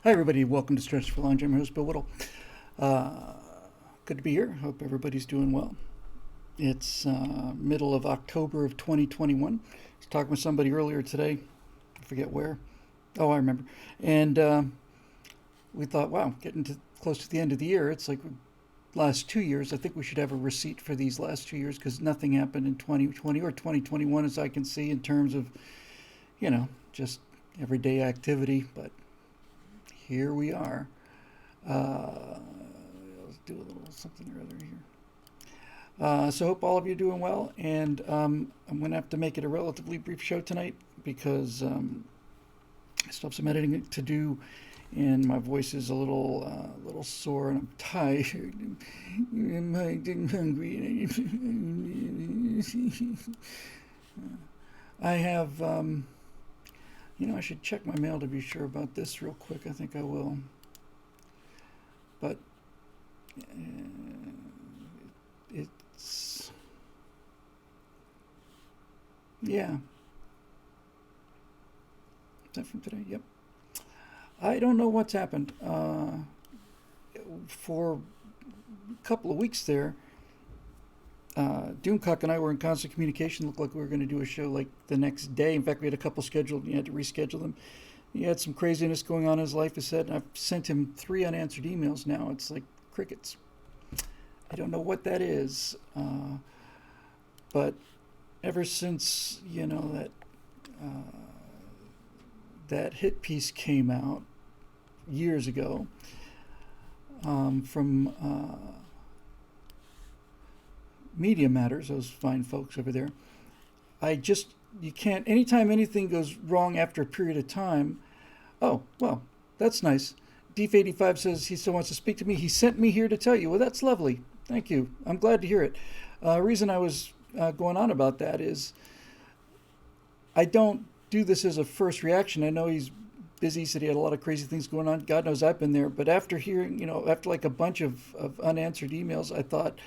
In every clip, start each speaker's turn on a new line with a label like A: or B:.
A: Hi, everybody. Welcome to Stratosphere. I'm your host, Bill Whittle. Uh, Good to be here. Hope everybody's doing well. It's middle of October of 2021. I was talking with somebody earlier today. I forget where. Oh, I remember. And we thought, wow, getting close to the end of the year. It's like last 2 years. I think we should have a receipt for these last 2 years because nothing happened in 2020 or 2021 as I can see in terms of, just everyday activity. But here we are. Let's do a little something or other here. So hope all of you are doing well, and I'm going to have to make it a relatively brief show tonight because I still have some editing to do, and my voice is a little sore, and I'm tired. I'm hungry. I have, I should check my mail to be sure about this real quick. I think I will. But it's, yeah. Is that from today? Yep. I don't know what's happened. For a couple of weeks there, Doomcock and I were in constant communication. Looked like we were going to do a show like the next day. In fact, we had a couple scheduled. You had to reschedule them. He had some craziness going on in his life, he said. I've sent him 3 unanswered emails now. It's like crickets. I don't know what that is. But ever since, that hit piece came out years ago from Media Matters, those fine folks over there, you can't, anytime anything goes wrong after a period of time, oh, well, that's nice. Deef85 says he still wants to speak to me. He sent me here to tell you. Well, that's lovely. Thank you. I'm glad to hear it. Reason I was going on about that is I don't do this as a first reaction. I know he's busy. He said he had a lot of crazy things going on. God knows I've been there. But after hearing, after like a bunch of unanswered emails, I thought,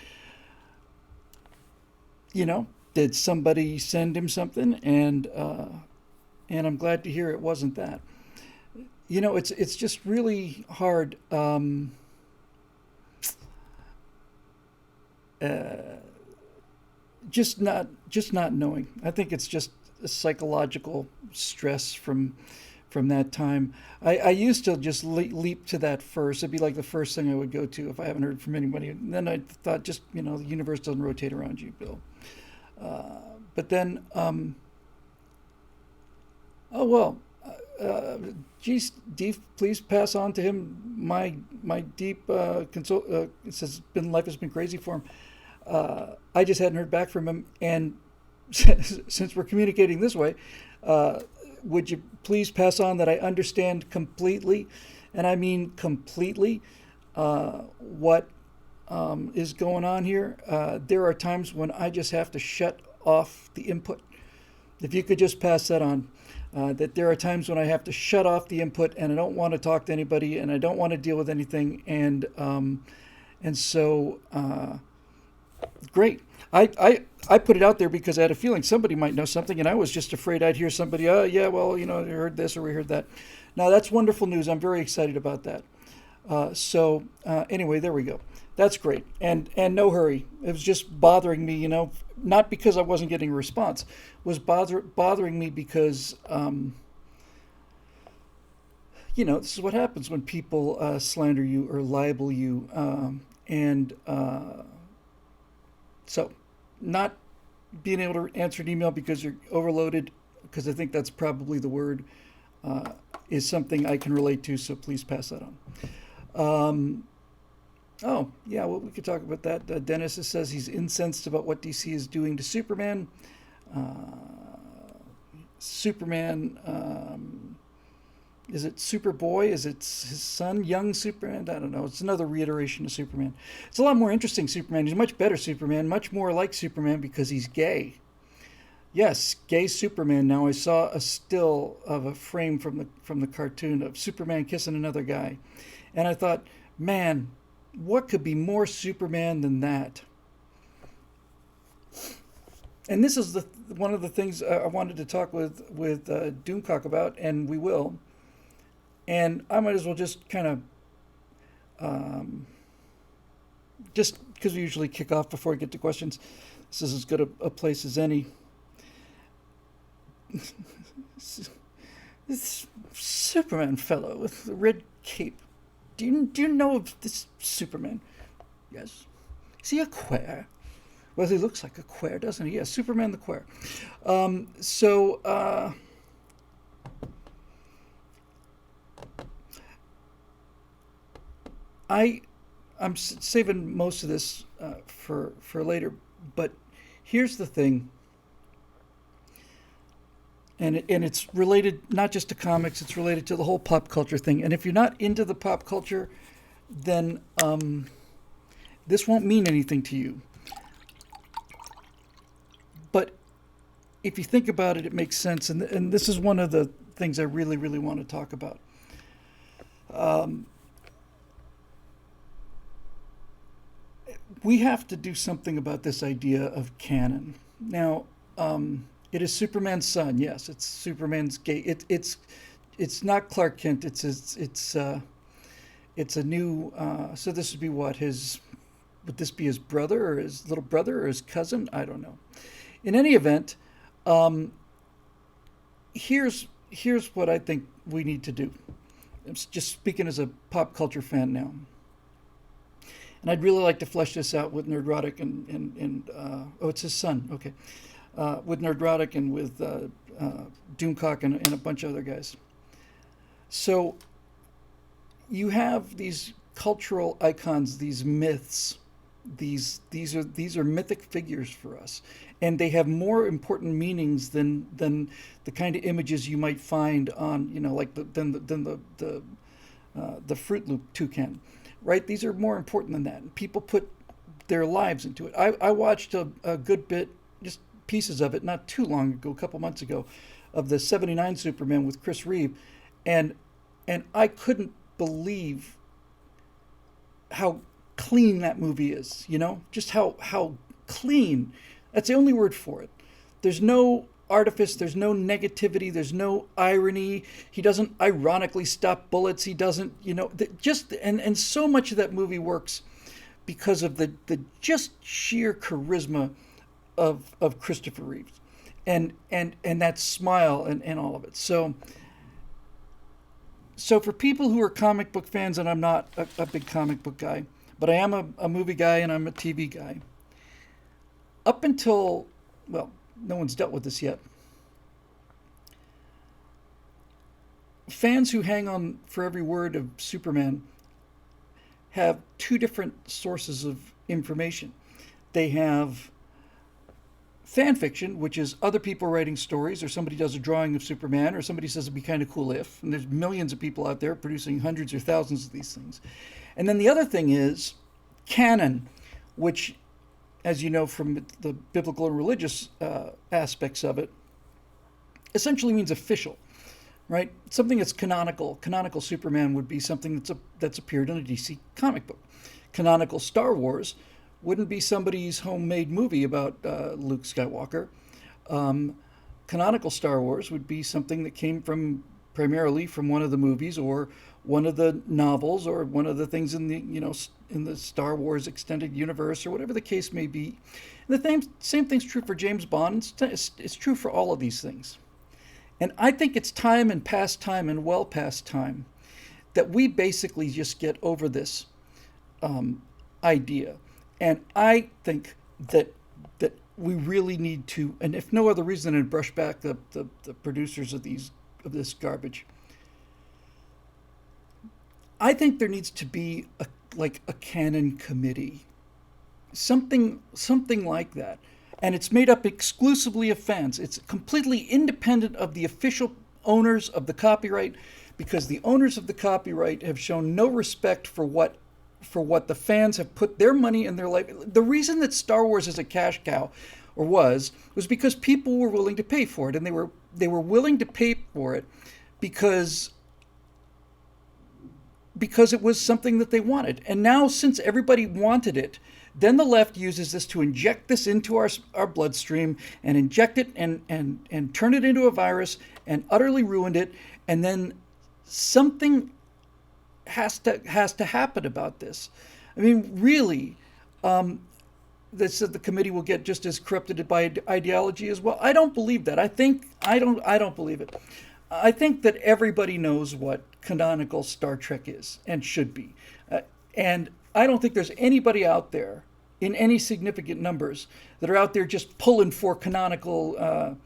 A: did somebody send him something? And I'm glad to hear it wasn't that. It's just really hard. Just not knowing. I think it's just a psychological stress from that time. I used to just leap to that first. It'd be like the first thing I would go to if I haven't heard from anybody. And then I thought, just the universe doesn't rotate around you, Bill. But then, oh well. Geez, Deep, please pass on to him my deep it says life has been crazy for him. I just hadn't heard back from him, and since we're communicating this way, would you please pass on that I understand completely, and I mean completely, what is going on here. There are times when I just have to shut off the input. If you could just pass that on. That there are times when I have to shut off the input and I don't want to talk to anybody and I don't want to deal with anything, and so great. I put it out there because I had a feeling somebody might know something, and I was just afraid I'd hear somebody, oh yeah, well, I heard this or we heard that. Now that's wonderful news. I'm very excited about that. Anyway, there we go. That's great. And no hurry. It was just bothering me, not because I wasn't getting a response. It was bothering me because, this is what happens when people slander you or libel you. So not being able to answer an email because you're overloaded, because I think that's probably the word, is something I can relate to. So please pass that on. Oh, yeah, well, we could talk about that. Dennis says he's incensed about what DC is doing to Superman. Superman, is it Superboy? Is it his son, young Superman? I don't know. It's another reiteration of Superman. It's a lot more interesting Superman. He's a much better Superman, much more like Superman because he's gay. Yes, gay Superman. Now I saw a still of a frame from the cartoon of Superman kissing another guy. And I thought, man, what could be more Superman than that? And this is one of the things I wanted to talk with Doomcock about, and we will. And I might as well just kind of, just because we usually kick off before we get to questions, this is as good a place as any. This Superman fellow with the red cape. Do you know of this Superman? Yes. Is he a queer? Well, he looks like a queer, doesn't he? Yes, Superman the queer. So I'm saving most of this for later, but here's the thing, and it's related not just to comics; it's related to the whole pop culture thing. And if you're not into the pop culture, then this won't mean anything to you. But if you think about it, it makes sense. And this is one of the things I really, really want to talk about. We have to do something about this idea of canon. Now, it is Superman's son. Yes, it's Superman's gay. It's not Clark Kent. It's a new. So this would be what his. Would this be his brother or his little brother or his cousin? I don't know. In any event, here's what I think we need to do. I'm just speaking as a pop culture fan now. And I'd really like to flesh this out with Nerdrotic and oh, it's his son. Okay. With Nerdrotic and with Doomcock and a bunch of other guys. So you have these cultural icons, these myths. These are mythic figures for us, and they have more important meanings than the kind of images you might find on like the Fruit Loop toucan. Right? These are more important than that. People put their lives into it. I watched a good bit, just pieces of it, not too long ago, a couple months ago, of the '79 Superman with Chris Reeve, and I couldn't believe how clean that movie is. Just how clean. That's the only word for it. There's no artifice, there's no negativity, there's no irony. He doesn't ironically stop bullets. He doesn't, just and so much of that movie works because of the just sheer charisma of Christopher Reeves and that smile and all of it. So for people who are comic book fans, and I'm not a big comic book guy, but I am a movie guy and I'm a TV guy. Up until, well, no one's dealt with this yet. Fans who hang on for every word of Superman have two different sources of information. They have fan fiction, which is other people writing stories, or somebody does a drawing of Superman, or somebody says it'd be kind of cool if, and there's millions of people out there producing hundreds or thousands of these things. And then the other thing is canon, which, as you know from the biblical and religious aspects of it, essentially means official, right? Something that's canonical. Canonical Superman would be something that's appeared in a DC comic book. Canonical Star Wars wouldn't be somebody's homemade movie about Luke Skywalker. Canonical Star Wars would be something that came primarily from one of the movies or one of the novels or one of the things in the Star Wars extended universe or whatever the case may be. And the same thing's true for James Bond. It's true for all of these things. And I think it's time and past time and well past time that we basically just get over this idea. And I think that we really need to, and if no other reason than brush back the producers of this garbage. I think there needs to be a canon committee, something like that, and it's made up exclusively of fans. It's completely independent of the official owners of the copyright, because the owners of the copyright have shown no respect for what the fans have put their money and their life. The reason that Star Wars is a cash cow, or was because people were willing to pay for it, and they were willing to pay for it because it was something that they wanted. And now, since everybody wanted it, then the left uses this to inject this into our bloodstream and inject it and turn it into a virus and utterly ruined it, and then something has to happen about this. I mean, really, that said the committee will get just as corrupted by ideology as well. I don't believe that. I don't believe it. I think that everybody knows what canonical Star Trek is and should be, and I don't think there's anybody out there in any significant numbers that are out there just pulling for canonical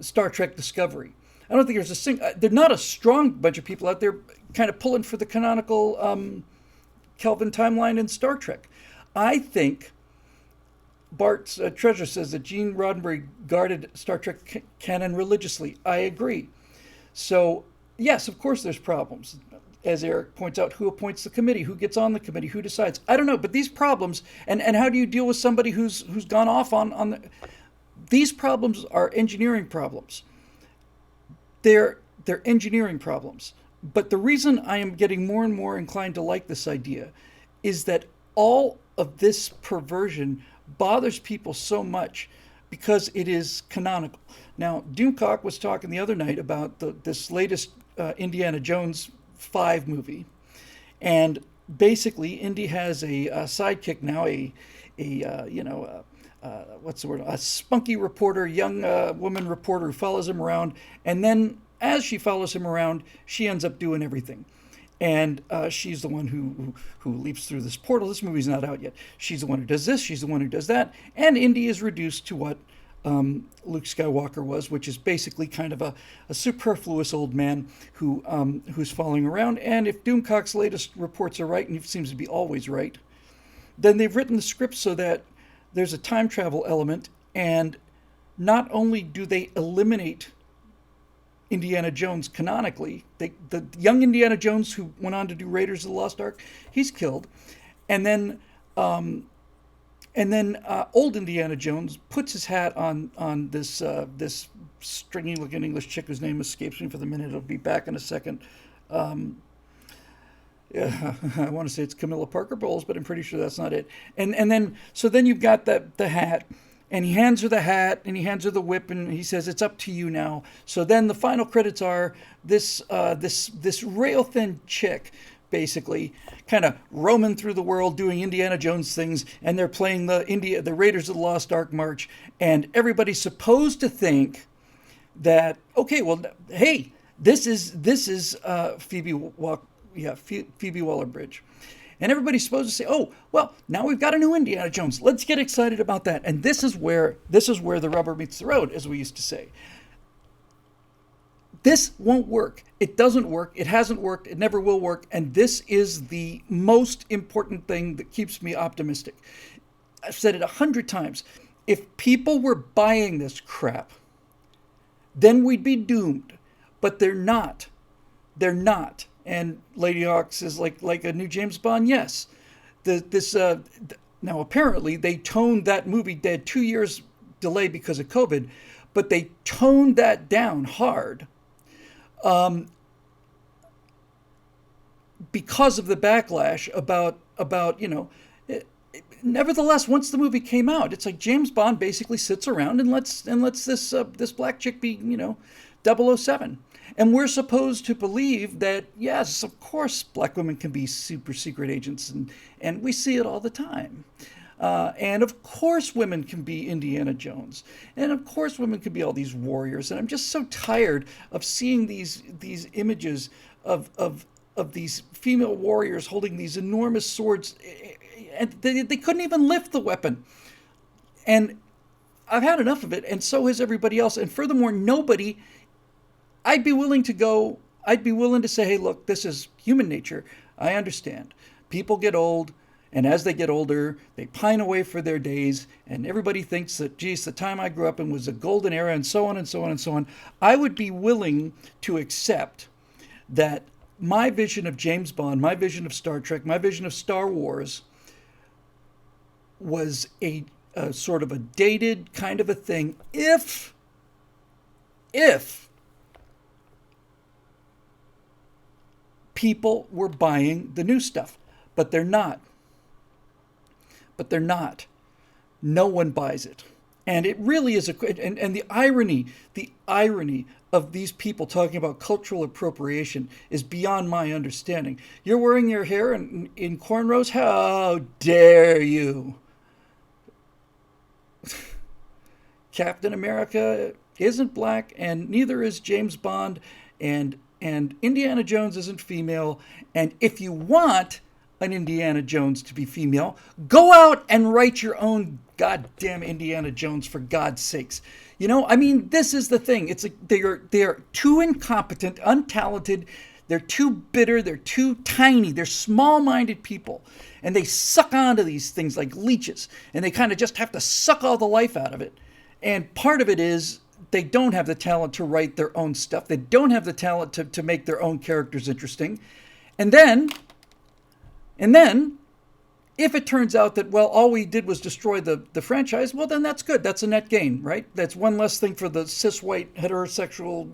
A: Star Trek Discovery. I don't think there's there's not a strong bunch of people out there kind of pulling for the canonical Kelvin timeline in Star Trek. I think Bart's treasure says that Gene Roddenberry guarded Star Trek canon religiously. I agree. So, yes, of course there's problems. As Eric points out, who appoints the committee, who gets on the committee, who decides? I don't know, but these problems, and how do you deal with somebody who's gone off on the, these problems are engineering problems. They're engineering problems. But the reason I am getting more and more inclined to like this idea is that all of this perversion bothers people so much because it is canonical. Now, Doomcock was talking the other night about this latest Indiana Jones 5 movie, and basically Indy has a sidekick now, what's the word? A spunky reporter, young woman reporter who follows him around, and then as she follows him around, she ends up doing everything. And she's the one who leaps through this portal. This movie's not out yet. She's the one who does this. She's the one who does that. And Indy is reduced to what Luke Skywalker was, which is basically kind of a superfluous old man who's following around. And if Doomcock's latest reports are right, and he seems to be always right, then they've written the script so that there's a time travel element. And not only do they eliminate Indiana Jones canonically, the young Indiana Jones who went on to do Raiders of the Lost Ark, he's killed, and then old Indiana Jones puts his hat on this stringy looking English chick whose name escapes me for the minute. It'll be back in a second. Yeah, I want to say it's Camilla Parker Bowles, but I'm pretty sure that's not it. And then you've got the hat. And he hands her the hat, and he hands her the whip, and he says, "It's up to you now." So then the final credits are this rail thin chick, basically, kind of roaming through the world doing Indiana Jones things, and they're playing the Raiders of the Lost Ark march, and everybody's supposed to think that, okay, well, hey, this is Phoebe Waller-Bridge. And everybody's supposed to say, "Oh, well, now we've got a new Indiana Jones. Let's get excited about that." And this is where the rubber meets the road, as we used to say. This won't work. It doesn't work. It hasn't worked. It never will work. And this is the most important thing that keeps me optimistic. I've said it 100 times. If people were buying this crap, then we'd be doomed. But they're not. They're not. And Lady Hawk says, like a new James Bond, yes. Now, apparently, they toned that movie. They had 2 years delay because of COVID, but they toned that down hard because of the backlash about nevertheless, once the movie came out, it's like James Bond basically sits around and lets this black chick be, 007. And we're supposed to believe that, yes, of course, black women can be super secret agents, and we see it all the time. And of course women can be Indiana Jones. And of course women can be all these warriors. And I'm just so tired of seeing these images of these female warriors holding these enormous swords. And they couldn't even lift the weapon. And I've had enough of it, and so has everybody else. And furthermore, I'd be willing to say, hey, look, this is human nature. I understand. People get old, and as they get older, they pine away for their days, and everybody thinks that, geez, the time I grew up in was a golden era, and so on and so on and so on. I would be willing to accept that my vision of James Bond, my vision of Star Trek, my vision of Star Wars was a sort of a dated kind of a thing if people were buying the new stuff, but they're not. No one buys it. And it really is and the irony of these people talking about cultural appropriation is beyond my understanding. You're wearing your hair in cornrows? How dare you? Captain America isn't black, and neither is James Bond, and Indiana Jones isn't female. And if you want an Indiana Jones to be female, go out and write your own goddamn Indiana Jones, for God's sakes. You know, I mean, this is the thing. It's like they're too incompetent, untalented. They're too bitter. They're too tiny. They're small-minded people, and they suck onto these things like leeches, and they kind of just have to suck all the life out of it. And part of it is they don't have the talent to write their own stuff. They don't have the talent to make their own characters interesting. And then, if it turns out that, well, all we did was destroy the franchise, well, then that's good. That's a net gain, right? That's one less thing for the cis white heterosexual,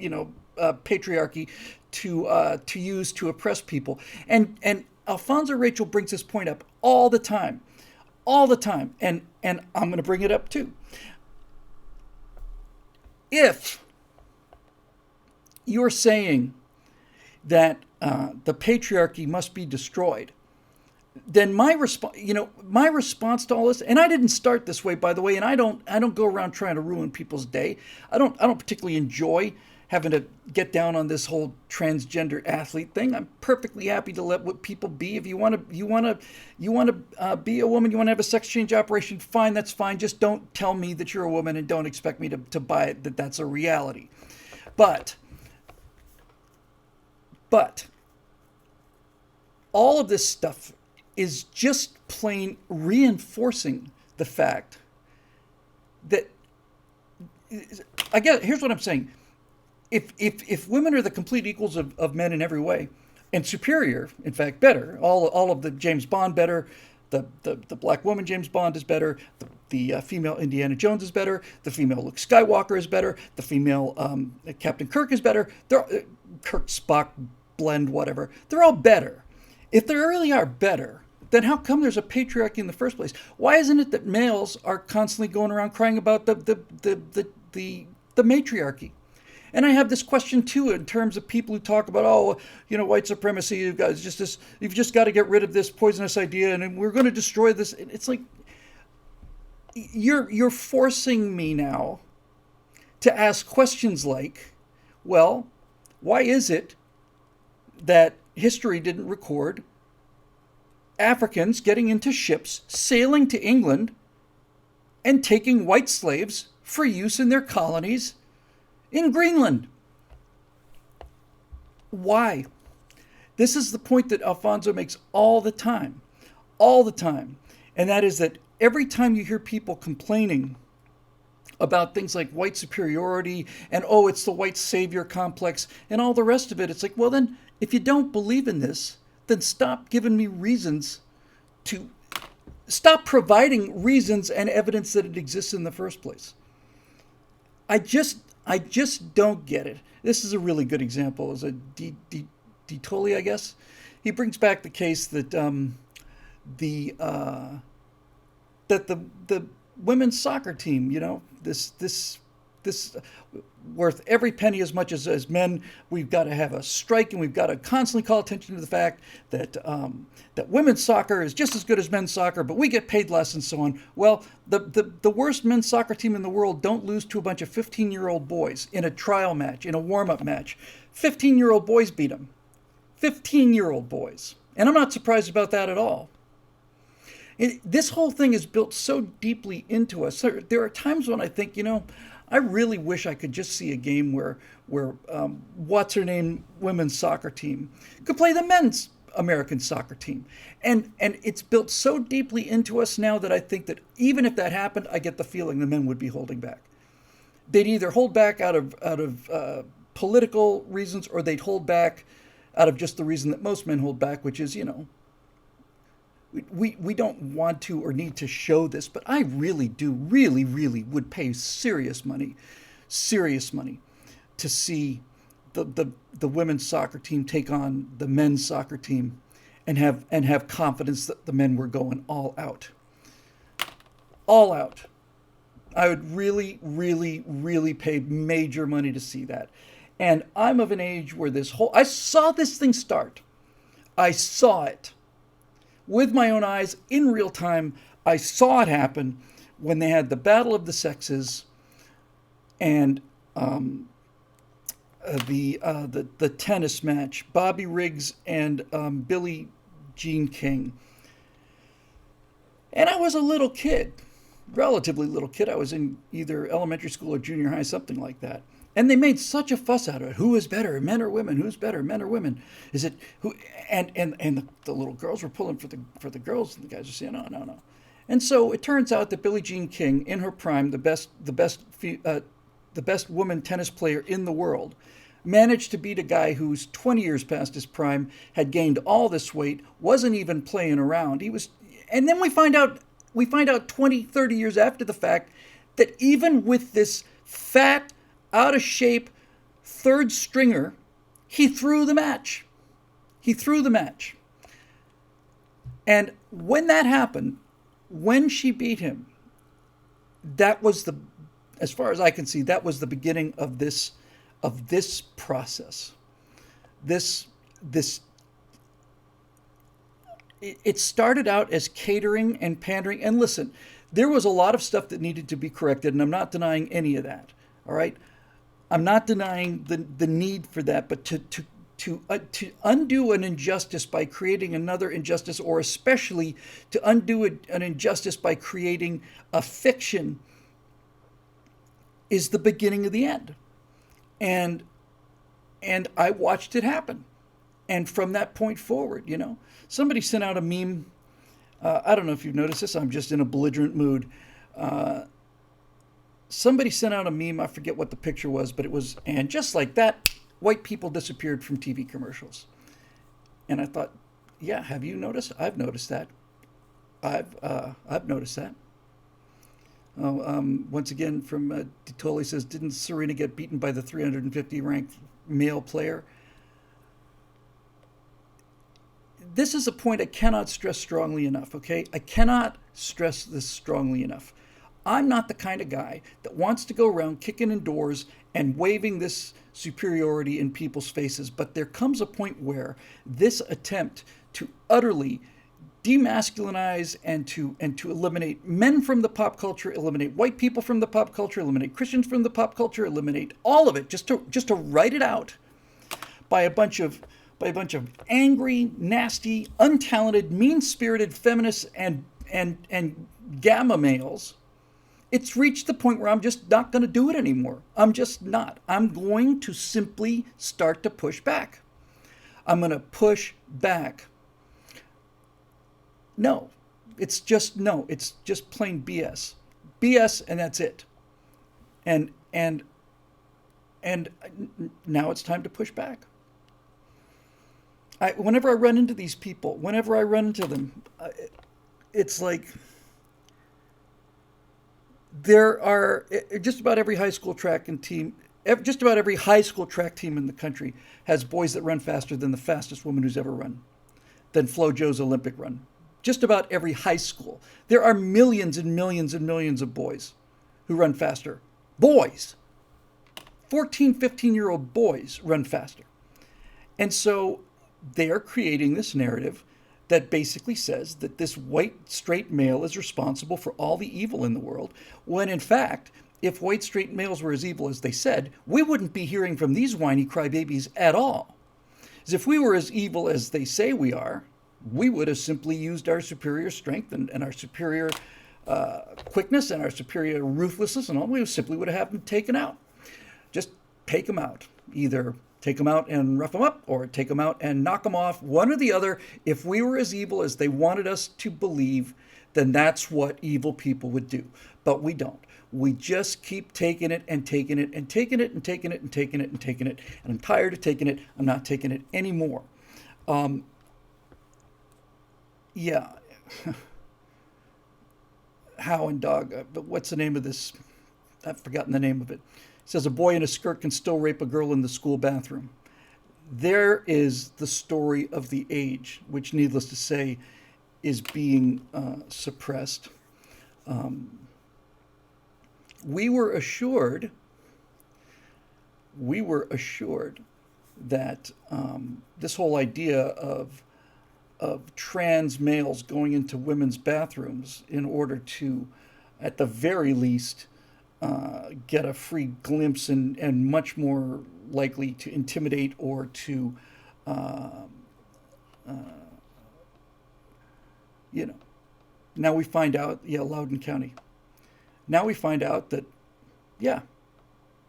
A: patriarchy to use to oppress people. And Alfonso Rachel brings this point up all the time, and I'm going to bring it up too. If you're saying that the patriarchy must be destroyed, then my response to all this, and I didn't start this way, by the way, and I don't go around trying to ruin people's day. I don't particularly enjoy having to get down on this whole transgender athlete thing. I'm perfectly happy to let what people be. If you want to be a woman, you want to have a sex change operation, fine, that's fine. Just don't tell me that you're a woman and don't expect me to buy it, that that's a reality. But all of this stuff is just plain reinforcing the fact that, I guess, here's what I'm saying. If women are the complete equals of men in every way, and superior, in fact, better, all of the James Bond better, the black woman James Bond is better, the female Indiana Jones is better, the female Luke Skywalker is better, the female Captain Kirk is better, Kirk, Spock, blend, whatever, they're all better. If they really are better, then how come there's a patriarchy in the first place? Why isn't it that males are constantly going around crying about the matriarchy? And I have this question too in terms of people who talk about, white supremacy. You've just got to get rid of this poisonous idea, and we're going to destroy this. It's like you're forcing me now to ask questions like, well, why is it that history didn't record Africans getting into ships, sailing to England, and taking white slaves for use in their colonies in Greenland? Why? This is the point that Alfonso makes all the time. And that is that every time you hear people complaining about things like white superiority and, it's the white savior complex and all the rest of it, it's like, well, then, if you don't believe in this, then stop giving me reasons stop providing reasons and evidence that it exists in the first place. I just don't get it. This is a really good example. Is a Ditoli, I guess. He brings back the case that the women's soccer team, this worth every penny as much as men. We've got to have a strike, and we've got to constantly call attention to the fact that women's soccer is just as good as men's soccer, but we get paid less and so on. Well, the worst men's soccer team in the world don't lose to a bunch of 15-year-old boys in a trial match, in a warm-up match. 15-year-old boys beat them. 15-year-old boys. And I'm not surprised about that at all. This whole thing is built so deeply into us. There are times when I think, I really wish I could just see a game where what's-her-name women's soccer team could play the men's American soccer team. And it's built so deeply into us now that I think that even if that happened, I get the feeling the men would be holding back. They'd either hold back out of political reasons, or they'd hold back out of just the reason that most men hold back, which is, we don't want to or need to show this, but I really would pay serious money to see the women's soccer team take on the men's soccer team and have confidence that the men were going all out. I would really pay major money to see that. And I'm of an age where I saw this thing start. I saw it with my own eyes in real time. I saw it happen when they had the battle of the sexes, and the tennis match, Bobby Riggs and Billie Jean King. And I was a little kid, relatively little kid. I was in either elementary school or junior high, something like that. And they made such a fuss out of it. Who is better, men or women? Who's better, men or women? Is it who? And the little girls were pulling for the girls, and the guys were saying, no, no, no. And so it turns out that Billie Jean King, in her prime, the best woman tennis player in the world, managed to beat a guy who's 20 years past his prime, had gained all this weight, wasn't even playing around. And then we find out 20, 30 years after the fact that even with this fat, out of shape third stringer, he threw the match. He threw the match. And when that happened, when she beat him, that was as far as I can see, that was the beginning of this process. It started out as catering and pandering. And listen, there was a lot of stuff that needed to be corrected, and I'm not denying any of that. All right, I'm not denying the need for that, but to undo an injustice by creating another injustice, or especially to undo an injustice by creating a fiction, is the beginning of the end. And I watched it happen. And from that point forward, somebody sent out a meme. I don't know if you've noticed this. I'm just in a belligerent mood. Somebody sent out a meme. I forget what the picture was, but it was, and just like that, white people disappeared from TV commercials. And I thought, yeah, have you noticed? I've noticed that. I've noticed that. Once again, from Titoli says, didn't Serena get beaten by the 350 ranked male player? This is a point I cannot stress strongly enough, okay? I cannot stress this strongly enough. I'm not the kind of guy that wants to go around kicking in doors and waving this superiority in people's faces, but there comes a point where this attempt to utterly demasculinize and to eliminate men from the pop culture, eliminate white people from the pop culture, eliminate Christians from the pop culture, eliminate all of it, just to write it out by a bunch of angry, nasty, untalented, mean-spirited feminists and gamma males. It's reached the point where I'm just not going to do it anymore. I'm just not. I'm going to simply start to push back. I'm going to push back. No, it's just plain BS. BS, and that's it. And now it's time to push back. Whenever I run into these people, it's like there are just about every high school track team in the country has boys that run faster than the fastest woman who's ever run, than Flo Jo's Olympic run. Just about every high school. There are millions and millions and millions of boys who run faster. Boys. 14, 15-year-old boys run faster. And so they are creating this narrative that basically says that this white straight male is responsible for all the evil in the world, when in fact, if white straight males were as evil as they said, we wouldn't be hearing from these whiny crybabies at all. As if we were as evil as they say we are, we would have simply used our superior strength and our superior quickness and our superior ruthlessness, and all we simply would have them taken out. Just take them out. Either take them out and rough them up, or take them out and knock them off, one or the other. If we were as evil as they wanted us to believe, then that's what evil people would do. But we don't. We just keep taking it and taking it and taking it and taking it and taking it and taking it. And I'm tired of taking it. I'm not taking it anymore. Yeah. Hound dog. But what's the name of this? I've forgotten the name of it. It says a boy in a skirt can still rape a girl in the school bathroom. There is the story of the age, which, needless to say, is being suppressed. We were assured we were assured that this whole idea of trans males going into women's bathrooms in order to, at the very least, get a free glimpse and much more likely to intimidate or to, you know. Now we find out, yeah, Loudoun County. Now we find out that, yeah,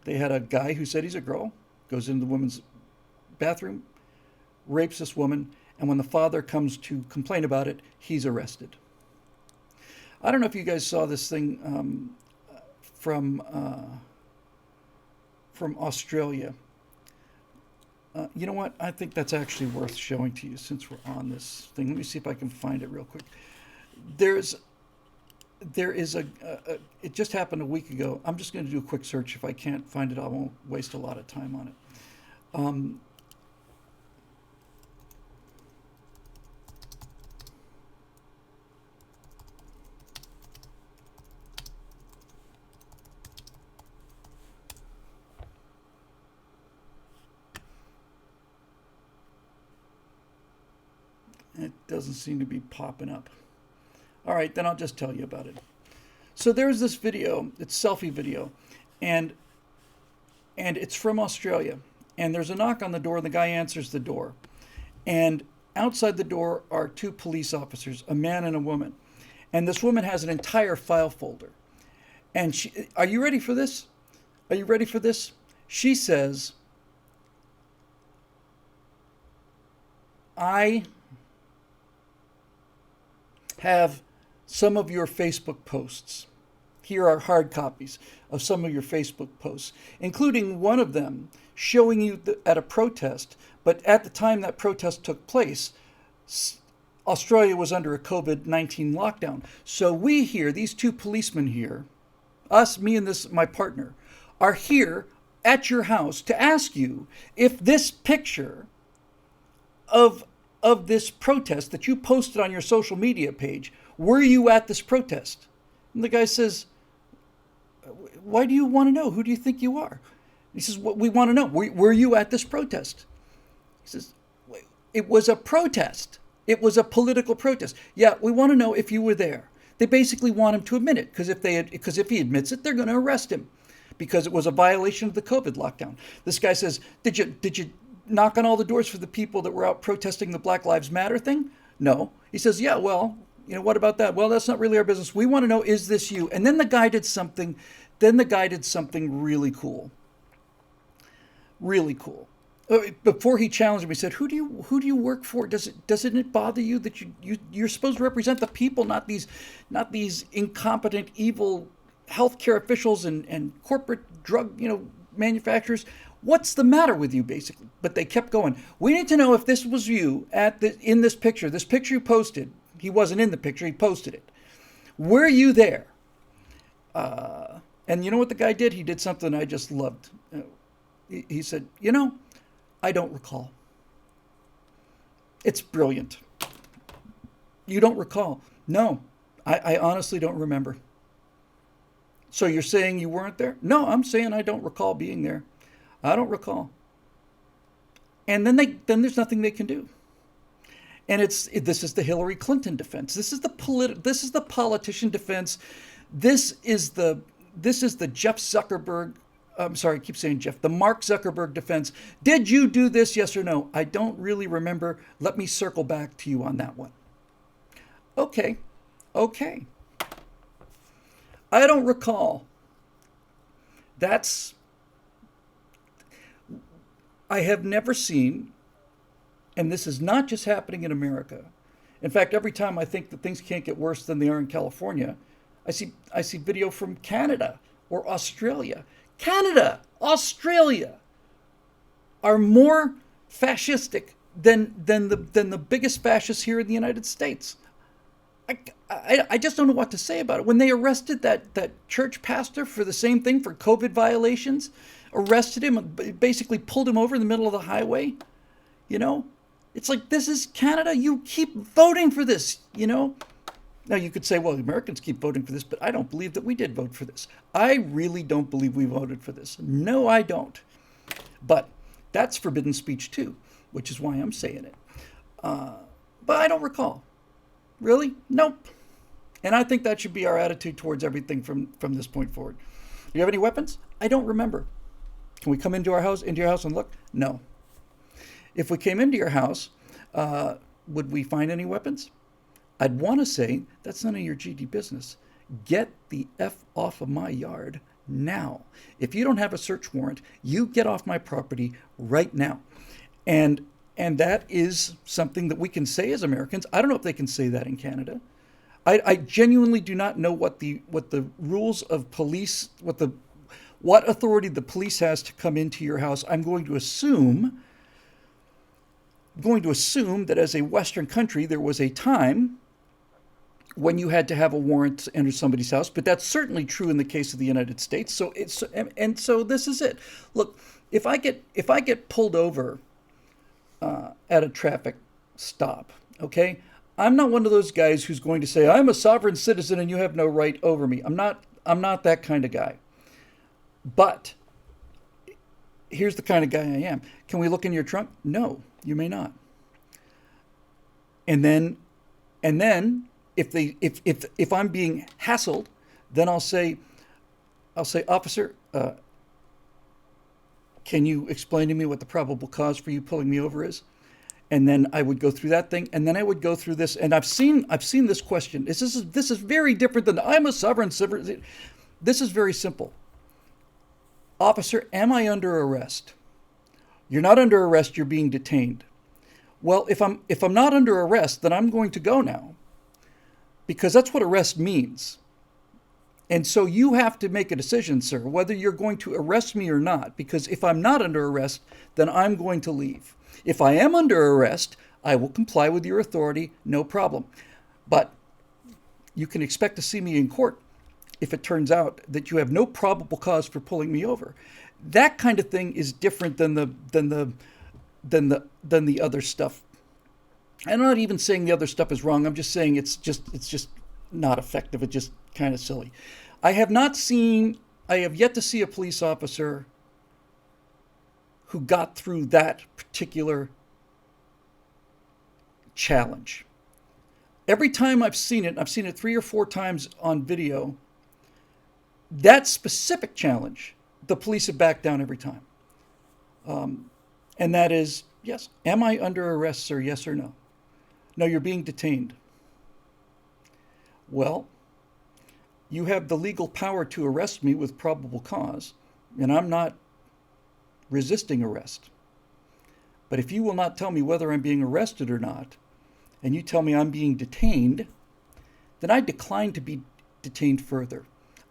A: they had a guy who said he's a girl, goes into the women's bathroom, rapes this woman, and when the father comes to complain about it, he's arrested. I don't know if you guys saw this thing from Australia. You know what? I think that's actually worth showing to you since we're on this thing. Let me see if I can find it real quick. There is it just happened a week ago. I'm just going to do a quick search. If I can't find it, I won't waste a lot of time on it. It doesn't seem to be popping up. All right, then I'll just tell you about it. So there's this video, it's selfie video, and it's from Australia. And there's a knock on the door, and the guy answers the door. And outside the door are two police officers, a man and a woman. And this woman has an entire file folder. And are you ready for this? Are you ready for this? She says, I have some of your Facebook posts. Here are hard copies of some of your Facebook posts, including one of them showing you at a protest. But at the time that protest took place, Australia was under a COVID-19 lockdown. So we here, these two policemen here, us, me and my partner, are here at your house to ask you if this picture of this protest that you posted on your social media page, were you at this protest? And the guy says, why do you want to know? Who do you think you are? He says, well, we want to know. Were you at this protest? He says, it was a protest. It was a political protest. Yeah, we want to know if you were there. They basically want him to admit it, because if he admits it, they're going to arrest him because it was a violation of the COVID lockdown. This guy says, did you knock on all the doors for the people that were out protesting the Black Lives Matter thing? No. He says, yeah, well, what about that? Well, that's not really our business. We want to know, is this you? And then the guy did something really cool. Really cool. Before he challenged him, he said, who do you work for? Doesn't it bother you that you're supposed to represent the people, not these incompetent, evil healthcare officials and corporate drug, manufacturers? What's the matter with you, basically? But they kept going. We need to know if this was you in this picture you posted. He wasn't in the picture, he posted it. Were you there? And you know what the guy did? He did something I just loved. He said, I don't recall. It's brilliant. You don't recall? No, I honestly don't remember. So you're saying you weren't there? No, I'm saying I don't recall being there. I don't recall. And then there's nothing they can do. And this is the Hillary Clinton defense. This is the politician defense. This is the Jeff Zuckerberg. I'm sorry, I keep saying Jeff. The Mark Zuckerberg defense. Did you do this? Yes or no? I don't really remember. Let me circle back to you on that one. Okay. I don't recall. I have never seen, and this is not just happening in America. In fact, every time I think that things can't get worse than they are in California, I see video from Canada or Australia. Canada, Australia are more fascistic than the biggest fascists here in the United States. I just don't know what to say about it. When they arrested that church pastor for the same thing, for COVID violations, arrested him, basically pulled him over in the middle of the highway, it's like, this is Canada. You keep voting for this, Now you could say, well, Americans keep voting for this, but I don't believe that we did vote for this. I really don't believe we voted for this. No, I don't. But that's forbidden speech too, which is why I'm saying it. But I don't recall. Really? Nope. And I think that should be our attitude towards everything from this point forward. Do you have any weapons? I don't remember. Can we come into your house and look? No. If we came into your house, would we find any weapons? I'd want to say that's none of your GD business. Get the F off of my yard now. If you don't have a search warrant, you get off my property right now. And that is something that we can say as Americans. I don't know if they can say that in Canada. I genuinely do not know what the rules of police, what authority the police has to come into your house. I'm going to assume that as a Western country, there was a time when you had to have a warrant to enter somebody's house, but that's certainly true in the case of the United States. So so this is it. Look, if I get pulled over at a traffic stop, okay, I'm not one of those guys who's going to say I'm a sovereign citizen and you have no right over me. I'm not that kind of guy. But here's the kind of guy I am. Can we look in your trunk? No, you may not. And then if I'm being hassled, then I'll say, officer, can you explain to me what the probable cause for you pulling me over is? And then I would go through that thing, and then I would go through this. And I've seen this question. This is very different than I'm a sovereign citizen. This is very simple. Officer, am I under arrest? You're not under arrest. You're being detained. Well, if I'm not under arrest, then I'm going to go now, because that's what arrest means. And so you have to make a decision, sir, whether you're going to arrest me or not, because if I'm not under arrest, then I'm going to leave. If I am under arrest, I will comply with your authority, no problem. But you can expect to see me in court if it turns out that you have no probable cause for pulling me over. That kind of thing is different than the other stuff. I'm not even saying the other stuff is wrong. I'm just saying it's just not effective. It's just kind of silly. I have yet to see a police officer who got through that particular challenge. Every time I've seen it 3 or 4 times on video, that specific challenge, the police have backed down every time. And that is, yes, am I under arrest, sir? Yes or no? No, you're being detained. Well, you have the legal power to arrest me with probable cause, and I'm not resisting arrest. But if you will not tell me whether I'm being arrested or not, and you tell me I'm being detained, then I decline to be detained further.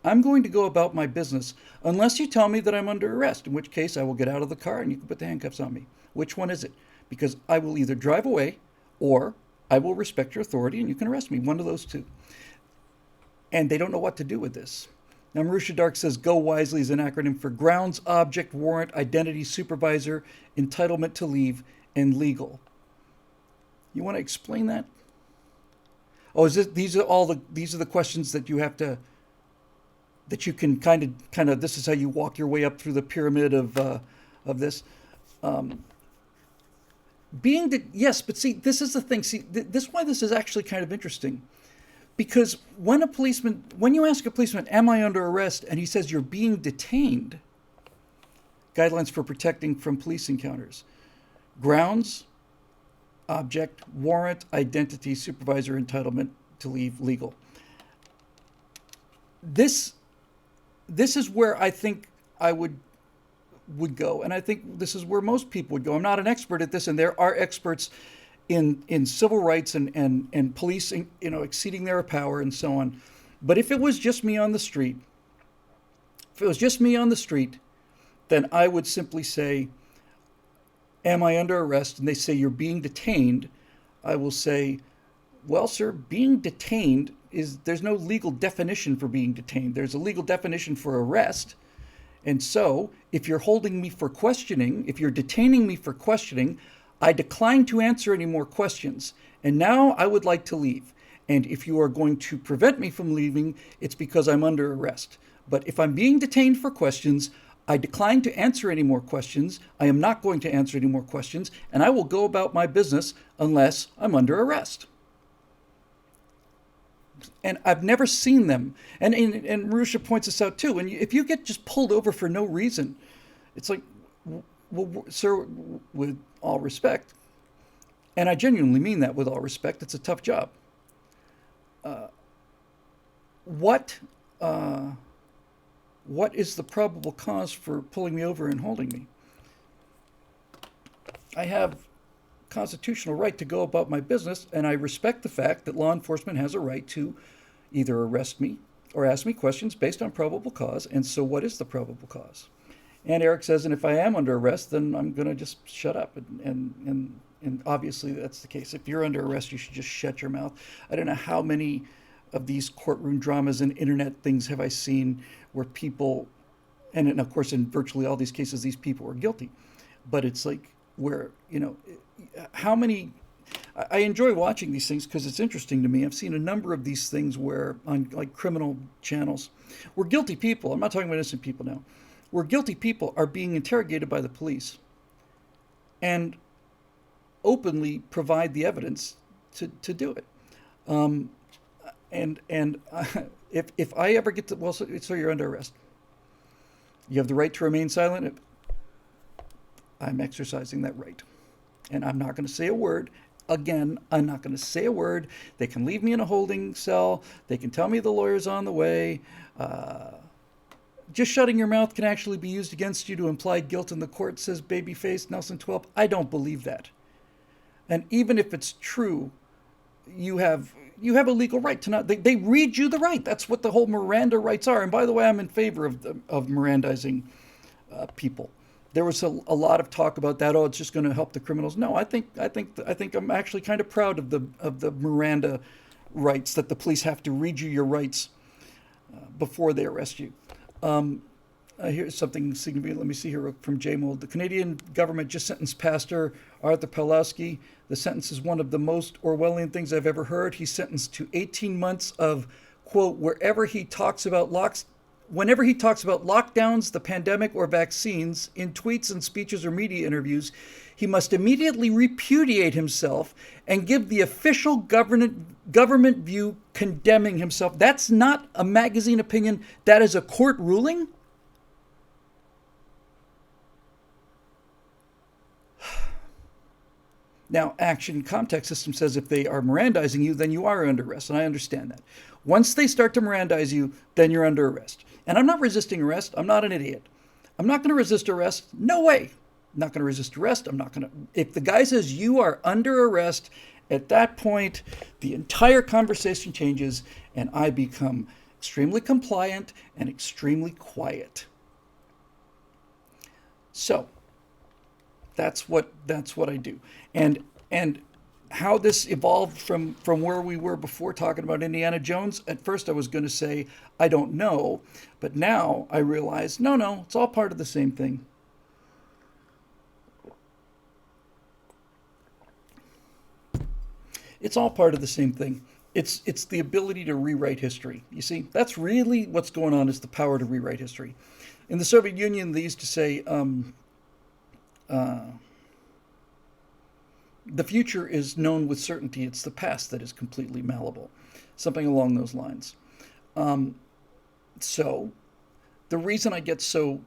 A: I'm going to go about my business unless you tell me that I'm under arrest, in which case I will get out of the car and you can put the handcuffs on me. Which one is it? Because I will either drive away or I will respect your authority and you can arrest me. One of those two. And they don't know what to do with this. Now, Marusha Dark says GO WISELY is an acronym for Grounds, Object, Warrant, Identity, Supervisor, Entitlement to Leave, and Legal. You want to explain that? Oh, these are the questions that you have to, that you can kind of this is how you walk your way up through the pyramid of this. Yes, but see, this is the thing. See, this is why this is actually kind of interesting. Because when you ask a policeman, am I under arrest? And he says you're being detained, guidelines for protecting from police encounters. Grounds, object, warrant, identity, supervisor, entitlement to leave, legal. This is where I think I would go. And I think this is where most people would go. I'm not an expert at this, and there are experts in civil rights and policing, exceeding their power and so on. But if it was just me on the street, then I would simply say, am I under arrest? And they say you're being detained. I will say, well, sir, being detained there's no legal definition for being detained. There's a legal definition for arrest. And so if you're holding me for questioning, if you're detaining me for questioning, I decline to answer any more questions. And now I would like to leave. And if you are going to prevent me from leaving, it's because I'm under arrest. But if I'm being detained for questions, I decline to answer any more questions. I am not going to answer any more questions, and I will go about my business unless I'm under arrest. And I've never seen them. And Marusha points this out too. And if you get just pulled over for no reason, it's like, well, sir, with all respect, and I genuinely mean that with all respect, it's a tough job. What is the probable cause for pulling me over and holding me? I have constitutional right to go about my business, and I respect the fact that law enforcement has a right to either arrest me or ask me questions based on probable cause. And so what is the probable cause? And Eric says, and if I am under arrest, then I'm going to just shut up. And obviously that's the case. If you're under arrest, you should just shut your mouth. I don't know how many of these courtroom dramas and internet things have I seen where people, and of course in virtually all these cases, these people are guilty. But it's like where, how many, I enjoy watching these things because it's interesting to me. I've seen a number of these things where on like criminal channels, where guilty people, I'm not talking about innocent people now, where guilty people are being interrogated by the police and openly provide the evidence to do it. If I ever get to, well, so you're under arrest. You have the right to remain silent. I'm exercising that right. And I'm not going to say a word. Again, I'm not going to say a word. They can leave me in a holding cell. They can tell me the lawyer's on the way. Just shutting your mouth can actually be used against you to imply guilt in the court, says babyface Nelson 12. I don't believe that. And even if it's true, you have a legal right to not. They read you the right. That's what the whole Miranda rights are. And by the way, I'm in favor of Mirandizing people. There was a lot of talk about that. Oh, it's just going to help the criminals. No, I think I'm actually kind of proud of the Miranda rights, that the police have to read you your rights before they arrest you. Here's something significant. Let me see here from J-Mold. The Canadian government just sentenced Pastor Arthur Pawlowski. The sentence is one of the most Orwellian things I've ever heard. He's sentenced to 18 months of, quote, whenever he talks about lockdowns, the pandemic, or vaccines, in tweets and speeches or media interviews, he must immediately repudiate himself and give the official government view condemning himself. That's not a magazine opinion. That is a court ruling. Now, Action Context System says if they are Mirandizing you, then you are under arrest, and I understand that. Once they start to Mirandize you, then you're under arrest. And I'm not resisting arrest. I'm not an idiot. I'm not going to resist arrest. No way. I'm not going to resist arrest. I'm not going to. If the guy says you are under arrest, at that point, the entire conversation changes, and I become extremely compliant and extremely quiet. So that's what I do. And how this evolved from where we were before talking about Indiana Jones, at first I was going to say, I don't know. But now I realize, no, it's all part of the same thing. It's all part of the same thing. It's the ability to rewrite history. You see, that's really what's going on, is the power to rewrite history. In the Soviet Union, they used to say, the future is known with certainty. It's the past that is completely malleable. Something along those lines. So the reason I get so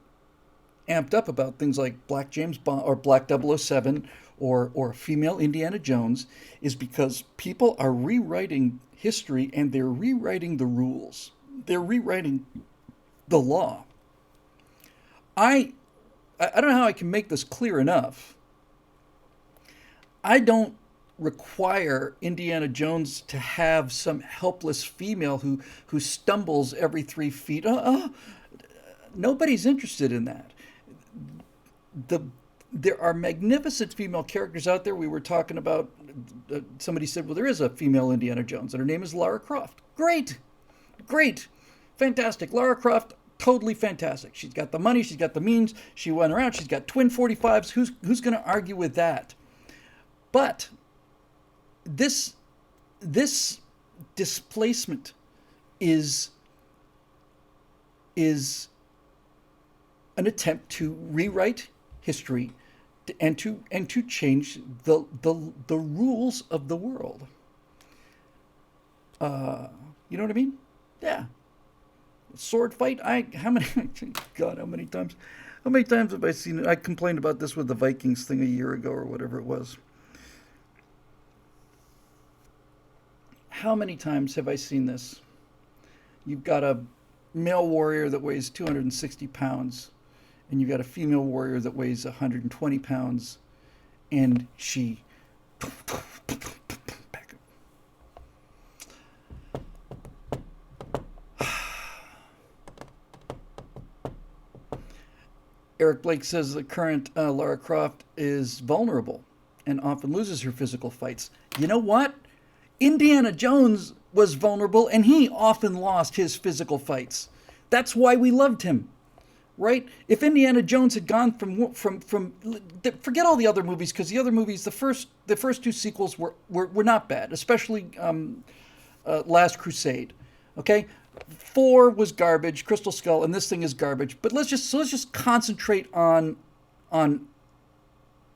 A: amped up about things like Black James Bond or Black 007 or female Indiana Jones is because people are rewriting history, and they're rewriting the rules. They're rewriting the law. I don't know how I can make this clear enough. I don't require Indiana Jones to have some helpless female who stumbles every 3 feet. Nobody's interested in that. There are magnificent female characters out there. We were talking about, somebody said, well, there is a female Indiana Jones, and her name is Lara Croft. Great, fantastic. Lara Croft, totally fantastic. She's got the money, she's got the means, she went around, she's got twin 45s. Who's going to argue with that? But this displacement is an attempt to rewrite history and to change the rules of the world. You know what I mean? Yeah. Sword fight. How many? God, How many times have I seen it? I complained about this with the Vikings thing a year ago or whatever it was. How many times have I seen this? You've got a male warrior that weighs 260 pounds, and you've got a female warrior that weighs 120 pounds, and she. Back up. Eric Blake says the current Lara Croft is vulnerable and often loses her physical fights. You know what? Indiana Jones was vulnerable and he often lost his physical fights. That's why we loved him, right? If Indiana Jones had gone from forget all the other movies, because the other movies, the first two sequels were not bad, especially Last Crusade. Okay, 4 was garbage, Crystal Skull, and this thing is garbage. But let's just concentrate on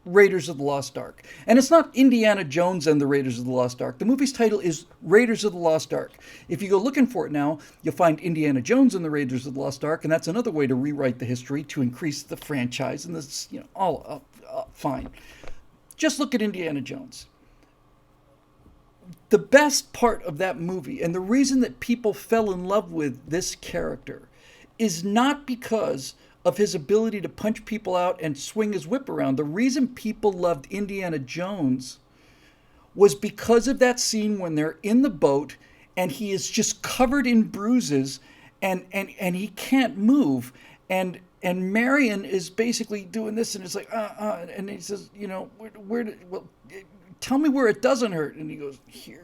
A: Raiders of the Lost Ark. And it's not Indiana Jones and the Raiders of the Lost Ark. The movie's title is Raiders of the Lost Ark. If you go looking for it now, you'll find Indiana Jones and the Raiders of the Lost Ark, and that's another way to rewrite the history to increase the franchise. And this, all fine. Just look at Indiana Jones. The best part of that movie, and the reason that people fell in love with this character, is not because of his ability to punch people out and swing his whip around. The reason people loved Indiana Jones was because of that scene when they're in the boat and he is just covered in bruises and he can't move. And Marion is basically doing this, and it's like, and he says, tell me where it doesn't hurt. And he goes, here.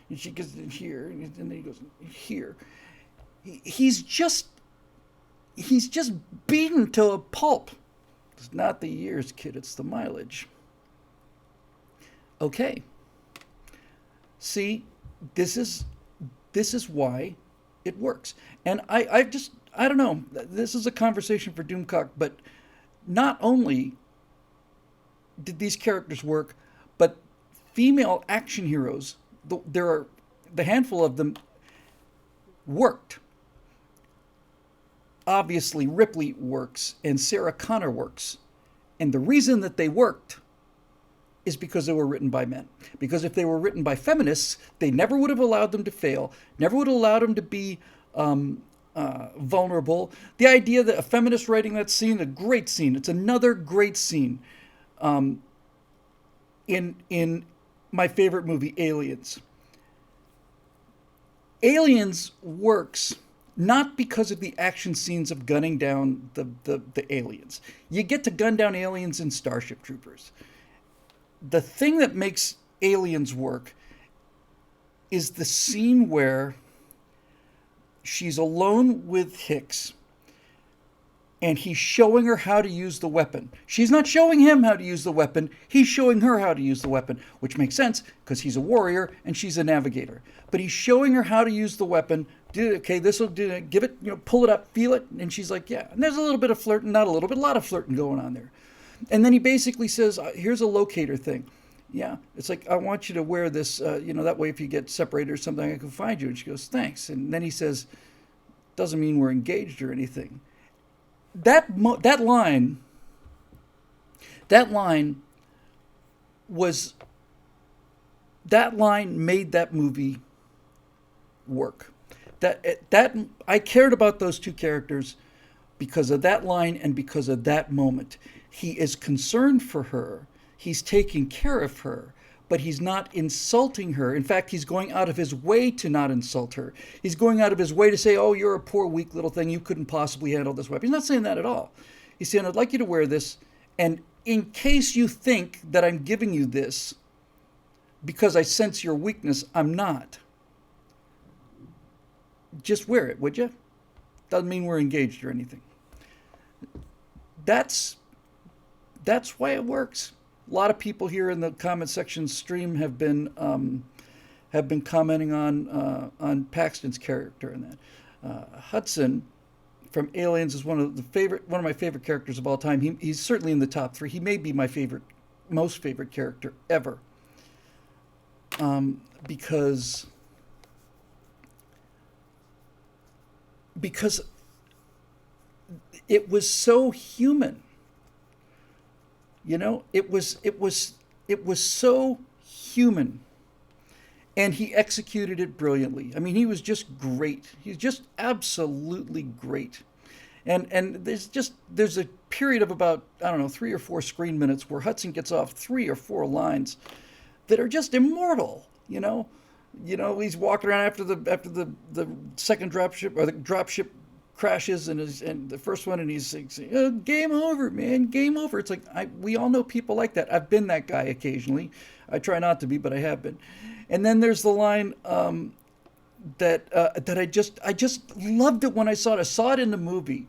A: And she goes, here. And then he goes, here. He's just beaten to a pulp. It's not the years, kid, it's the mileage. Okay. See, this is why it works. And I don't know, this is a conversation for Doomcock, but not only did these characters work, but female action heroes, the handful of them worked. Obviously, Ripley works and Sarah Connor works. And the reason that they worked is because they were written by men. Because if they were written by feminists, they never would have allowed them to fail, never would have allowed them to be vulnerable. The idea that a feminist writing that scene, a great scene, it's another great scene in my favorite movie, Aliens. Aliens works not because of the action scenes of gunning down the aliens. You get to gun down aliens in Starship Troopers. The thing that makes Aliens work is the scene where she's alone with Hicks and he's showing her how to use the weapon. She's not showing him how to use the weapon. He's showing her how to use the weapon, which makes sense because he's a warrior and she's a navigator. But he's showing her how to use the weapon. Okay, this will do it. Give it, pull it up, feel it. And she's like, yeah. And there's a little bit of flirting, not a little bit, a lot of flirting going on there. And then he basically says, here's a locator thing. Yeah, it's like, I want you to wear this, that way if you get separated or something, I can find you. And she goes, thanks. And then he says, doesn't mean we're engaged or anything. That line made that movie work. That I cared about those two characters because of that line and because of that moment. He is concerned for her. He's taking care of her, but he's not insulting her. In fact, he's going out of his way to not insult her. He's going out of his way to say, oh, you're a poor, weak little thing. You couldn't possibly handle this weapon. He's not saying that at all. He's saying, I'd like you to wear this, and in case you think that I'm giving you this because I sense your weakness, I'm not. Just wear it, would you? Doesn't mean we're engaged or anything. That's why it works. A lot of people here in the comment section stream have been commenting on Paxton's character in that. Hudson from Aliens is one of my favorite characters of all time. He's certainly in the top three. He may be my most favorite character ever. Because it was so human. It was so human, and he executed it brilliantly. I mean, he was just great. He's just absolutely great. And there's a period of about, I don't know, 3 or 4 screen minutes where Hudson gets off 3 or 4 lines that are just immortal. He's walking around after the second dropship, or the dropship crashes, and the first one, and he's saying, "Game over, man, game over." It's like, we all know people like that. I've been that guy occasionally. I try not to be, but I have been. And then there's the line that I just loved it when I saw it. I saw it in the movie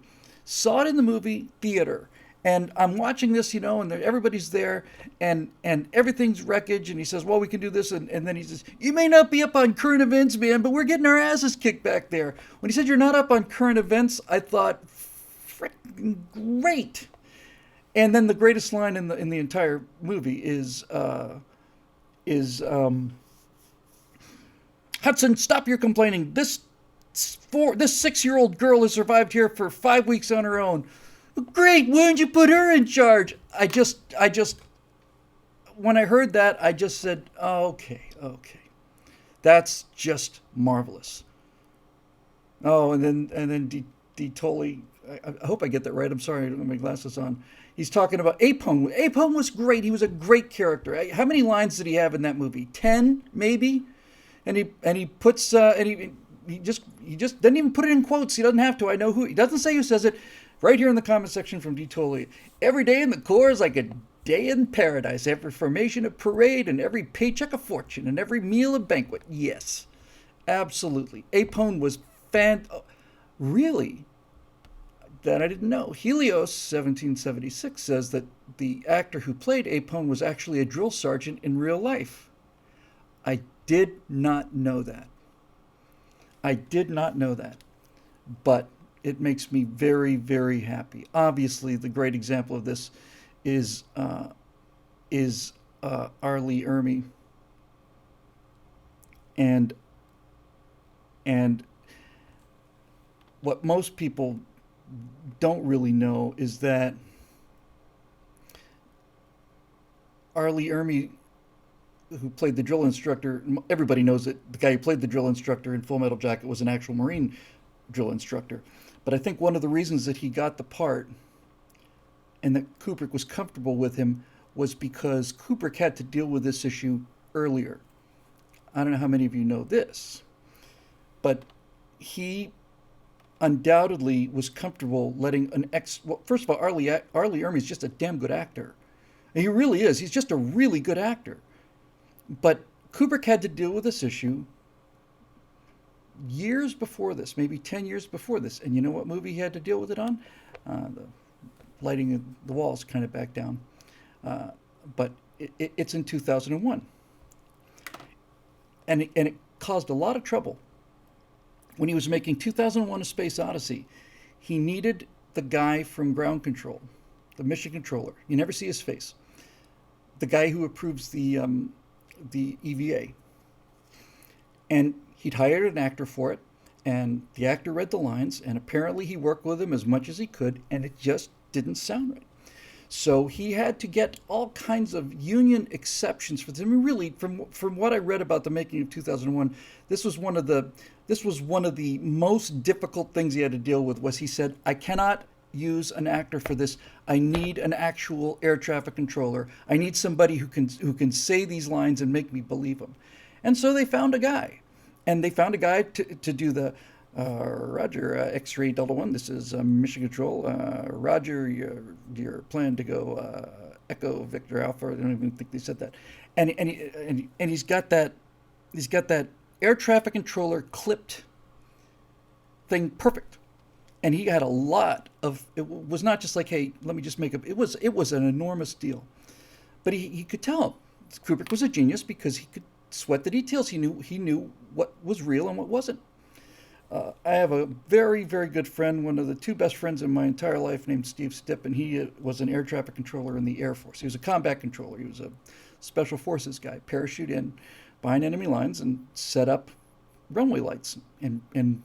A: theater. And I'm watching this, and everybody's there, and everything's wreckage. And he says, "Well, we can do this." And then he says, "You may not be up on current events, man, but we're getting our asses kicked back there." When he said, "You're not up on current events," I thought, freaking great. And then the greatest line in the entire movie is "Hudson, stop your complaining. This 6-year-old girl has survived here for 5 weeks on her own. Great, why don't you put her in charge?" I just, when I heard that, I just said, okay. That's just marvelous. Oh, and then D. Tolley, I hope I get that right. I'm sorry, I don't have my glasses on. He's talking about Apone. Apone was great. He was a great character. How many lines did he have in that movie? 10, maybe? And he puts, he just doesn't even put it in quotes. He doesn't have to. I know who. He doesn't say who says it. Right here in the comment section from D. Tolley. "Every day in the Corps is like a day in paradise. Every formation a parade, and every paycheck a fortune, and every meal a banquet." Yes, absolutely. Apone was really, that I didn't know. Helios 1776 says that the actor who played Apone was actually a drill sergeant in real life. I did not know that. But it makes me very, very happy. Obviously, the great example of this is R. Lee Ermey, and what most people don't really know is that R. Lee Ermey, who played the drill instructor, everybody knows that the guy who played the drill instructor in Full Metal Jacket was an actual Marine drill instructor. But I think one of the reasons that he got the part and that Kubrick was comfortable with him was because Kubrick had to deal with this issue earlier. I don't know how many of you know this, but he undoubtedly was comfortable letting well, first of all, R. Lee Ermey is just a damn good actor. And he really is. He's just a really good actor. But Kubrick had to deal with this issue years before this, maybe 10 years before this. And you know what movie he had to deal with it on? The lighting of the walls kind of back down. But it's in 2001. And it caused a lot of trouble. When he was making 2001: A Space Odyssey, he needed the guy from Ground Control, the mission controller. You never see his face. The guy who approves the EVA. And he'd hired an actor for it, and the actor read the lines, and apparently he worked with him as much as he could, and it just didn't sound right. So he had to get all kinds of union exceptions for them. I mean, really, from what I read about the making of 2001, this was one of the most difficult things he had to deal with. Was he said, "I cannot use an actor for this. I need an actual air traffic controller. I need somebody who can say these lines and make me believe them." And so they found a guy, and they found a guy to do the Roger, X-ray Delta One. This is Mission Control. Roger, your plan to go Echo Victor Alpha. I don't even think they said that. And he's got that air traffic controller clipped thing perfect. And he had a lot of. It was not just like, hey, let me just make it. It was an enormous deal. But he could tell Kubrick was a genius because he could sweat the details. He knew what was real and what wasn't. I have a very, very good friend, one of the two best friends in my entire life, named Steve Stipp, and he was an air traffic controller in the Air Force. He was a combat controller. He was a special forces guy. Parachute in behind enemy lines and set up runway lights and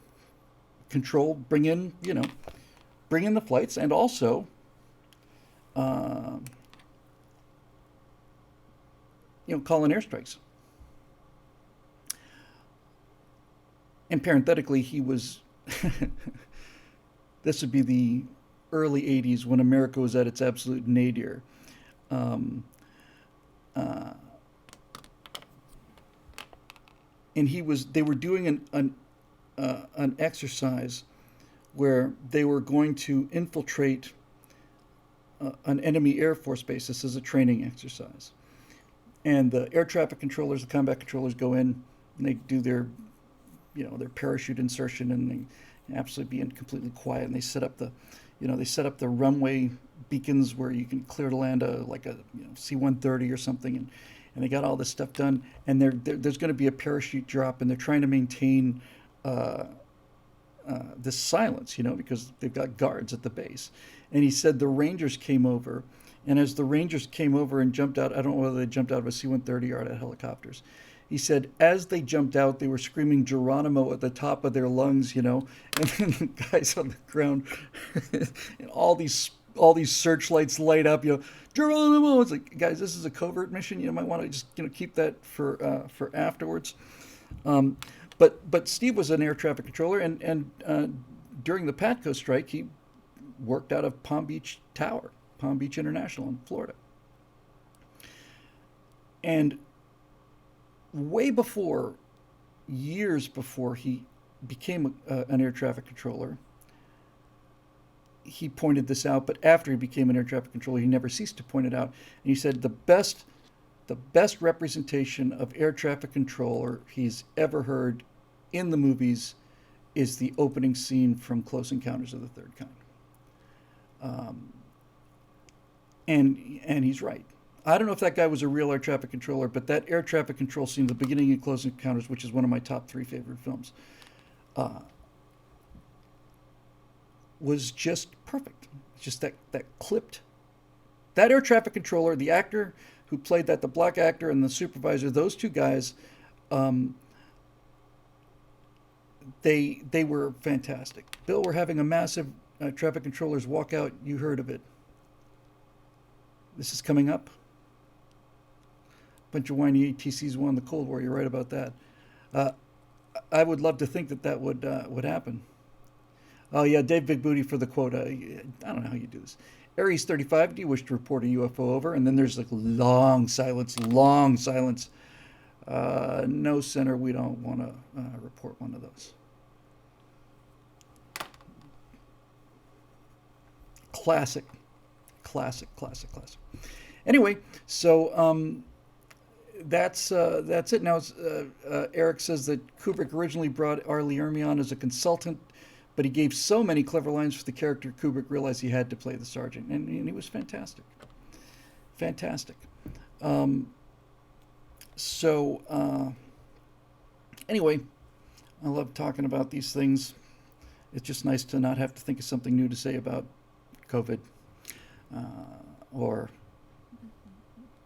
A: control, bring in the flights, and also, uh, call in airstrikes. And parenthetically, he was. This would be the early '80s when America was at its absolute nadir. Um, uh, and they were doing an exercise where they were going to infiltrate an enemy Air Force base. This is a training exercise. And the air traffic controllers, the combat controllers go in and they do their parachute insertion, and they absolutely being completely quiet, and they set up the runway beacons where you can clear to land like a C-130 or something, and they got all this stuff done, and there's going to be a parachute drop, and they're trying to maintain uh, this silence, because they've got guards at the base. And he said the Rangers came over, and as the Rangers came over and jumped out, I don't know whether they jumped out of a C-130 or out of helicopters. He said as they jumped out, they were screaming Geronimo at the top of their lungs, and then the guys on the ground, and all these searchlights light up, Geronimo. It's like, guys, this is a covert mission. You might want to just keep that for afterwards. Um, but Steve was an air traffic controller, and during the Patco strike, he worked out of Palm Beach Tower, Palm Beach International in Florida, and way before, years before he became an air traffic controller, he pointed this out. But after he became an air traffic controller, he never ceased to point it out. And he said the best representation of air traffic controller he's ever heard in the movies is the opening scene from Close Encounters of the Third Kind. And he's right. I don't know if that guy was a real air traffic controller, but that air traffic control scene at the beginning of Close Encounters, which is one of my top 3 favorite films, was just perfect. Just that clipped. That air traffic controller, the actor who played that, the black actor, and the supervisor, those two guys, they were fantastic. Bill, we're having a massive traffic controllers walkout. You heard of it. This is coming up. Bunch of whiny ATCs won the Cold War. You're right about that. I would love to think that would happen. Oh yeah, Dave Big Booty for the quote. I don't know how you do this. Aries 35, do you wish to report a UFO over? And then there's like long silence, long silence. No, Senator, we don't want to report one of those. Classic. Anyway, so that's it. Now, Eric says that Kubrick originally brought R. Lee Ermey on as a consultant, but he gave so many clever lines for the character, Kubrick realized he had to play the sergeant, and he was fantastic. Anyway, I love talking about these things. It's just nice to not have to think of something new to say about COVID or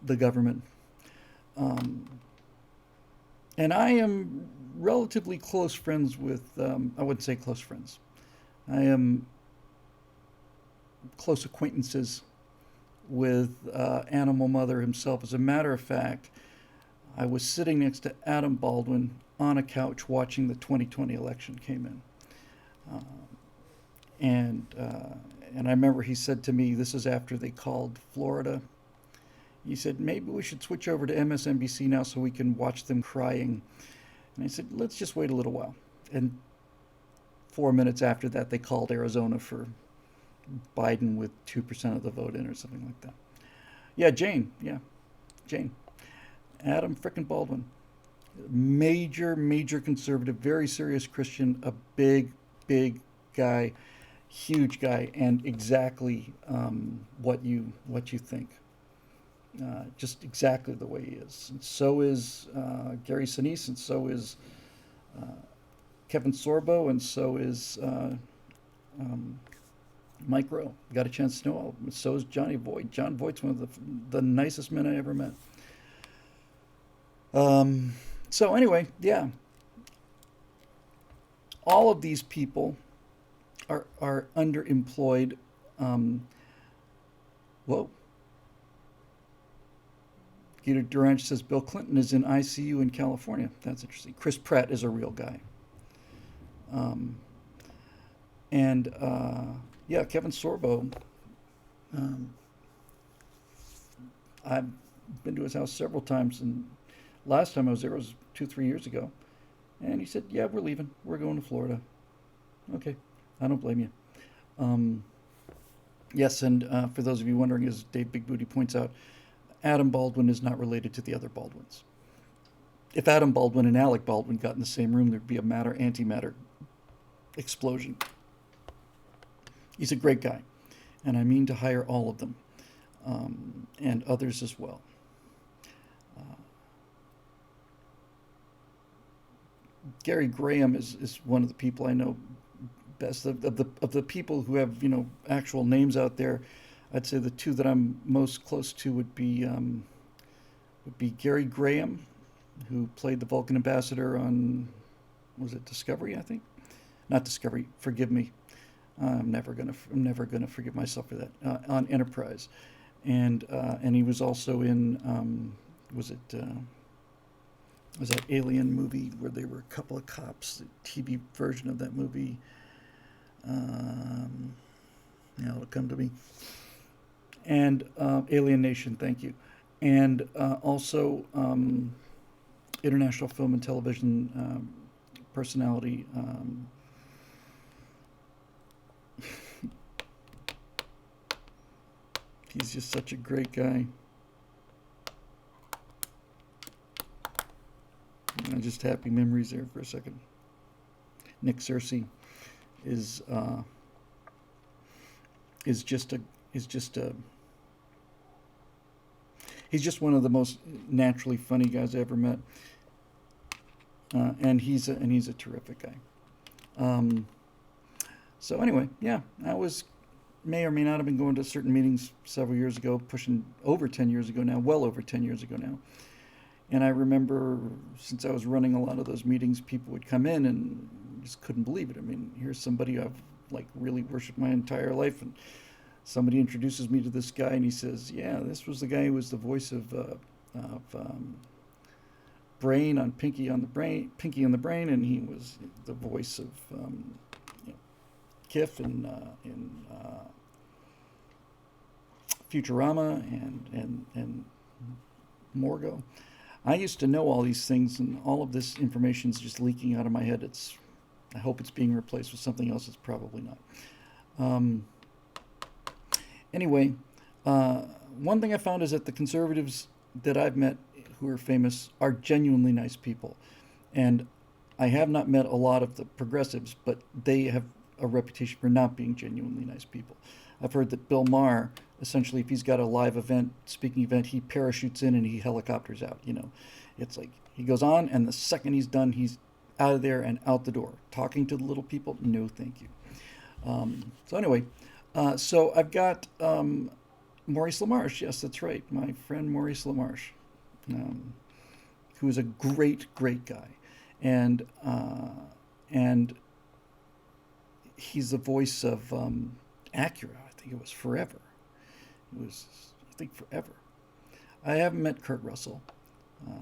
A: the government. And I am relatively close friends with, I wouldn't say close friends. I am close acquaintances with Animal Mother himself. As a matter of fact, I was sitting next to Adam Baldwin on a couch watching the 2020 election came in. And I remember he said to me, this is after they called Florida, he said, maybe we should switch over to MSNBC now so we can watch them crying. And I said, let's just wait a little while. And 4 minutes after that, they called Arizona for Biden with 2% of the vote in or something like that. Yeah, Jane. Adam frickin' Baldwin. Major conservative, very serious Christian, a big guy, huge guy, and exactly what you think. Just exactly the way he is. And so is Gary Sinise, and so is Kevin Sorbo, and so is Mike Rowe. Got a chance to know all of them. So is Johnny Voight. John Voight's one of the nicest men I ever met. So anyway, yeah, all of these people are underemployed. Whoa. Gator Duranch says Bill Clinton is in ICU in California. That's interesting. Chris Pratt is a real guy. And yeah, Kevin Sorbo. I've been to his house several times, and last time I was there was 2-3 years ago. And he said, "Yeah, we're leaving. We're going to Florida." Okay, I don't blame you. Yes, and for those of you wondering, as Dave Big Booty points out, Adam Baldwin is not related to the other Baldwins. If Adam Baldwin and Alec Baldwin got in the same room, there'd be a matter-antimatter explosion. He's a great guy, and I mean to hire all of them, and others as well. Gary Graham is one of the people I know best. Of the people who have actual names out there, I'd say the two that I'm most close to would be Gary Graham, who played the Vulcan ambassador on, was it Discovery? I think, not Discovery. Forgive me. I'm never gonna forgive myself for that. On Enterprise, and he was also in was that Alien movie where they were a couple of cops, the TV version of that movie. It'll come to me. And Alien Nation, thank you. And also international film and television personality. He's just such a great guy. Just happy memories there for a second. Nick Searcy is just he's just one of the most naturally funny guys I ever met, and he's a terrific guy. So anyway, yeah, I may or may not have been going to certain meetings several years ago, pushing over 10 years ago now, well over 10 years ago now. And I remember, since I was running a lot of those meetings, people would come in and just couldn't believe it. I mean, here's somebody I've really worshipped my entire life, and somebody introduces me to this guy, and he says, "Yeah, this was the guy who was the voice of Brain on Pinky on the Brain, and he was the voice of Kif in Futurama and Morgo." I used to know all these things, and all of this information is just leaking out of my head. I hope it's being replaced with something else. It's probably not. Anyway, one thing I found is that the conservatives that I've met who are famous are genuinely nice people. And I have not met a lot of the progressives, but they have a reputation for not being genuinely nice people. I've heard that Bill Maher, essentially, if he's got a live speaking event, he parachutes in and he helicopters out. It's like he goes on, and the second he's done, he's out of there and out the door. Talking to the little people, no thank you. So anyway, so I've got Maurice LaMarche. Yes, that's right, my friend Maurice LaMarche, who is a great guy, and he's the voice of Acura. I think it was forever. It was, I think, forever. I haven't met Kurt Russell.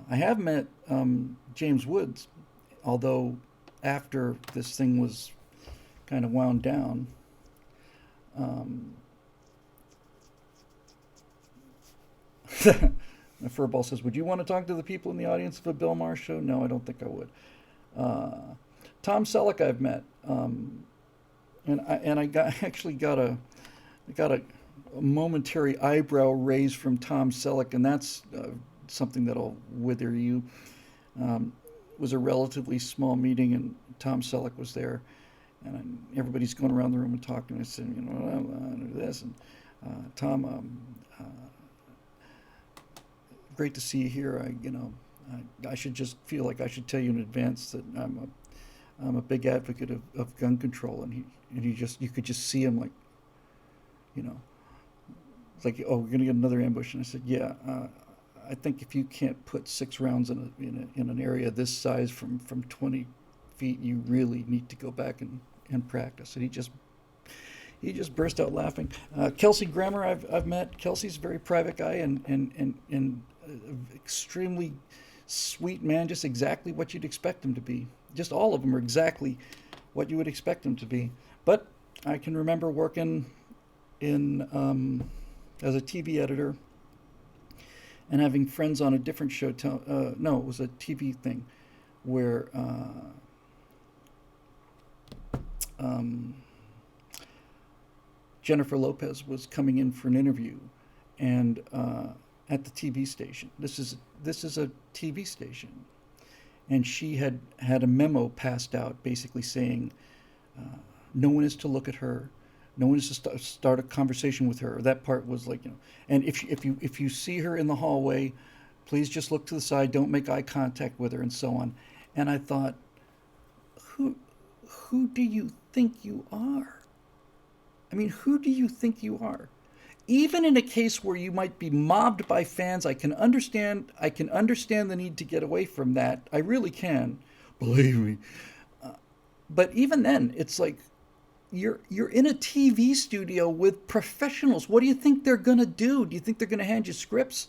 A: I have met James Woods, although after this thing was kind of wound down, the Furball says, "Would you want to talk to the people in the audience of a Bill Maher show?" No, I don't think I would. Tom Selleck I've met, and I actually got a momentary eyebrow raise from Tom Selleck, and that's something that'll wither you. It was a relatively small meeting, and Tom Selleck was there, and everybody's going around the room and talking. I said, I do this, and Tom, great to see you here. I should just feel like I should tell you in advance that I'm a big advocate of gun control, and he just, you could just see him like, you know, it's like, oh, we're gonna get another ambush, and I said, yeah. I think if you can't put 6 rounds in an area this size from 20 feet, you really need to go back and practice. And he just burst out laughing. Kelsey Grammer, I've met. Kelsey's a very private guy and extremely sweet man, just exactly what you'd expect him to be. Just all of them are exactly what you would expect him to be. But I can remember working in as a TV editor and having friends on a different show. No, it was a TV thing where um, Jennifer Lopez was coming in for an interview, and at the TV station. This is a TV station, and she had a memo passed out basically saying no one is to look at her, no one is to start a conversation with her. That part was like, and if you see her in the hallway, please just look to the side, don't make eye contact with her, and so on. And I thought, who do you think you are? I mean, who do you think you are? Even in a case where you might be mobbed by fans, I can understand the need to get away from that. I really can, believe me. But even then, it's like you're in a TV studio with professionals. What do you think they're gonna do? Do you think they're gonna hand you scripts?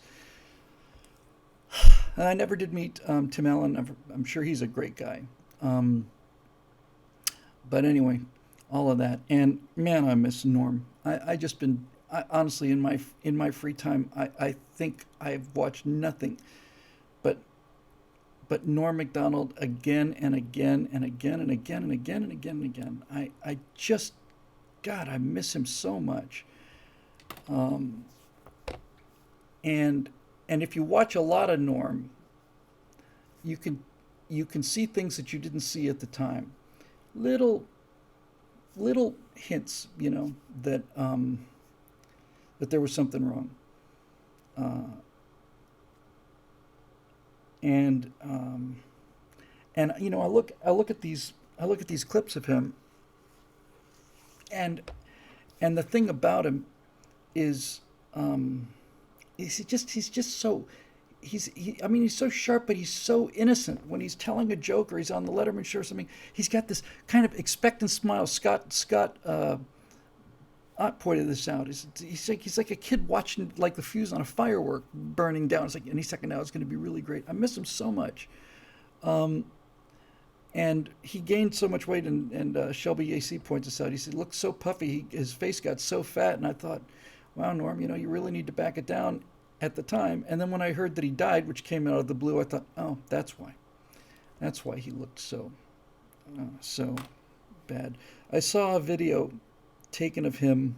A: And I never did meet Tim Allen. I'm sure he's a great guy. But anyway, all of that, and man, I miss Norm. I honestly, in my free time, I think I've watched nothing but Norm Macdonald again and again and again and again and again and again and again. I just, God, I miss him so much. And if you watch a lot of Norm, you can see things that you didn't see at the time. Little hints, that that there was something wrong. And I look at these clips of him, and the thing about him is he's just so I mean, he's so sharp, but he's so innocent. When he's telling a joke or he's on the Letterman show or something, he's got this kind of expectant smile. Scott Ott pointed this out. He's like a kid watching like the fuse on a firework burning down. It's like any second now it's going to be really great. I miss him so much. And he gained so much weight, and Shelby AC points this out. He said, "Looked so puffy, his face got so fat." And I thought, "Wow, Norm, you really need to back it down." At the time, and then when I heard that he died, which came out of the blue, I thought, "Oh, that's why he looked so bad." I saw a video taken of him.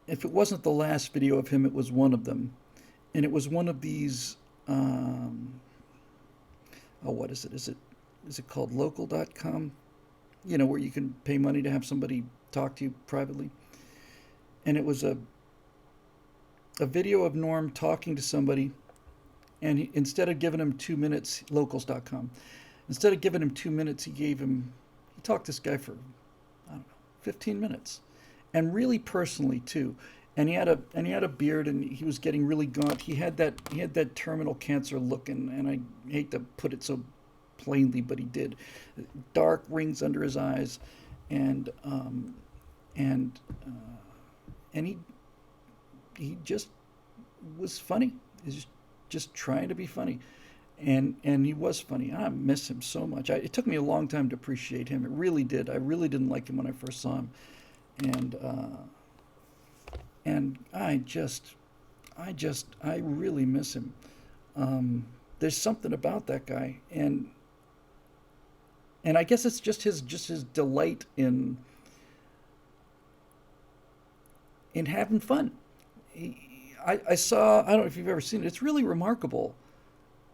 A: If it wasn't the last video of him, it was one of them, and it was one of these. What is it? Is it called local.com? Where you can pay money to have somebody talk to you privately, and it was a video of Norm talking to somebody, and instead of giving him 2 minutes, locals.com, instead of giving him 2 minutes, he talked to this guy for, I don't know, 15 minutes, and really personally too. And he had a beard, and he was getting really gaunt. He had that terminal cancer look, and I hate to put it so plainly, but he did. Dark rings under his eyes, and he just was funny. He's just trying to be funny, and he was funny. I miss him so much. It took me a long time to appreciate him. It really did. I really didn't like him when I first saw him, and I really miss him. There's something about that guy, and I guess it's just his delight in having fun. I saw, I don't know if you've ever seen it. It's really remarkable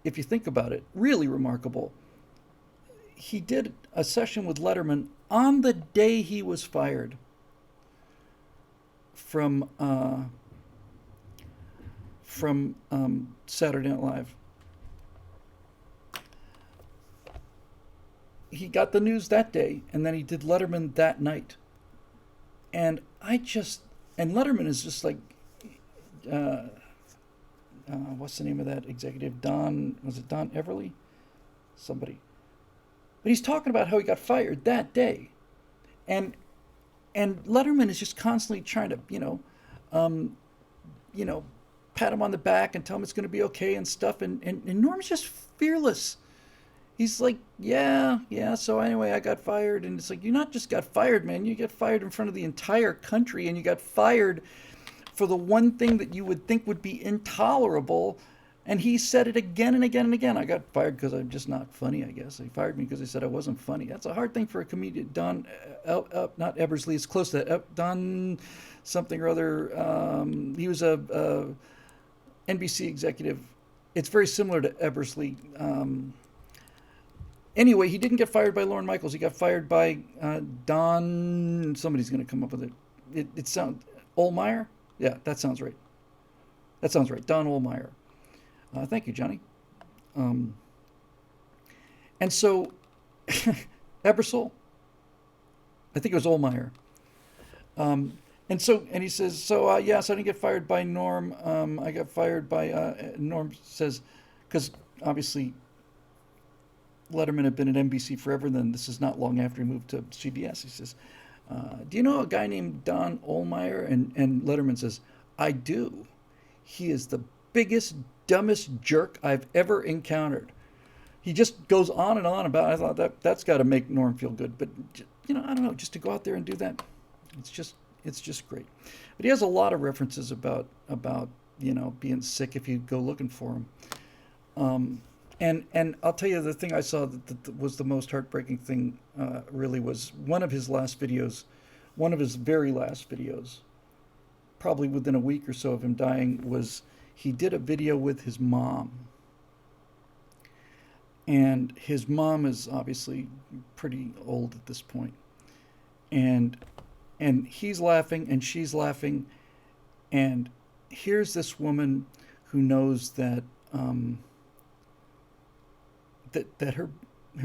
A: if you think about it. Really remarkable. He did a session with Letterman on the day he was fired from Saturday Night Live. he got the news that day, and then he did Letterman that night. And and Letterman is just like, uh, what's the name of that executive? Was it Don Everly? Somebody. But he's talking about how he got fired that day. And Letterman is just constantly trying to, um, you know, pat him on the back and tell him it's going to be okay and stuff. And Norm's just fearless. He's like, yeah. So anyway, I got fired. And it's like, you not just got fired, man. You got fired in front of the entire country, and you got fired for the one thing that you would think would be intolerable. And he said it again and again and again. I got fired because I'm just not funny, I guess. They fired me because they said I wasn't funny. That's a hard thing for a comedian. Not Ebersley, it's close to that. Don something or other. He was a NBC executive. It's very similar to Ebersley. Anyway, he didn't get fired by Lorne Michaels. He got fired by Don. Somebody's going to come up with it. It sounds Ohlmeyer. Yeah, that sounds right. That sounds right. Don Ohlmeyer. Thank you, Johnny. And so, Ebersol, I think it was Ohlmeyer. And he says, so I didn't get fired by Norm. I got fired by, Norm says, because obviously Letterman had been at NBC forever, and then this is not long after he moved to CBS. He says, do you know a guy named Don Ohlmeyer? And Letterman says, I do. He is the biggest, dumbest jerk I've ever encountered. He just goes on and on about it. I thought that's got to make Norm feel good. But, I don't know, just to go out there and do that, it's just great. But he has a lot of references about being sick if you go looking for him. And I'll tell you, the thing I saw that was the most heartbreaking thing really was one of his very last videos, probably within a week or so of him dying, was he did a video with his mom. And his mom is obviously pretty old at this point. And he's laughing and she's laughing. And here's this woman who knows that that her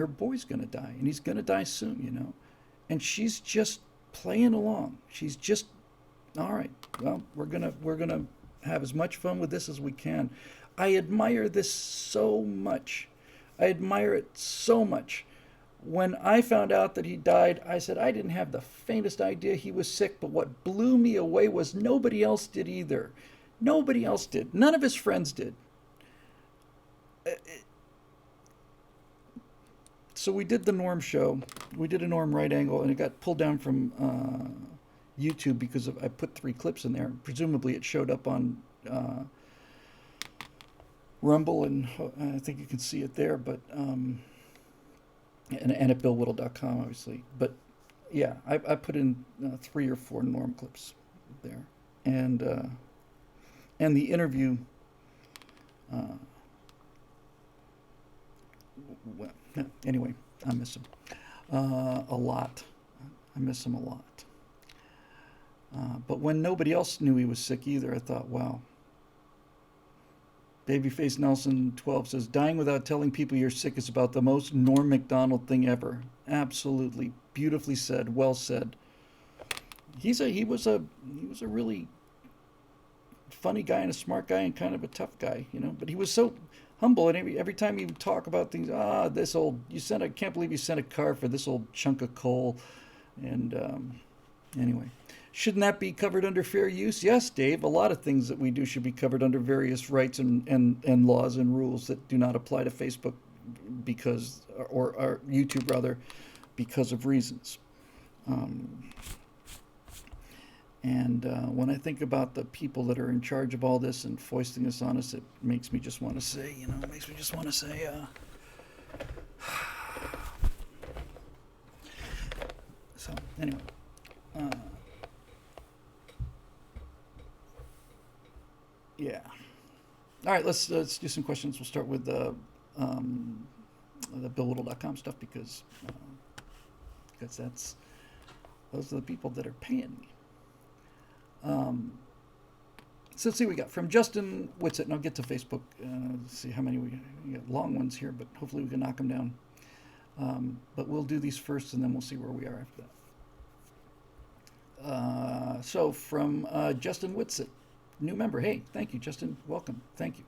A: boy's going to die, and he's going to die soon, and she's just playing along. She's just, all right, well, we're gonna have as much fun with this as we can. I admire this so much. I admire it so much. When I found out that he died, I said I didn't have the faintest idea he was sick, but what blew me away was nobody else did either. Nobody else did. None of his friends did. So we did the Norm show. We did a Norm Right Angle, and it got pulled down from YouTube because I put 3 clips in there. Presumably it showed up on Rumble, and I think you can see it there, but and at BillWhittle.com, obviously. But yeah, I put in 3 or 4 Norm clips there, and the interview. Well, anyway, I miss him a lot. I miss him a lot. But when nobody else knew he was sick either, I thought, wow. Babyface Nelson 12 says, dying without telling people you're sick is about the most Norm Macdonald thing ever. Absolutely. Beautifully said. Well said. He was a really funny guy and a smart guy and kind of a tough guy, but he was so humble, and every time he would talk about things, I can't believe you sent a car for this old chunk of coal. And anyway, shouldn't that be covered under fair use? Yes, Dave, a lot of things that we do should be covered under various rights and laws and rules that do not apply to Facebook or YouTube rather, because of reasons. When I think about the people that are in charge of all this and foisting this on us, it makes me just want to say, So, anyway. Yeah. All right, let's do some questions. We'll start with the BillWhittle.com stuff because those are the people that are paying me. So let's see what we got from Justin Whitsett, and I'll get to Facebook. Let's see how many we got long ones here, but hopefully we can knock them down. But we'll do these first, and then we'll see where we are after that. So from Justin Whitsitt, new member. Hey, thank you, Justin. Welcome. Thank you.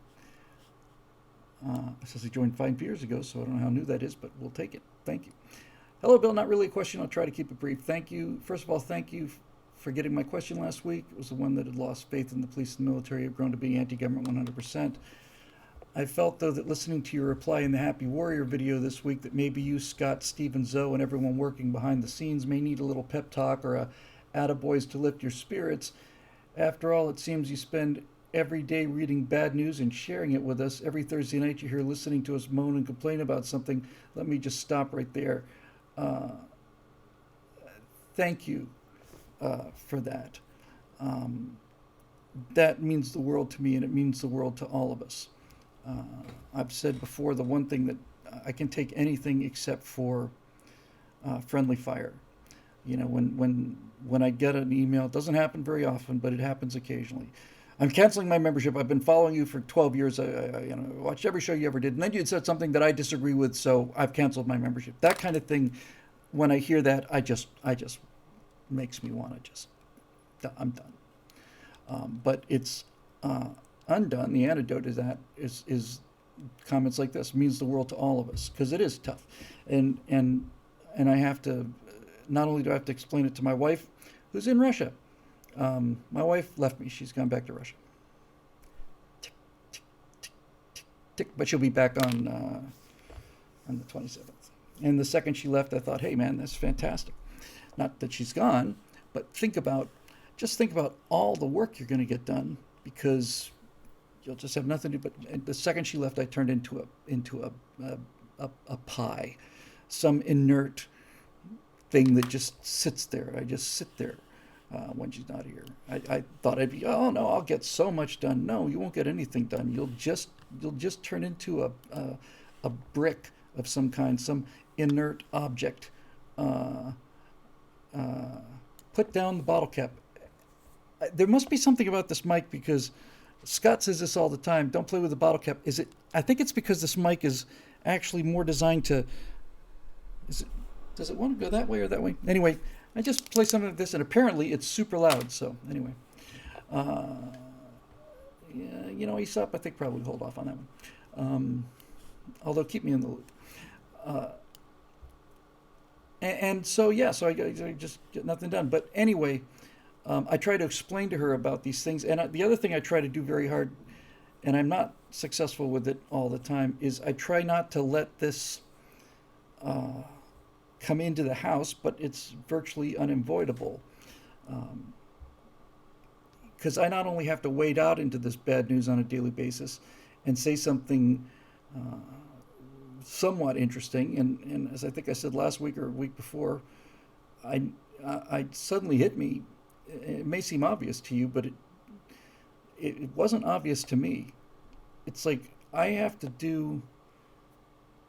A: It says he joined 5 years ago, so I don't know how new that is, but we'll take it. Thank you. Hello, Bill. Not really a question. I'll try to keep it brief. Thank you. First of all, thank you for getting my question last week. It was the one that had lost faith in the police and the military, have grown to be anti-government 100%. I felt, though, that listening to your reply in the Happy Warrior video this week, that maybe you, Scott, Steve, and Zoe, and everyone working behind the scenes may need a little pep talk or a attaboys to lift your spirits. After all, it seems you spend every day reading bad news and sharing it with us. Every Thursday night you're here listening to us moan and complain about something. Let me just stop right there. Thank you for that. That means the world to me, and it means the world to all of us. I've said before, the one thing that I can take anything except for friendly fire. You know, when I get an email, it doesn't happen very often, but it happens occasionally. I'm canceling my membership. I've been following you for 12 years. I watched every show you ever did, and then you had said something that I disagree with, so I've canceled my membership. That kind of thing. When I hear that, I just makes me want to I'm done. But it's undone. The antidote to that is comments like this. It means the world to all of us, because it is tough, and I have to. Not only do I have to explain it to my wife, who's in Russia. My wife left me. She's gone back to Russia. Tick, tick, tick, tick, tick. But she'll be back on the 27th. And the second she left, I thought, hey, man, that's fantastic. Not that she's gone, but think about all the work you're going to get done, because you'll just have nothing to do. But the second she left, I turned into a pie, some inert thing that just sits there. I just sit there. When she's not here, I thought I'd be, oh no, I'll get so much done. No, you won't get anything done. You'll just turn into a brick of some kind, some inert object. Put down the bottle cap. There must be something about this mic, because Scott says this all the time. Don't play with the bottle cap. Is it? I think it's because this mic is actually more designed to. Does it want to go that way or that way? Anyway. I just play something like this, and apparently it's super loud. So anyway, yeah, Aesop, I think probably hold off on that one. Although keep me in the loop. So I just get nothing done. But anyway, I try to explain to her about these things. And the other thing I try to do very hard, and I'm not successful with it all the time, is I try not to let this come into the house, but it's virtually unavoidable. Because I not only have to wade out into this bad news on a daily basis and say something somewhat interesting, and as I think I said last week or a week before, I suddenly hit me. It may seem obvious to you, but it wasn't obvious to me. It's like I have to do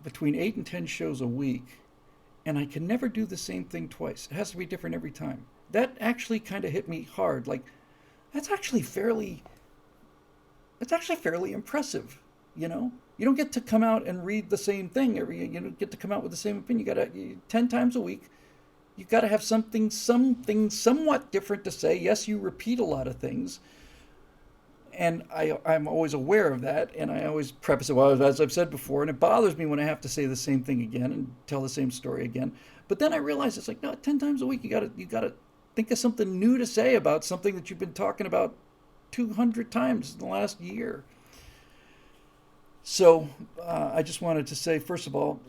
A: between 8 and 10 shows a week, and I can never do the same thing twice. It has to be different every time. That actually kind of hit me hard. Like, that's actually fairly impressive, you know? You don't get to come out and read the same thing. You don't get to come out with the same opinion. You got to, 10 times a week, you got to have something somewhat different to say. Yes, you repeat a lot of things. And I'm always aware of that, and I always preface it, well, as I've said before, and it bothers me when I have to say the same thing again and tell the same story again. But then I realize it's like, no, 10 times a week, you gotta think of something new to say about something that you've been talking about 200 times in the last year. So I just wanted to say, first of all,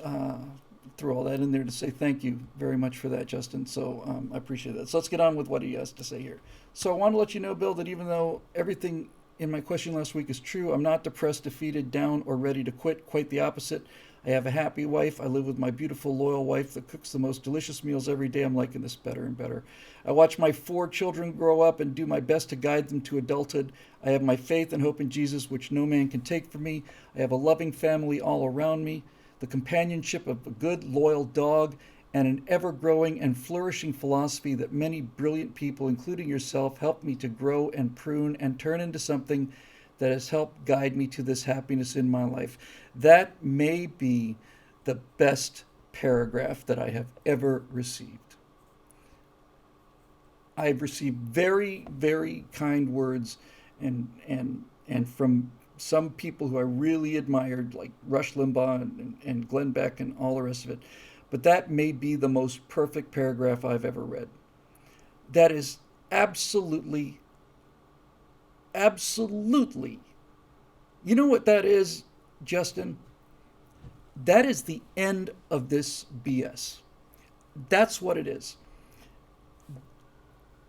A: throw all that in there to say thank you very much for that, Justin. So I appreciate that. So let's get on with what he has to say here. So I want to let you know, Bill, that even though everything in my question last week is true, I'm not depressed, defeated, down, or ready to quit. Quite the opposite. I have a happy wife. I live with my beautiful, loyal wife that cooks the most delicious meals every day. I'm liking this better and better. I watch my 4 children grow up and do my best to guide them to adulthood. I have my faith and hope in Jesus, which no man can take from me. I have a loving family all around me, the companionship of a good, loyal dog, and an ever-growing and flourishing philosophy that many brilliant people, including yourself, helped me to grow and prune and turn into something that has helped guide me to this happiness in my life. That may be the best paragraph that I have ever received. I've received very, very kind words and from some people who I really admired, like Rush Limbaugh and Glenn Beck and all the rest of it. But that may be the most perfect paragraph I've ever read. That is absolutely, absolutely. You know what that is, Justin? That is the end of this BS. That's what it is.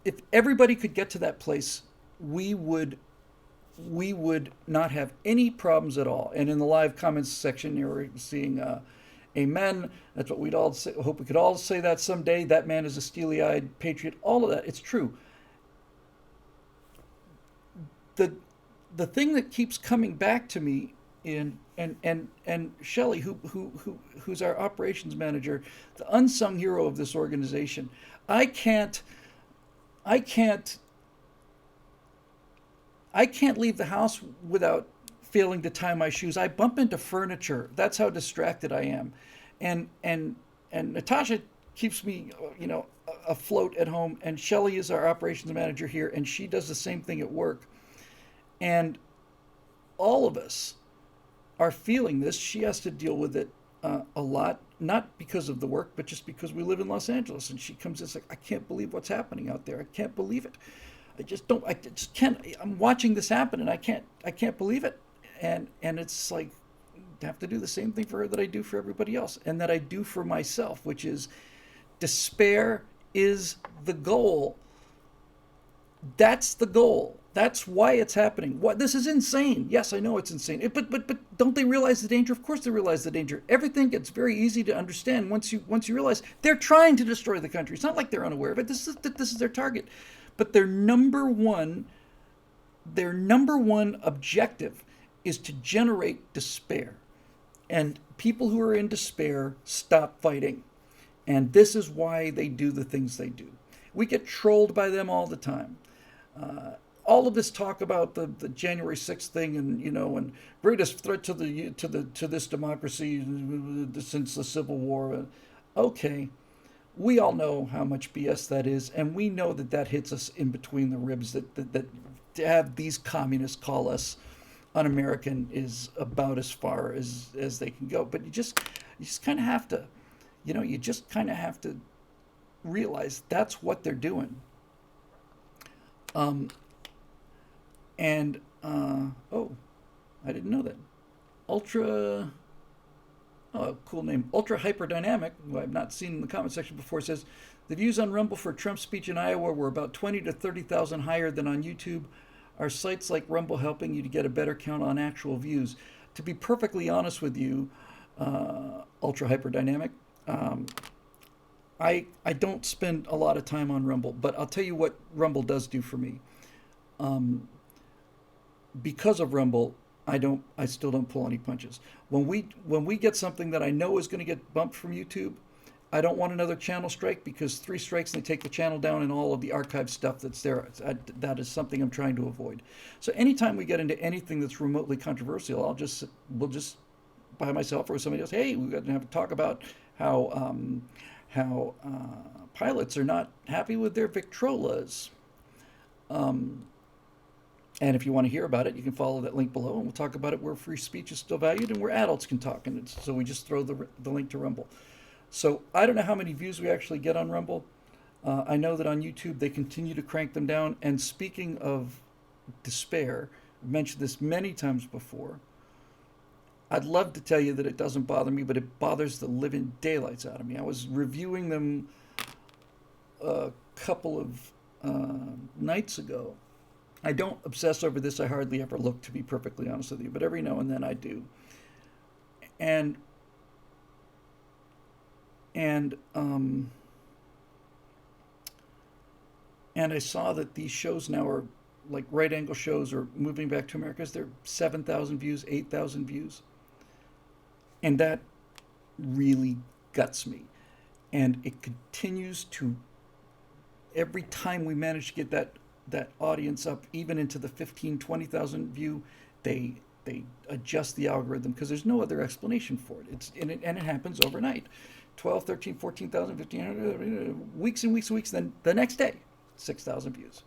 A: If everybody could get to that place, we would not have any problems at all. And in the live comments section, you're seeing amen. That's what we'd all say. Hope we could all say that someday. That man is a steely-eyed patriot. All of that, it's true. The thing that keeps coming back to me and Shelley, who's our operations manager, the unsung hero of this organization. I can't leave the house without failing to tie my shoes. I bump into furniture. That's how distracted I am. And Natasha keeps me, afloat at home. And Shelley is our operations manager here, and she does the same thing at work. And all of us are feeling this. She has to deal with it a lot, not because of the work, but just because we live in Los Angeles. And she comes in, it's like, I can't believe what's happening out there. I can't believe it. I just can't. I'm watching this happen, and I can't believe it. And it's like, I have to do the same thing for her that I do for everybody else, and that I do for myself, which is despair is the goal. That's the goal. That's why it's happening. What, this is insane. Yes, I know it's insane. But don't they realize the danger? Of course they realize the danger. Everything gets very easy to understand once you realize they're trying to destroy the country. It's not like they're unaware of it. This is their target. But their number one objective is to generate despair. And people who are in despair stop fighting. And this is why they do the things they do. We get trolled by them all the time. All of this talk about the January 6th thing and greatest threat to this democracy since the Civil War. Okay. We all know how much BS that is, and we know that hits us in between the ribs, that to have these communists call us un-American is about as far as they can go. But you just kind of have to, realize that's what they're doing. I didn't know that. Cool name. Ultra Hyperdynamic, who I've not seen in the comment section before, says, the views on Rumble for Trump's speech in Iowa were about 20 to 30,000 higher than on YouTube. Are sites like Rumble helping you to get a better count on actual views? To be perfectly honest with you, Ultra Hyperdynamic, I don't spend a lot of time on Rumble, but I'll tell you what Rumble does do for me. Because of Rumble, I still don't pull any punches. When we get something that I know is going to get bumped from YouTube, I don't want another channel strike, because 3 strikes and they take the channel down and all of the archive stuff that's there. That is something I'm trying to avoid. So anytime we get into anything that's remotely controversial, we'll just by myself or with somebody else, hey, we're going to have a talk about how pilots are not happy with their Victrolas. And if you want to hear about it, you can follow that link below, and we'll talk about it where free speech is still valued and where adults can talk. And so we just throw the link to Rumble. So I don't know how many views we actually get on Rumble. I know that on YouTube they continue to crank them down. And speaking of despair, I've mentioned this many times before. I'd love to tell you that it doesn't bother me, but it bothers the living daylights out of me. I was reviewing them a couple of nights ago. I don't obsess over this. I hardly ever look, to be perfectly honest with you, but every now and then I do. And I saw that these shows now are like right angle shows or moving back to America. They're 7,000 views, 8,000 views. And that really guts me. And it continues to, every time we manage to get that audience up, even into the 15, 20,000 view, they adjust the algorithm, because there's no other explanation for it. And it happens overnight. 12, 13, 14,000, 1,500, weeks and weeks and weeks. Then the next day, 6,000 views.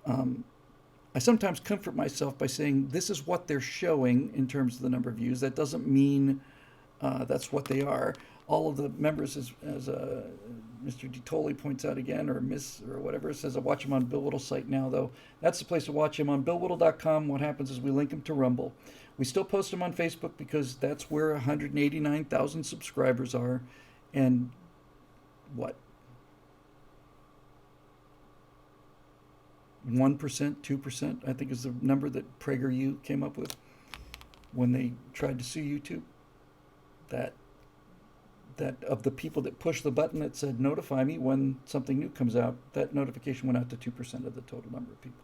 A: I sometimes comfort myself by saying this is what they're showing in terms of the number of views. That doesn't mean that's what they are. All of the members, as Mr. DiToli points out again, or Miss or whatever, says I watch him on Bill Whittle's site now, though. That's the place to watch him on BillWhittle.com. What happens is we link him to Rumble. We still post him on Facebook because that's where 189,000 subscribers are. And what? 1%, 2%, I think is the number that PragerU came up with when they tried to sue YouTube. That of the people that pushed the button that said notify me when something new comes out, that notification went out to 2% of the total number of people.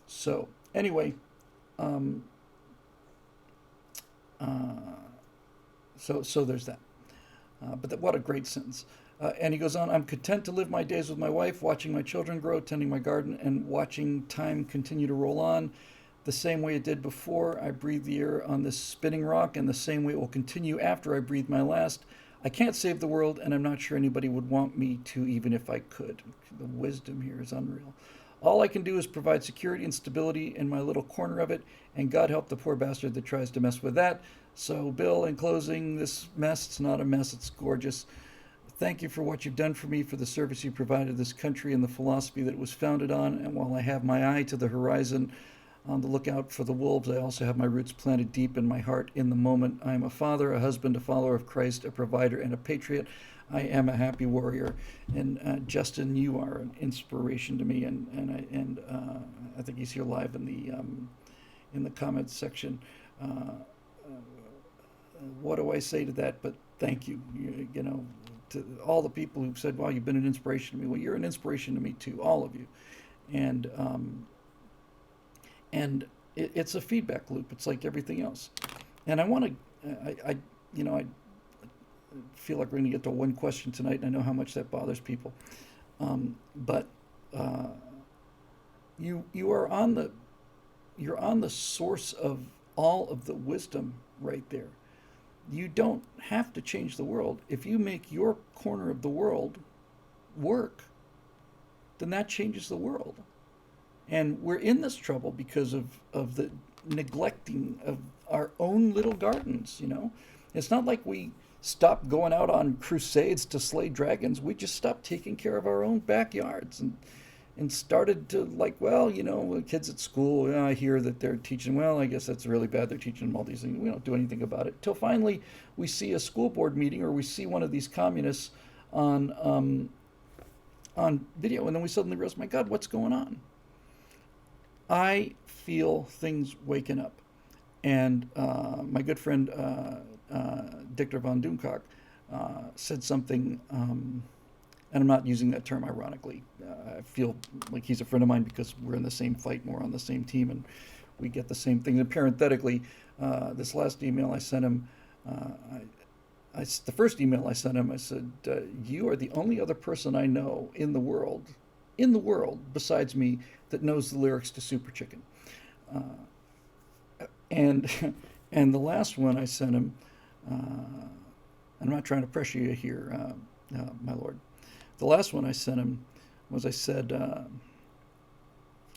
A: So anyway, so there's that. What a great sentence. And he goes on, I'm content to live my days with my wife, watching my children grow, tending my garden, and watching time continue to roll on. The same way it did before I breathed the air on this spinning rock, and the same way it will continue after I breathe my last. I can't save the world, and I'm not sure anybody would want me to, even if I could. The wisdom here is unreal. All I can do is provide security and stability in my little corner of it, and God help the poor bastard that tries to mess with that. So, Bill, in closing, this mess, it's not a mess, it's gorgeous. Thank you for what you've done for me, for the service you provided this country and the philosophy that it was founded on. And while I have my eye to the horizon, on the lookout for the wolves, I also have my roots planted deep in my heart in the moment. I am a father, a husband, a follower of Christ, a provider, and a patriot. I am a happy warrior. And Justin, you are an inspiration to me. And I think he's here live in the comments section. What do I say to that? But thank you. You know, to all the people who've said, "Wow, you've been an inspiration to me." Well, you're an inspiration to me too, all of you. And it's a feedback loop. It's like everything else. And I want to, I feel like we're going to get to one question tonight, and I know how much that bothers people. But you're on the source of all of the wisdom right there. You don't have to change the world. If you make your corner of the world work, then that changes the world. And we're in this trouble because of the neglecting of our own little gardens, you know. It's not like we stopped going out on crusades to slay dragons. We just stopped taking care of our own backyards and started to, like, well, you know, kids at school, I hear that they're teaching, well, I guess that's really bad. They're teaching them all these things. We don't do anything about it. Till finally we see a school board meeting or we see one of these communists on video, and then we suddenly realize, my God, what's going on? I feel things waking up. And my good friend Dictor von Doomcock said something, and I'm not using that term ironically. I feel like he's a friend of mine because we're in the same fight and we're on the same team and we get the same things. And parenthetically, this last email I sent him, the first email I sent him, I said, you are the only other person I know in the world besides me that knows the lyrics to Super Chicken. And the last one I sent him, I'm not trying to pressure you here, my lord. The last one I sent him was, I said,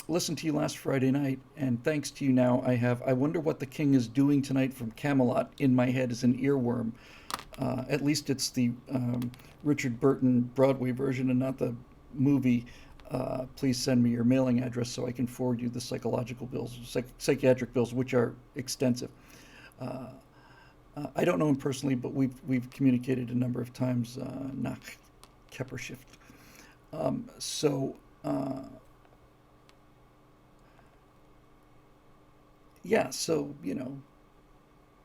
A: listened to you last Friday night, and thanks to you now I Wonder What the King is Doing Tonight from Camelot in my head as an earworm. At least it's the Richard Burton Broadway version and not the movie. Please send me your mailing address so I can forward you the psychiatric bills, which are extensive. I don't know him personally, but we've communicated a number of times. Nach Keppershift. So you know,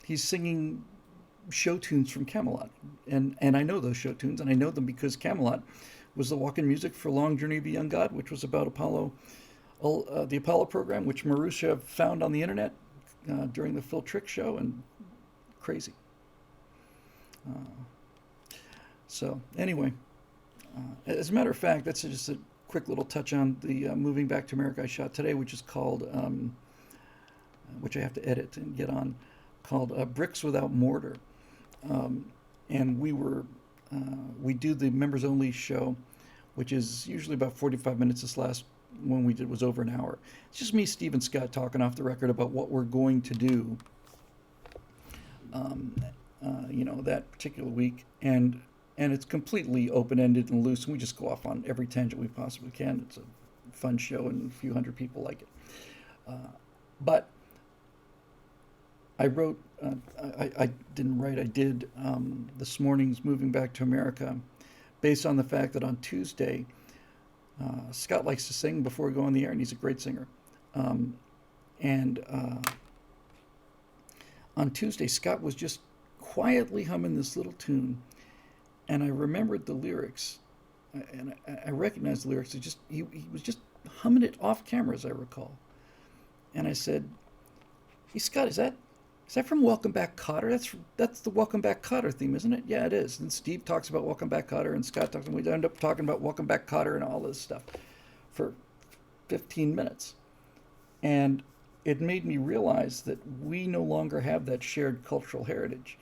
A: he's singing show tunes from Camelot, and I know those show tunes, and I know them because Camelot was the walk-in music for Long Journey of the Young God, which was about Apollo, the Apollo program, which Marusha found on the internet during the Phil Trick show, and crazy. So anyway, as a matter of fact, that's just a quick little touch on the Moving Back to America I shot today, which is called, which I have to edit and get on, called Bricks Without Mortar. and we do the members only show, which is usually about 45 minutes. This last one we did was over an hour. It's just me, Steve, and Scott talking off the record about what we're going to do, that particular week, and it's completely open-ended and loose, and we just go off on every tangent we possibly can. It's a fun show, and a few hundred people like it. But I wrote, I didn't write, I did this morning's Moving Back to America, based on the fact that on Tuesday, Scott likes to sing before we go on the air, and he's a great singer. And on Tuesday, Scott was just quietly humming this little tune, and I remembered the lyrics, and I recognized the lyrics. He was just humming it off camera, as I recall. And I said, "Hey Scott, is that from Welcome Back, Kotter? That's the Welcome Back, Kotter theme, isn't it?" "Yeah, it is." And Steve talks about Welcome Back, Kotter, and Scott talks, and we end up talking about Welcome Back, Kotter, and all this stuff for 15 minutes. And it made me realize that we no longer have that shared cultural heritage,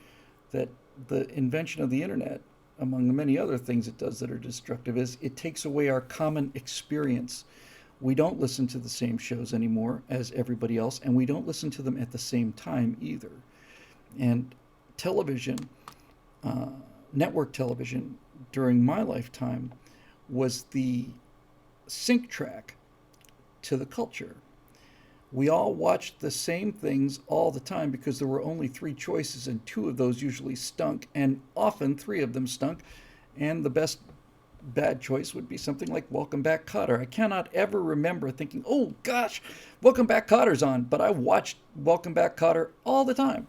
A: that the invention of the internet, among the many other things it does that are destructive, is it takes away our common experience. We don't listen to the same shows anymore as everybody else, and we don't listen to them at the same time either. And television, network television, during my lifetime, was the sync track to the culture. We all watched the same things all the time because there were only three choices, and two of those usually stunk, and often three of them stunk, and the best bad choice would be something like Welcome Back, Kotter. I cannot ever remember thinking, "Oh gosh, Welcome Back, Kotter's on," but I watched Welcome Back, Kotter all the time.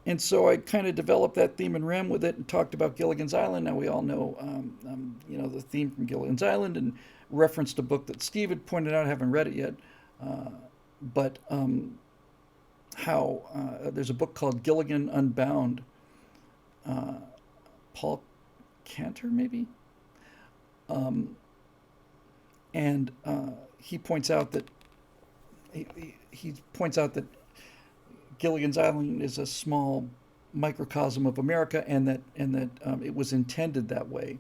A: And so I kind of developed that theme and ran with it and talked about Gilligan's Island. Now we all know, the theme from Gilligan's Island, and referenced a book that Steve had pointed out. I haven't read it yet. But there's a book called Gilligan Unbound. Paul Cantor, maybe? And he points out that Gilligan's Island is a small microcosm of America, and that it was intended that way.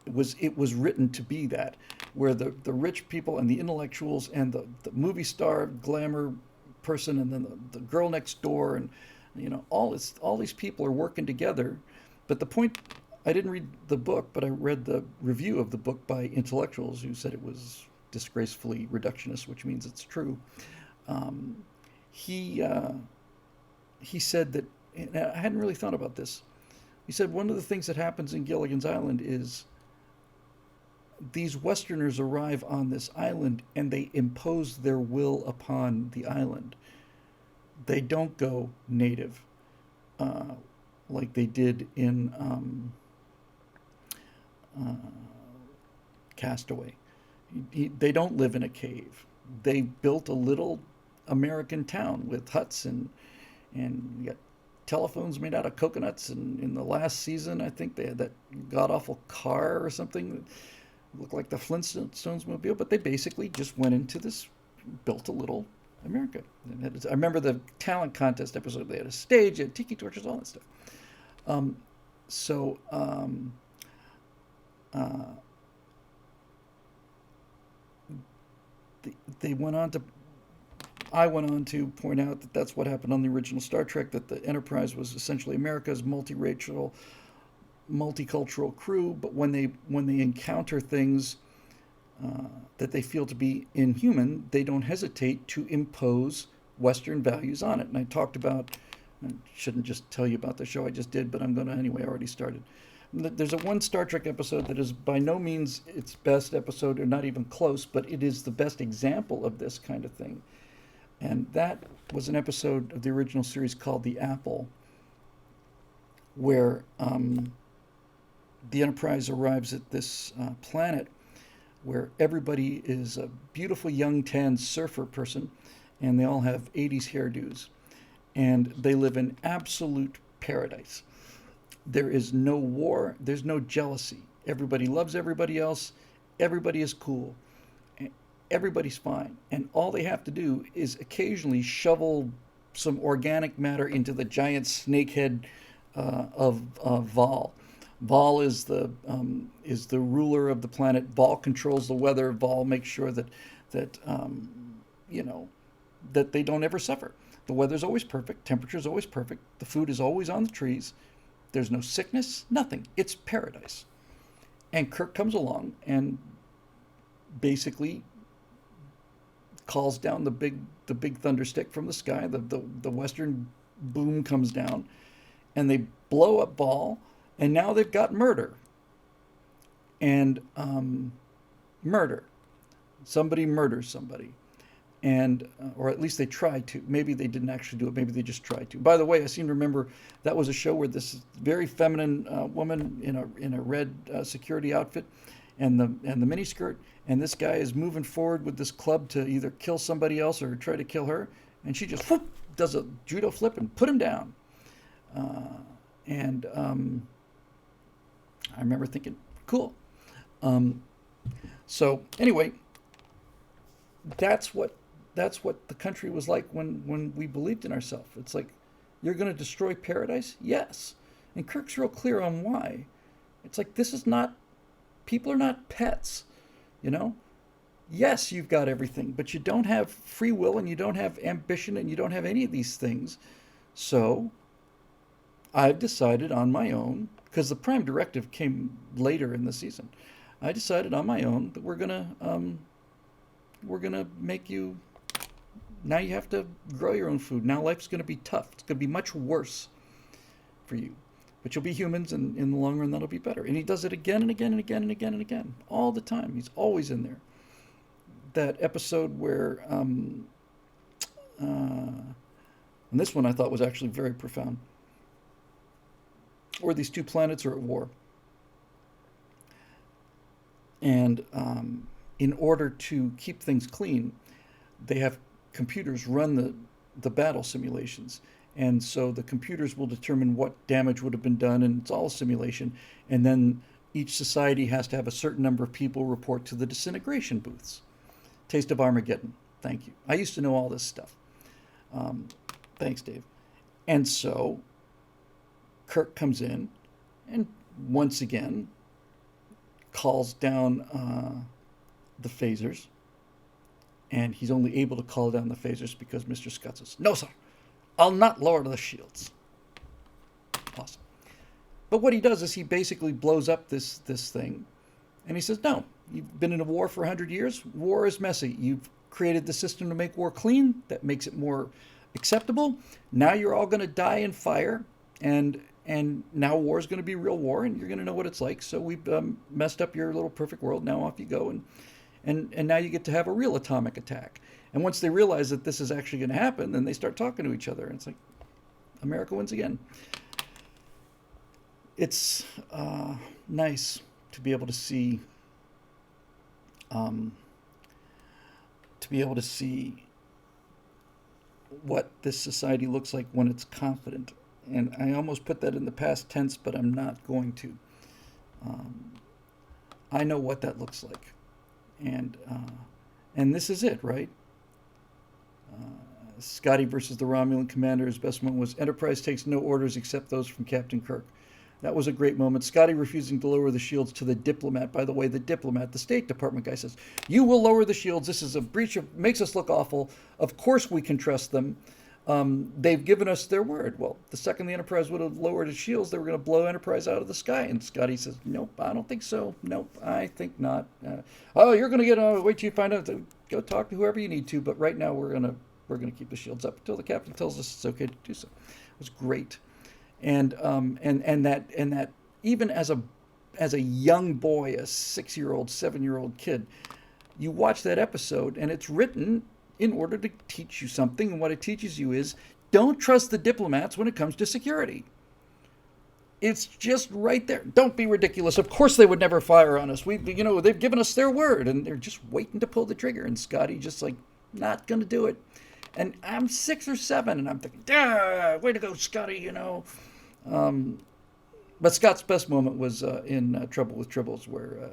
A: It was written to be that, where the rich people and the intellectuals and the movie star glamour person, and then the girl next door, and all these people are working together. But the point, I didn't read the book, but I read the review of the book by intellectuals who said it was disgracefully reductionist, which means it's true. He said that, and I hadn't really thought about this. He said one of the things that happens in Gilligan's Island is these Westerners arrive on this island and they impose their will upon the island. They don't go native like they did in Castaway. They don't live in a cave. They built a little American town with huts, and you got telephones made out of coconuts. And in the last season, I think they had that god-awful car or something that looked like the Flintstones mobile, but they basically just went into this, built a little America. I remember the talent contest episode. They had a stage, they had tiki torches, all that stuff. I went on to point out that that's what happened on the original Star Trek, that the Enterprise was essentially America's multiracial, multicultural crew, but when they encounter things that they feel to be inhuman, they don't hesitate to impose Western values on it. And I talked about, I shouldn't just tell you about the show, I just did, but I'm going to anyway, I already started. There's a one Star Trek episode that is by no means its best episode, or not even close, but it is the best example of this kind of thing. And that was an episode of the original series called The Apple, where the Enterprise arrives at this planet where everybody is a beautiful young tan surfer person, and they all have 80s hairdos, and they live in absolute paradise. There is no war, there's no jealousy. Everybody loves everybody else, everybody is cool, everybody's fine, and all they have to do is occasionally shovel some organic matter into the giant snakehead of Vol. Vol is the ruler of the planet. Vol controls the weather. Vol makes sure that you know that they don't ever suffer. The weather's always perfect. Temperature's always perfect. The food is always on the trees. There's no sickness. Nothing. It's paradise. And Kirk comes along and basically calls down the big thunderstick from the sky. The western boom comes down, and they blow up Ball, and now they've got murder. And murder. Somebody murders somebody. And or at least they tried to. Maybe they didn't actually do it. Maybe they just tried to. By the way, I seem to remember that was a show where this very feminine woman in a red security outfit and the miniskirt, and this guy is moving forward with this club to either kill somebody else or try to kill her, and she just whoop, does a judo flip and put him down. And I remember thinking, cool. So anyway, that's what the country was like when we believed in ourselves. It's like, you're going to destroy paradise? Yes. And Kirk's real clear on why. It's like, this is not, people are not pets, you know? Yes, you've got everything, but you don't have free will, and you don't have ambition, and you don't have any of these things. So I've decided on my own, because the prime directive came later in the season, I decided on my own that we're gonna make you, now you have to grow your own food. Now life's gonna be tough. It's gonna be much worse for you. But you'll be humans, and in the long run that'll be better. And he does it again and again and again and again and again. All the time. He's always in there. That episode where, and this one I thought was actually very profound, where these two planets are at war. And in order to keep things clean, they have computers run the battle simulations. And so the computers will determine what damage would have been done, and it's all a simulation. And then each society has to have a certain number of people report to the disintegration booths. Taste of Armageddon. Thank you. I used to know all this stuff. Thanks, Dave. And so Kirk comes in and once again calls down the phasers. And he's only able to call down the phasers because Mr. Scott says, "No, sir, I'll not lower the shields." Awesome. But what he does is he basically blows up this thing. And he says, no, you've been in a war for 100 years. War is messy. You've created the system to make war clean. That makes it more acceptable. Now you're all going to die in fire. And now war is going to be real war. And you're going to know what it's like. So we've messed up your little perfect world. Now off you go. And now you get to have a real atomic attack. And once they realize that this is actually going to happen, then they start talking to each other. And it's like, America wins again. It's nice to be able to see what this society looks like when it's confident. And I almost put that in the past tense, but I'm not going to. I know what that looks like. And this is it, right? Scotty versus the Romulan commander. His best moment was Enterprise takes no orders except those from Captain Kirk. That was a great moment. Scotty refusing to lower the shields to the diplomat. By the way, the diplomat, the State Department guy says, "You will lower the shields. This is a breach of, makes us look awful. Of course we can trust them. They've given us their word." Well, the second the Enterprise would have lowered its shields, they were going to blow Enterprise out of the sky. And Scotty says, "Nope, I don't think so. Nope, I think not. You're going to get, wait till you find out. Go talk to whoever you need to. But right now we're going to keep the shields up until the captain tells us it's okay to do so." It was great. And that even as a young boy, a 6-year-old, 7-year-old kid, you watch that episode, and it's written in order to teach you something. And what it teaches you is, don't trust the diplomats when it comes to security. It's just right there. Don't be ridiculous. Of course they would never fire on us. They've given us their word, and they're just waiting to pull the trigger. And Scotty just like, not going to do it. And I'm 6 or 7, and I'm thinking, way to go, Scotty, But Scott's best moment was in Trouble with Tribbles, where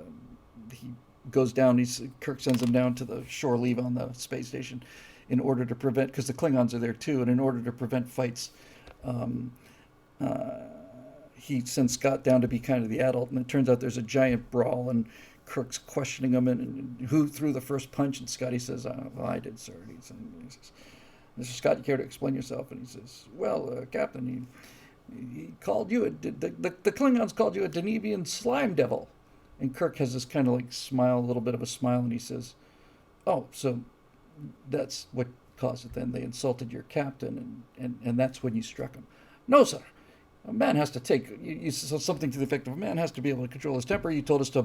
A: he goes down. Kirk sends him down to the shore leave on the space station in order to prevent, because the Klingons are there too, and in order to prevent fights, um, he sends Scott down to be kind of the adult, and it turns out there's a giant brawl, and Kirk's questioning him, and who threw the first punch, and Scotty says, well, I did, sir. And he says, Mr. Scott, you care to explain yourself? And he says, well, Captain, he called you, the Klingons called you a Denevian slime devil. And Kirk has this kind of like smile, a little bit of a smile, and he says, oh, so that's what caused it then. They insulted your captain, and that's when you struck him. No, sir. A man has to take, you said something to the effect of, a man has to be able to control his temper. You told us to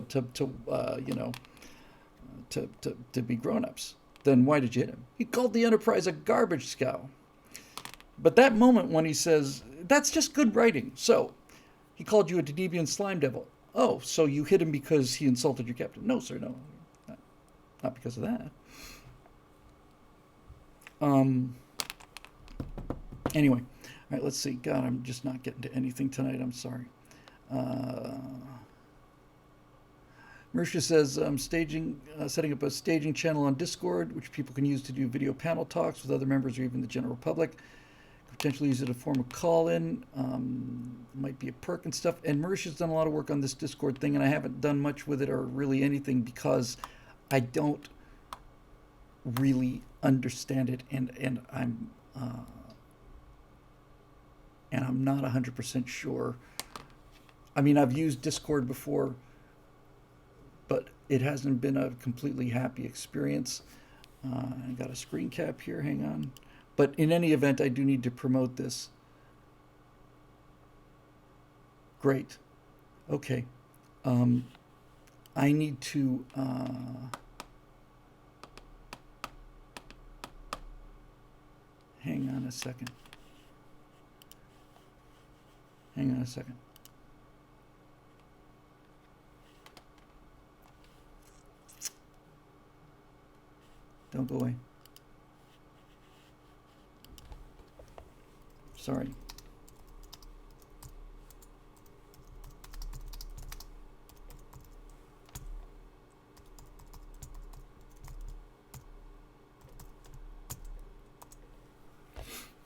A: be grown-ups. Then why did you hit him? He called the Enterprise a garbage scow. But that moment when he says, that's just good writing. So, he called you a Denevian slime devil. Oh, so you hit him because he insulted your captain. No, sir, no. Not because of that. Anyway. All right, let's see. God, I'm just not getting to anything tonight. I'm sorry. Marisha says, I'm setting up a staging channel on Discord, which people can use to do video panel talks with other members or even the general public. Could potentially use it as a form of call-in. Might be a perk and stuff. And Marisha's done a lot of work on this Discord thing, and I haven't done much with it or really anything because I don't really understand it, and I'm not 100% sure. I mean, I've used Discord before, but it hasn't been a completely happy experience. I got a screen cap here, hang on. But in any event, I do need to promote this. Great. Okay. I need to... hang on a second. Hang on a second. Don't go away. Sorry.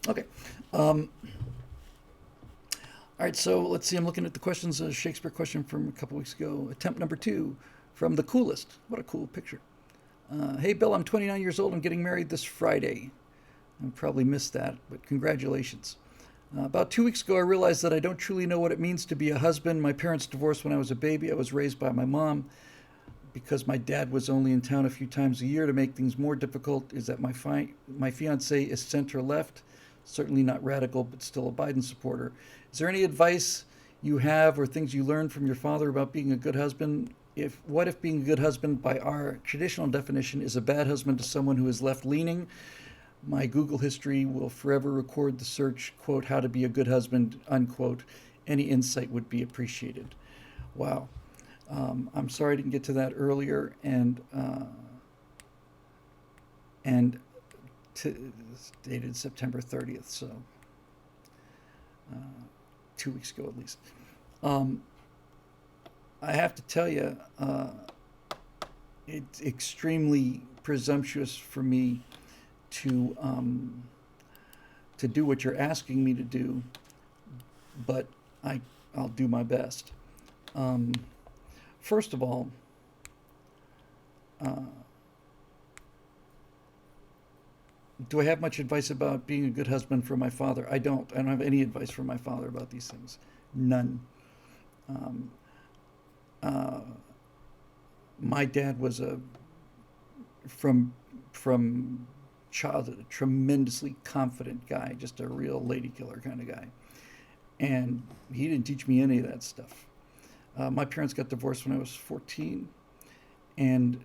A: Okay. All right, so let's see. I'm looking at the questions. A Shakespeare question from a couple weeks ago. Attempt number 2 from The Coolest. What a cool picture. Hey, Bill, I'm 29 years old. I'm getting married this Friday. I probably missed that, but congratulations. About 2 weeks ago, I realized that I don't truly know what it means to be a husband. My parents divorced when I was a baby. I was raised by my mom. Because my dad was only in town a few times a year, to make things more difficult is that my fiancé is center-left. Certainly not radical, but still a Biden supporter. Is there any advice you have or things you learned from your father about being a good husband? What if being a good husband, by our traditional definition, is a bad husband to someone who is left-leaning? My Google history will forever record the search, quote, how to be a good husband, unquote. Any insight would be appreciated. Wow. I'm sorry I didn't get to that earlier, and dated September 30th, so 2 weeks ago at least. I have to tell you, it's extremely presumptuous for me to do what you're asking me to do, but I'll do my best. First of all, do I have much advice about being a good husband for my father? I don't. I don't have any advice from my father about these things. None. My dad was from childhood, a tremendously confident guy, just a real lady killer kind of guy. And he didn't teach me any of that stuff. My parents got divorced when I was 14. And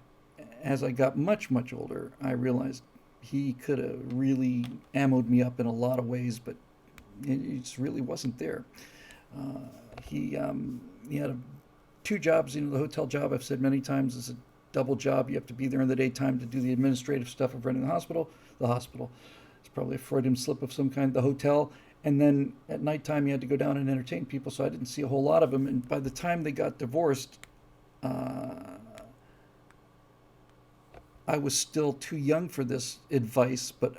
A: as I got much, much older, I realized he could have really ammoed me up in a lot of ways, but it just really wasn't there. He had 2 jobs. You know, the hotel job, I've said many times, is a double job. You have to be there in the daytime to do the administrative stuff of running the hospital. It's probably a Freudian slip of some kind. The hotel. And then at nighttime, he had to go down and entertain people, so I didn't see a whole lot of him. And by the time they got divorced, I was still too young for this advice, but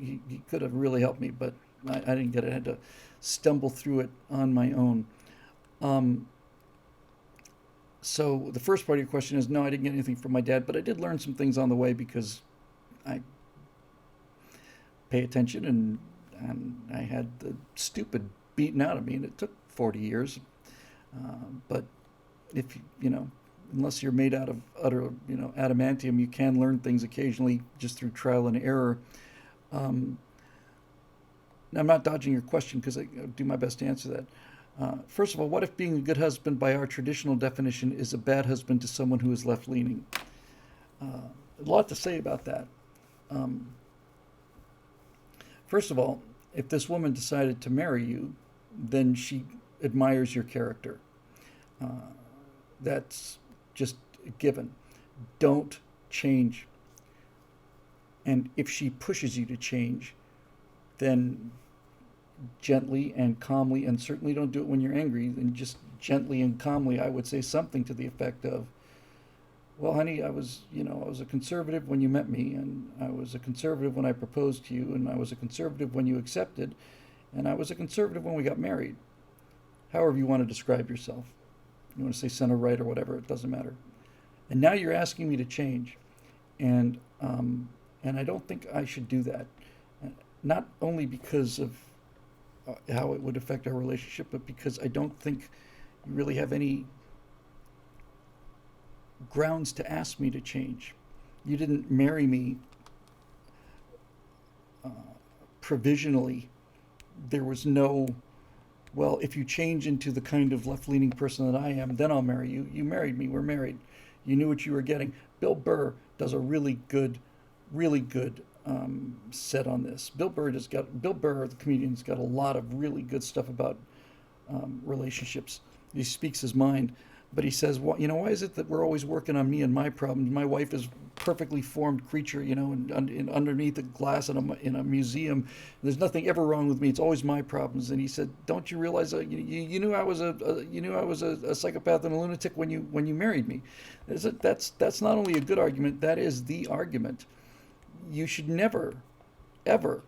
A: he could have really helped me, but I didn't get it. I had to stumble through it on my own. Um, so the first part of your question is no, I didn't get anything from my dad, but I did learn some things on the way because I pay attention, and I had the stupid beaten out of me, and it took 40 years. But if unless you're made out of utter adamantium, you can learn things occasionally just through trial and error. Um, I'm not dodging your question because I do my best to answer that. First of all, what if being a good husband by our traditional definition is a bad husband to someone who is left leaning? A lot to say about that. Um, First of all, if this woman decided to marry you, then she admires your character. Uh, that's just a given. Don't change. And if she pushes you to change, then gently and calmly, and certainly don't do it when you're angry, then just gently and calmly, I would say something to the effect of, well, honey, I was a conservative when you met me, and I was a conservative when I proposed to you, and I was a conservative when you accepted, and I was a conservative when we got married. However you want to describe yourself. You want to say center right or whatever, it doesn't matter. And now you're asking me to change, and I don't think I should do that. Not only because of how it would affect our relationship, but because I don't think you really have any grounds to ask me to change. You didn't marry me provisionally. There was no, well, if you change into the kind of left-leaning person that I am, then I'll marry you. You married me. We're married. You knew what you were getting. Bill Burr does a really good set on this. Bill Burr, the comedian, has got a lot of really good stuff about relationships. He speaks his mind. But he says, well, why is it that we're always working on me and my problems? My wife is a perfectly formed creature, and underneath a glass in a museum. There's nothing ever wrong with me. It's always my problems. And he said, don't you realize you knew I was a psychopath and a lunatic when you married me? That's not only a good argument. That is the argument. You should never, ever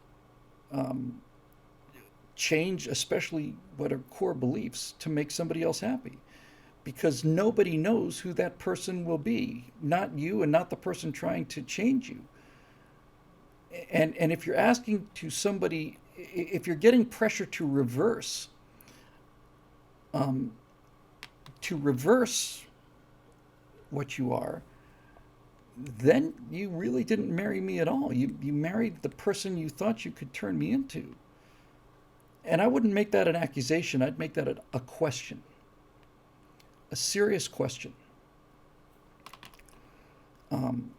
A: change, especially what are core beliefs, to make somebody else happy. Because nobody knows who that person will be, not you and not the person trying to change you. And if you're asking to somebody, if you're getting pressure to reverse what you are, then you really didn't marry me at all. You married the person you thought you could turn me into. And I wouldn't make that an accusation. I'd make that a question. A serious question. And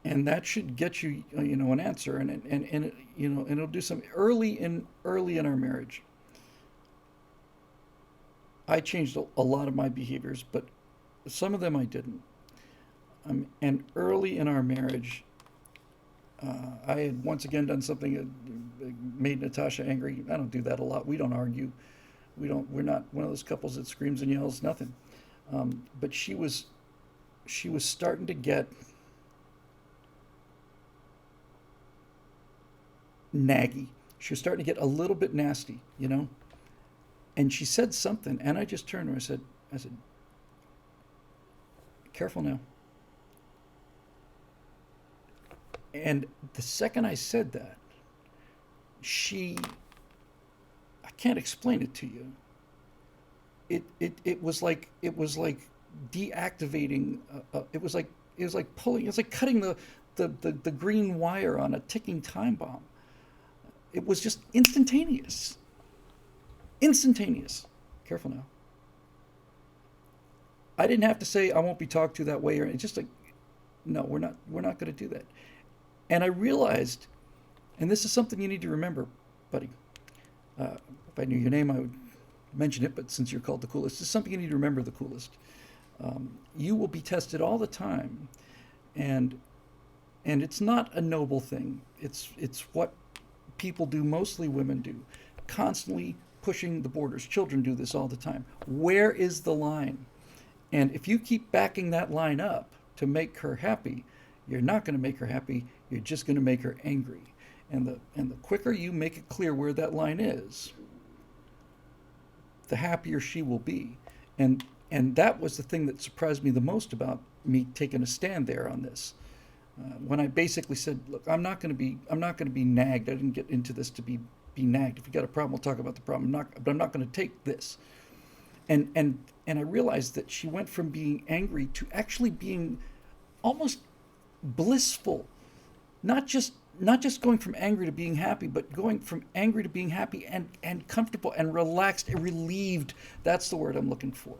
A: that should get you, an answer, and it'll do something early in our marriage. I changed a lot of my behaviors, but some of them I didn't. And early in our marriage, I had once again done something that made Natasha angry. I don't do that a lot. We don't argue. We're not one of those couples that screams and yells, nothing. But she was starting to get naggy. She was starting to get a little bit nasty, And she said something, and I just turned to her. I said, careful now. And the second I said that, I can't explain it to you. It was like deactivating. It was like pulling. It's like cutting the green wire on a ticking time bomb. It was just instantaneous. Instantaneous. Careful now. I didn't have to say I won't be talked to that way, or it's just like, no, we're not going to do that. And I realized, and this is something you need to remember, buddy. If I knew your name, I would mention it, but since you're called the coolest, it's something you need to remember, the coolest. You will be tested all the time, and it's not a noble thing. It's what people do, mostly women do, constantly pushing the borders. Children do this all the time. Where is the line? And if you keep backing that line up to make her happy, you're not going to make her happy. You're just going to make her angry. And the quicker you make it clear where that line is, the happier she will be. And that was the thing that surprised me the most about me taking a stand there on this. When I basically said, "Look, I'm not going to be nagged. I didn't get into this to be nagged. If you got a problem, we'll talk about the problem. But I'm not going to take this." And I realized that she went from being angry to actually being almost blissful, not just going from angry to being happy, but going from angry to being happy and comfortable and relaxed and relieved. That's the word I'm looking for.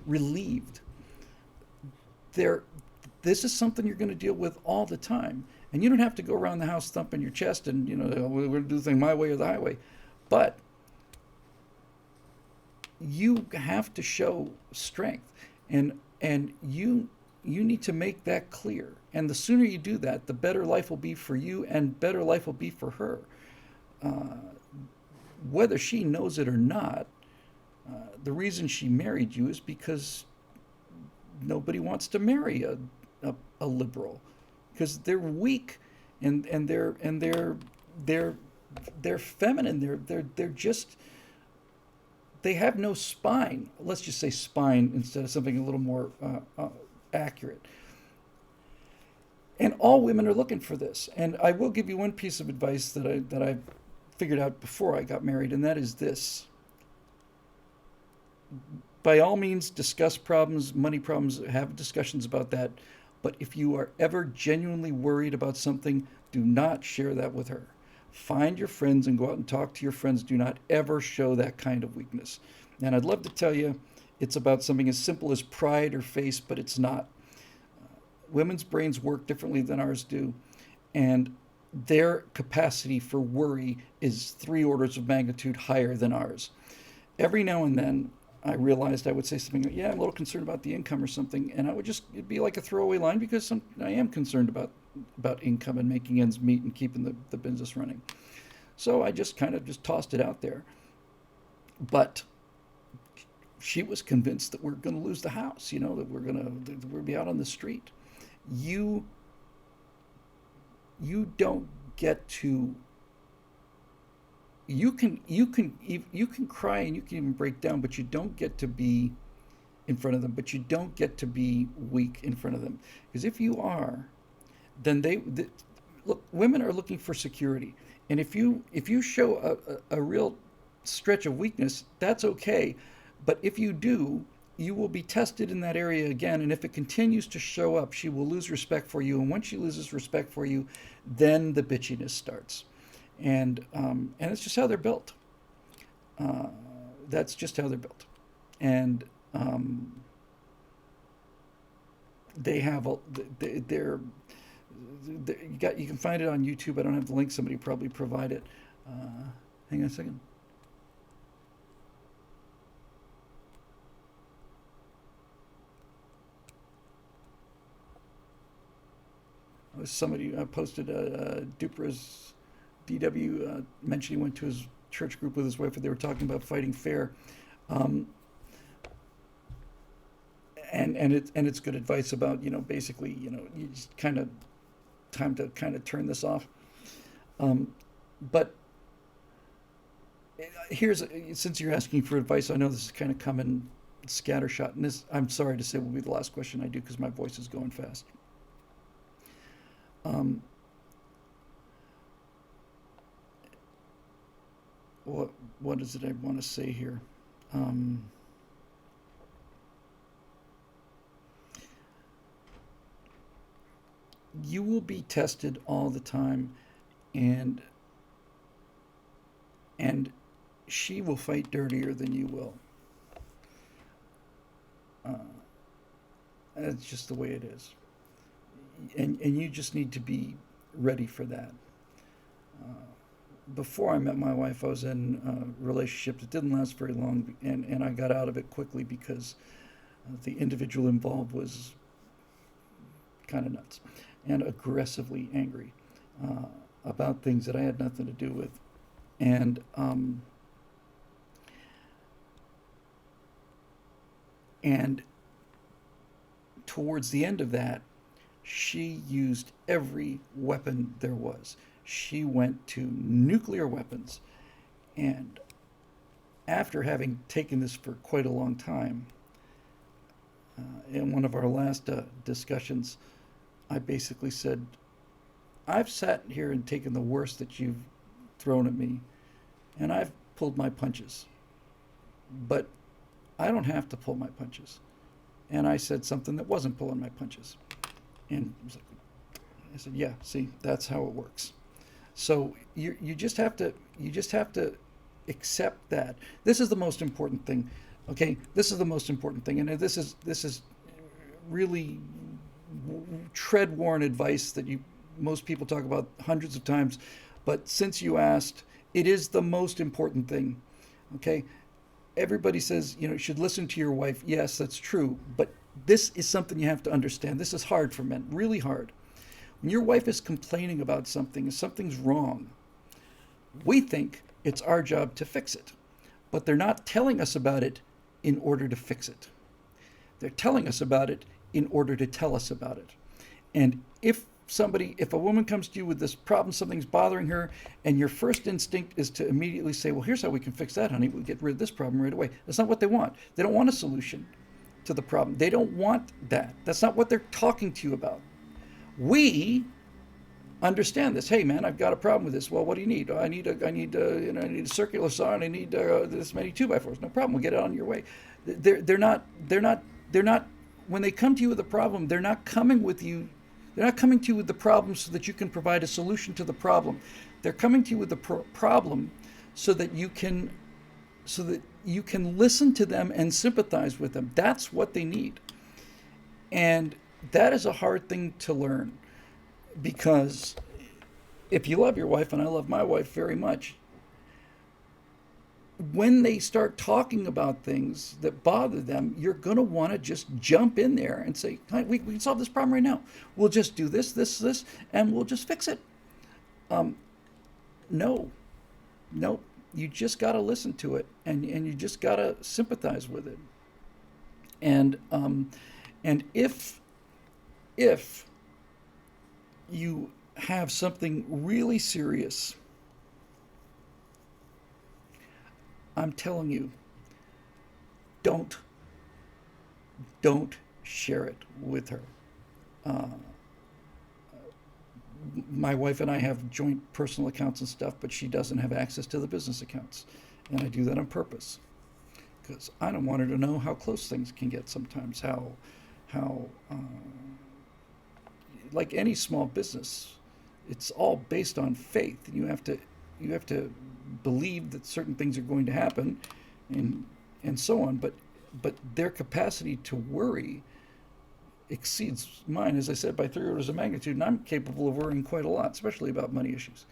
A: Relieved. There, this is something you're going to deal with all the time, and you don't have to go around the house thumping your chest and we're going to do the thing my way or the highway, but you have to show strength, and you need to make that clear. And the sooner you do that, the better life will be for you, and better life will be for her. Whether she knows it or not, the reason she married you is because nobody wants to marry a liberal, because they're weak, and they're feminine. They're just, they have no spine. Let's just say spine instead of something a little more accurate. And all women are looking for this. And I will give you one piece of advice that I figured out before I got married, and that is this: by all means, discuss problems, money problems, have discussions about that. But if you are ever genuinely worried about something, do not share that with her. Find your friends and go out and talk to your friends. Do not ever show that kind of weakness. And I'd love to tell you it's about something as simple as pride or face, but it's not. Women's brains work differently than ours do, and their capacity for worry is 3 orders of magnitude higher than ours. Every now and then, I realized I would say something like, "Yeah, I'm a little concerned about the income," or something, and it'd be like a throwaway line, because I am concerned about income and making ends meet and keeping the business running. So I just kind of just tossed it out there. But she was convinced that we're going to lose the house, that we'll be out on the street. You don't get to. You can cry and you can even break down, but you don't get to be in front of them. But you don't get to be weak in front of them, because if you are, then look. Women are looking for security, and if you show a real stretch of weakness, that's okay. But if you do, you will be tested in that area again, and if it continues to show up, she will lose respect for you. And once she loses respect for you, then the bitchiness starts. And it's just how they're built. That's just how they're built. And they have they're you can find it on YouTube. I don't have the link. Somebody probably provide it. Hang on a second. Somebody posted Dupra's DW mentioned he went to his church group with his wife, and they were talking about fighting fair, and it's good advice about basically you just kind of time to kind of turn this off, but since you're asking for advice, I know this is kind of coming scattershot, and this, I'm sorry to say, will be the last question I do, because my voice is going fast. What is it I want to say here? You will be tested all the time, and she will fight dirtier than you will. That's just the way it is. And you just need to be ready for that. Before I met my wife, I was in a relationship that didn't last very long, and I got out of it quickly because the individual involved was kind of nuts and aggressively angry about things that I had nothing to do with. And towards the end of that, she used every weapon there was. She went to nuclear weapons. And after having taken this for quite a long time, in one of our last discussions, I basically said, I've sat here and taken the worst that you've thrown at me, and I've pulled my punches. But I don't have to pull my punches. And I said something that wasn't pulling my punches. And I said, yeah, see, that's how it works. So you just have to accept that. This is the most important thing. Okay, this is the most important thing, and this is really tread-worn advice that most people talk about hundreds of times, but since you asked, it is the most important thing. Okay, everybody says you should listen to your wife. Yes, that's true, but this is something you have to understand. This is hard for men, really hard. When your wife is complaining about something, if something's wrong, we think it's our job to fix it, but they're not telling us about it in order to fix it. They're telling us about it in order to tell us about it. And if a woman comes to you with this problem, something's bothering her, and your first instinct is to immediately say, well, here's how we can fix that, honey. We'll get rid of this problem right away. That's not what they want. They don't want a solution to the problem. They don't want that. That's not what they're talking to you about. We understand this. Hey, man, I've got a problem with this. Well, what do you need? I need a circular saw, and I need this many 2x4s. No problem. We'll get it on your way. They're not. When they come to you with a problem, they're not coming to you with the problem so that you can provide a solution to the problem. They're coming to you with the problem so that you can listen to them and sympathize with them. That's what they need. And that is a hard thing to learn, because if you love your wife, and I love my wife very much, when they start talking about things that bother them, you're going to want to just jump in there and say, we can solve this problem right now. We'll just do this, and we'll just fix it. No. You just got to listen to it, and you just got to sympathize with it. And if you have something really serious, I'm telling you, don't share it with her. My wife and I have joint personal accounts and stuff, but she doesn't have access to the business accounts. And I do that on purpose, because I don't want her to know how close things can get sometimes, how like any small business, it's all based on faith. You have to believe that certain things are going to happen, and so on. But their capacity to worry exceeds mine, as I said, by 3 orders of magnitude, and I'm capable of worrying quite a lot, especially about money issues.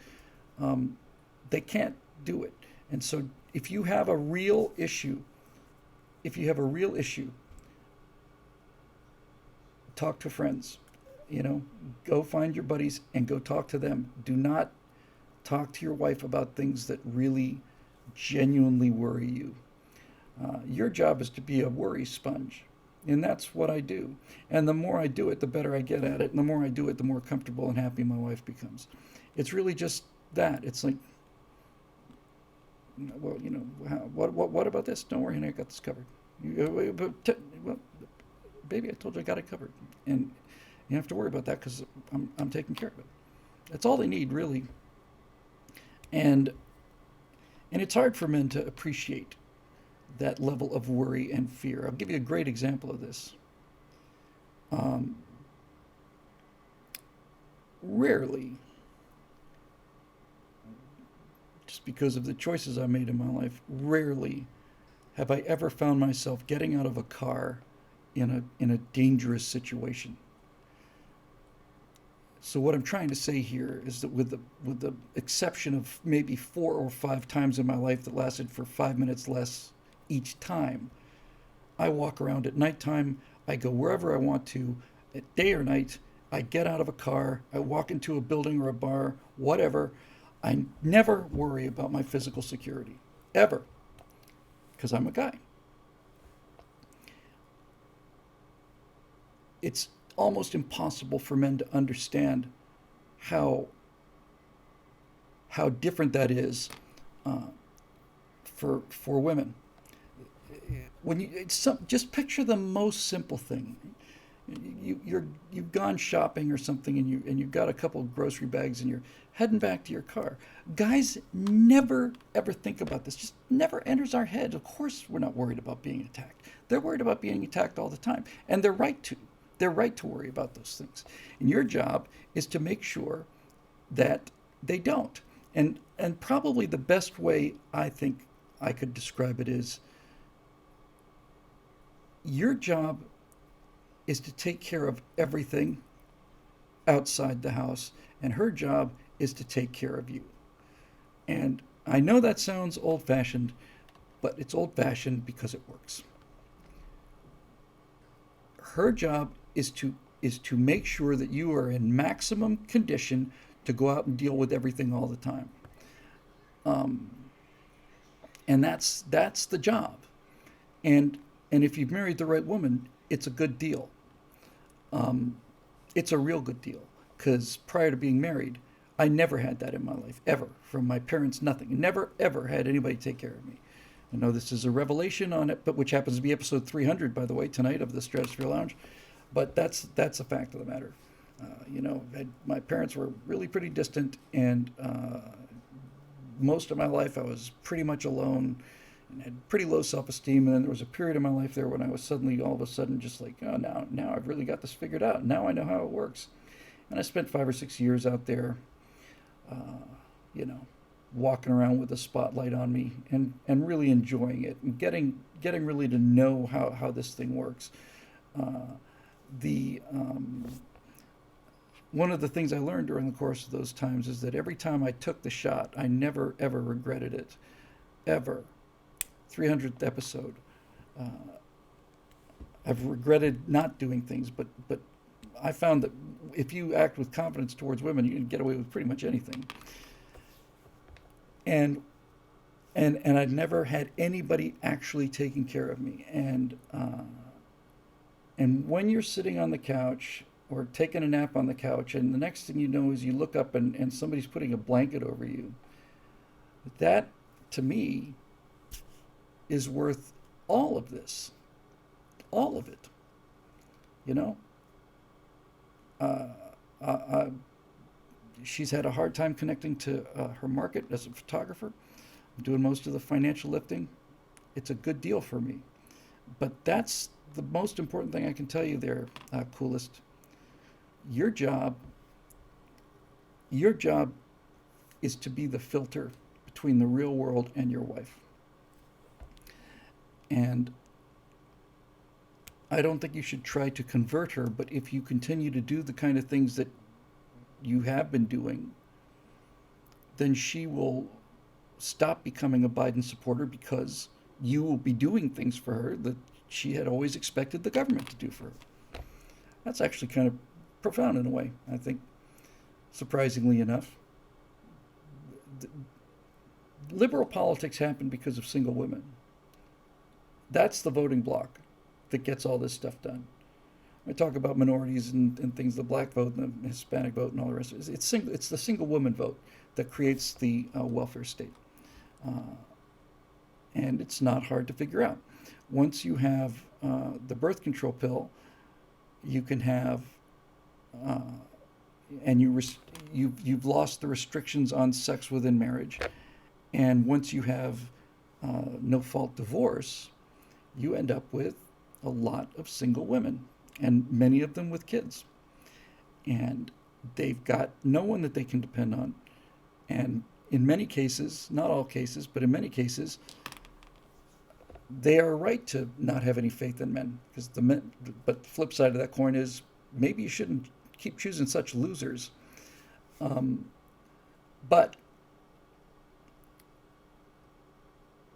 A: They can't do it. And so if you have a real issue, talk to friends. Go find your buddies and go talk to them. Do not talk to your wife about things that really genuinely worry you. Your job is to be a worry sponge. And that's what I do. And the more I do it, the better I get at it. And the more I do it, the more comfortable and happy my wife becomes. It's really just that. It's like, what about this? Don't worry, honey, I got this covered. Well, baby, I told you I got it covered. And you don't have to worry about that because I'm taking care of it. That's all they need, really. And it's hard for men to appreciate that level of worry and fear. I'll give you a great example of this. Rarely, just because of the choices I made in my life, rarely have I ever found myself getting out of a car in a dangerous situation. So what I'm trying to say here is that with the exception of maybe 4 or 5 times in my life that lasted for 5 minutes less each time, I walk around at nighttime, I go wherever I want to, at day or night, I get out of a car, I walk into a building or a bar, whatever. I never worry about my physical security, ever, because I'm a guy. it's almost impossible for men to understand how how different that is uh, for women. When you just picture the most simple thing. You've gone shopping or something, and you've got a couple of grocery bags, and you're heading back to your car. Guys never ever think about this. Just never enters our head. Of course, we're not worried about being attacked. They're worried about being attacked all the time, and they're right to. They're right to worry about those things. And your job is to make sure that they don't. And probably the best way I think I could describe it is your job is to take care of everything outside the house, and her job is to take care of you. And I know that sounds old fashioned, but it's old fashioned because it works. Her job is to make sure that you are in maximum condition to go out and deal with everything all the time. Um, and that's the job. And and if you've married the right woman, it's a good deal. Um, it's a real good deal because prior to being married, I never had that in my life ever. From my parents, nothing. Never ever had anybody take care of me. I know this is a revelation on it, but which happens to be episode 300, by the way, tonight of the Stratosphere Lounge. But that's a fact of the matter. My parents were really pretty distant, and most of my life I was pretty much alone and had pretty low self-esteem. And then there was a period in my life there when I was suddenly, all of a sudden, just like, oh, now I've really got this figured out. Now I know how it works. And I spent 5 or 6 years out there, uh, you know, walking around with a spotlight on me and really enjoying it and getting really to know how this thing works. Uh, the One of the things I learned during the course of those times is that every time I took the shot, I never ever regretted it, ever. 300th episode. Uh, I've regretted not doing things, but I found that if you act with confidence towards women, you can get away with pretty much anything. And and I'd never had anybody actually taking care of me. And when you're sitting on the couch or taking a nap on the couch, and the next thing you know is you look up and somebody's putting a blanket over you, that to me is worth all of this, all of it. You know, uh, uh, uh, she's had a hard time connecting to her market as a photographer. I'm doing most of the financial lifting. It's a good deal for me. But that's the most important thing I can tell you there, coolest. Your job, your job is to be the filter between the real world and your wife. And I don't think you should try to convert her, but if you continue to do the kind of things that you have been doing, then she will stop becoming a Biden supporter because you will be doing things for her that she had always expected the government to do for her. That's actually kind of profound in a way, I think, surprisingly enough. Liberal politics happen because of single women. That's the voting bloc that gets all this stuff done. I talk about minorities and things, the black vote and the Hispanic vote and all the rest of it. It's the single woman vote that creates the welfare state. Uh, and it's not hard to figure out. Once you have the birth control pill, you can have, uh, and you've lost the restrictions on sex within marriage. And once you have no fault divorce, you end up with a lot of single women, and many of them with kids. And they've got no one that they can depend on. And in many cases, not all cases, but in many cases, they are right to not have any faith in men. Because but the flip side of that coin is maybe you shouldn't keep choosing such losers. Um, but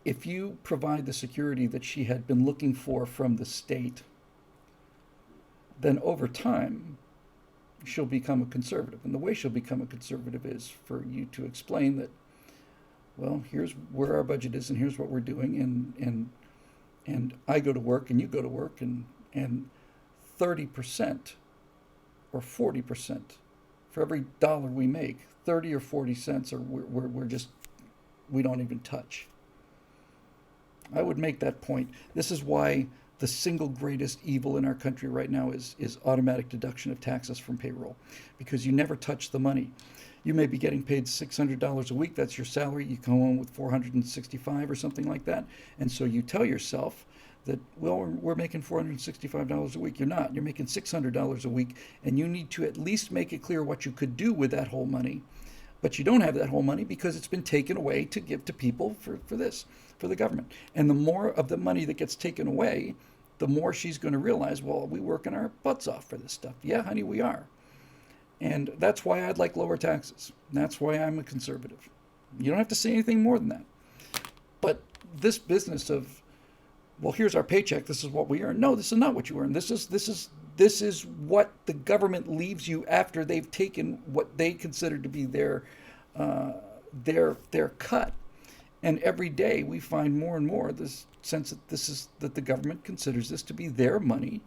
A: if you provide the security that she had been looking for from the state, then over time, she'll become a conservative. And the way she'll become a conservative is for you to explain that, well, here's where our budget is and here's what we're doing, and I go to work and you go to work, and 30% or 40%. For every dollar we make, 30 or 40 cents, or we're just, we don't even touch. I would make that point. This is why the single greatest evil in our country right now is automatic deduction of taxes from payroll, because you never touch the money. You may be getting paid $600 a week. That's your salary. You come home with 465 or something like that. And so you tell yourself that, well, we're making $465 a week. You're not. You're making $600 a week, and you need to at least make it clear what you could do with that whole money. But you don't have that whole money because it's been taken away to give to people for this, for the government. And the more of the money that gets taken away, the more she's going to realize, well, we working our butts off for this stuff. Yeah, honey, we are. And that's why I'd like lower taxes. That's why I'm a conservative. You don't have to say anything more than that. But this business of, well, here's our paycheck, this is what we earn. No, this is not what you earn. This is what the government leaves you after they've taken what they consider to be their cut. And every day we find more and more this sense that the government considers this to be their money,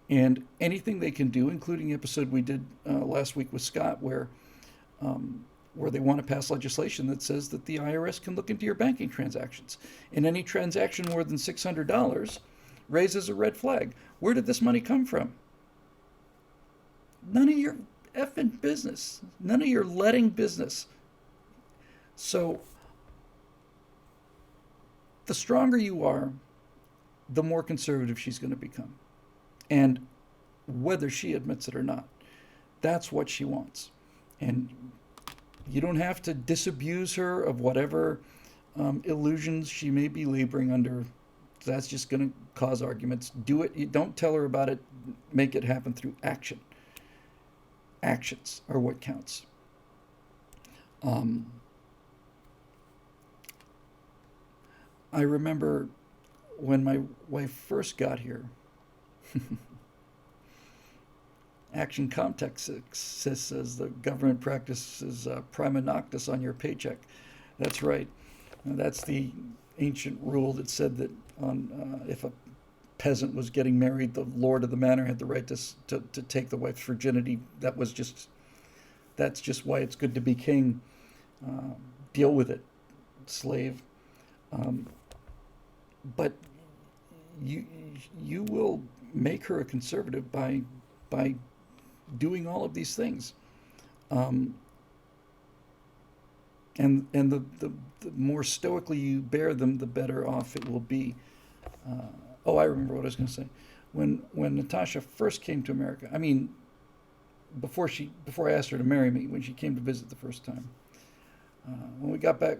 A: and anything they can do, including the episode we did last week with Scott, where they want to pass legislation that says that the IRS can look into your banking transactions, and any transaction more than $600 raises a red flag. Where did this money come from? None of your effing business. None of your letting business. So the stronger you are, the more conservative she's going to become. And whether she admits it or not, that's what she wants. And you don't have to disabuse her of whatever illusions she may be laboring under. That's just going to cause arguments. Do it. You don't tell her about it. Make it happen through action. Actions are what counts. I remember when my wife first got here, Action Context says the government practices prima noctis on your paycheck. That's right. That's the ancient rule that said that if a peasant was getting married, the lord of the manor had the right to take the wife's virginity. That's just why it's good to be king. Deal with it, slave. But you will make her a conservative by doing all of these things, and the more stoically you bear them, the better off it will be. I remember what I was going to say. When Natasha first came to America, I mean, before I asked her to marry me, when she came to visit the first time, when we got back,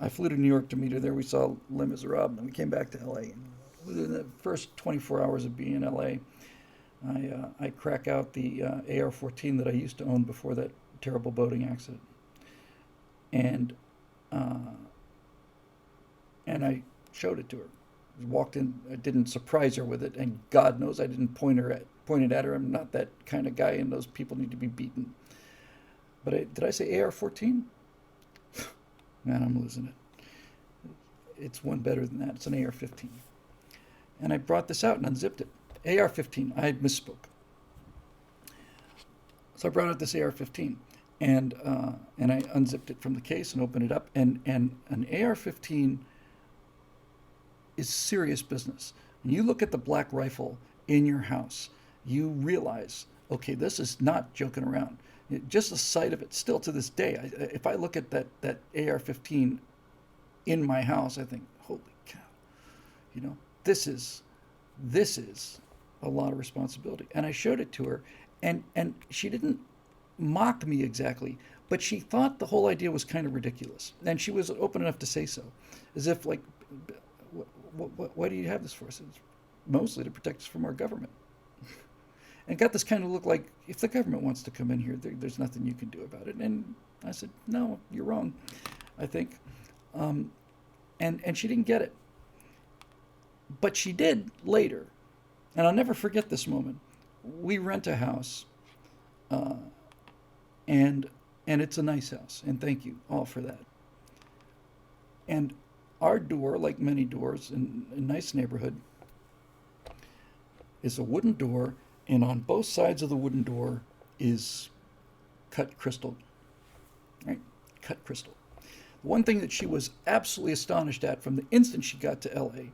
A: I flew to New York to meet her there. We saw Les Miserables, and we came back to L.A. And within the first 24 hours of being in L.A., I crack out the AR-14 that I used to own before that terrible boating accident, and I showed it to her. Walked in, I didn't surprise her with it, and God knows I didn't point it at her. I'm not that kind of guy, and those people need to be beaten. But did I say AR-14? Man, I'm losing it. It's one better than that. It's an AR-15. And I brought this out and unzipped it. AR-15. I misspoke. So I brought out this AR-15, and I unzipped it from the case and opened it up. And an AR-15 is serious business. When you look at the black rifle in your house, you realize, okay, this is not joking around. Just the sight of it, still to this day, if I look at that AR-15 in my house, I think, holy cow, this is a lot of responsibility. And I showed it to her, and she didn't mock me exactly, but she thought the whole idea was kind of ridiculous. And she was open enough to say so, as if like, why do you have this for us? It's mostly to protect us from our government. And got this kind of look like, if the government wants to come in here, there's nothing you can do about it. And I said, no, you're wrong, I think. And she didn't get it. But she did later. And I'll never forget this moment. We rent a house, and it's a nice house. And thank you all for that. And our door, like many doors in a nice neighborhood, is a wooden door, and on both sides of the wooden door is cut crystal, right? Cut crystal. One thing that she was absolutely astonished at from the instant she got to LA,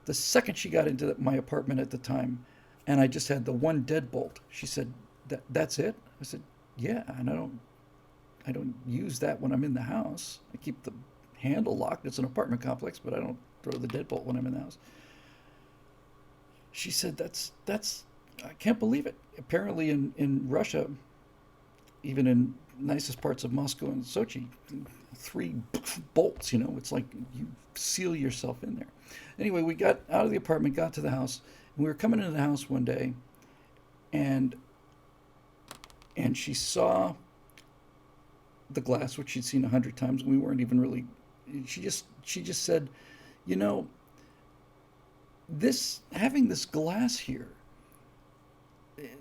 A: the second she got into my apartment at the time, and I just had the one deadbolt, she said, "That's it?" I said, "Yeah, and I don't use that when I'm in the house. I keep the handle locked. It's an apartment complex, but I don't throw the deadbolt when I'm in the house." She said, "That's I can't believe it." Apparently in Russia, even in nicest parts of Moscow and Sochi, 3 bolts, it's like you seal yourself in there. Anyway, we got out of the apartment, got to the house, and we were coming into the house one day, and she saw the glass, which she'd seen 100 times. We weren't even really. She just said, this having this glass here,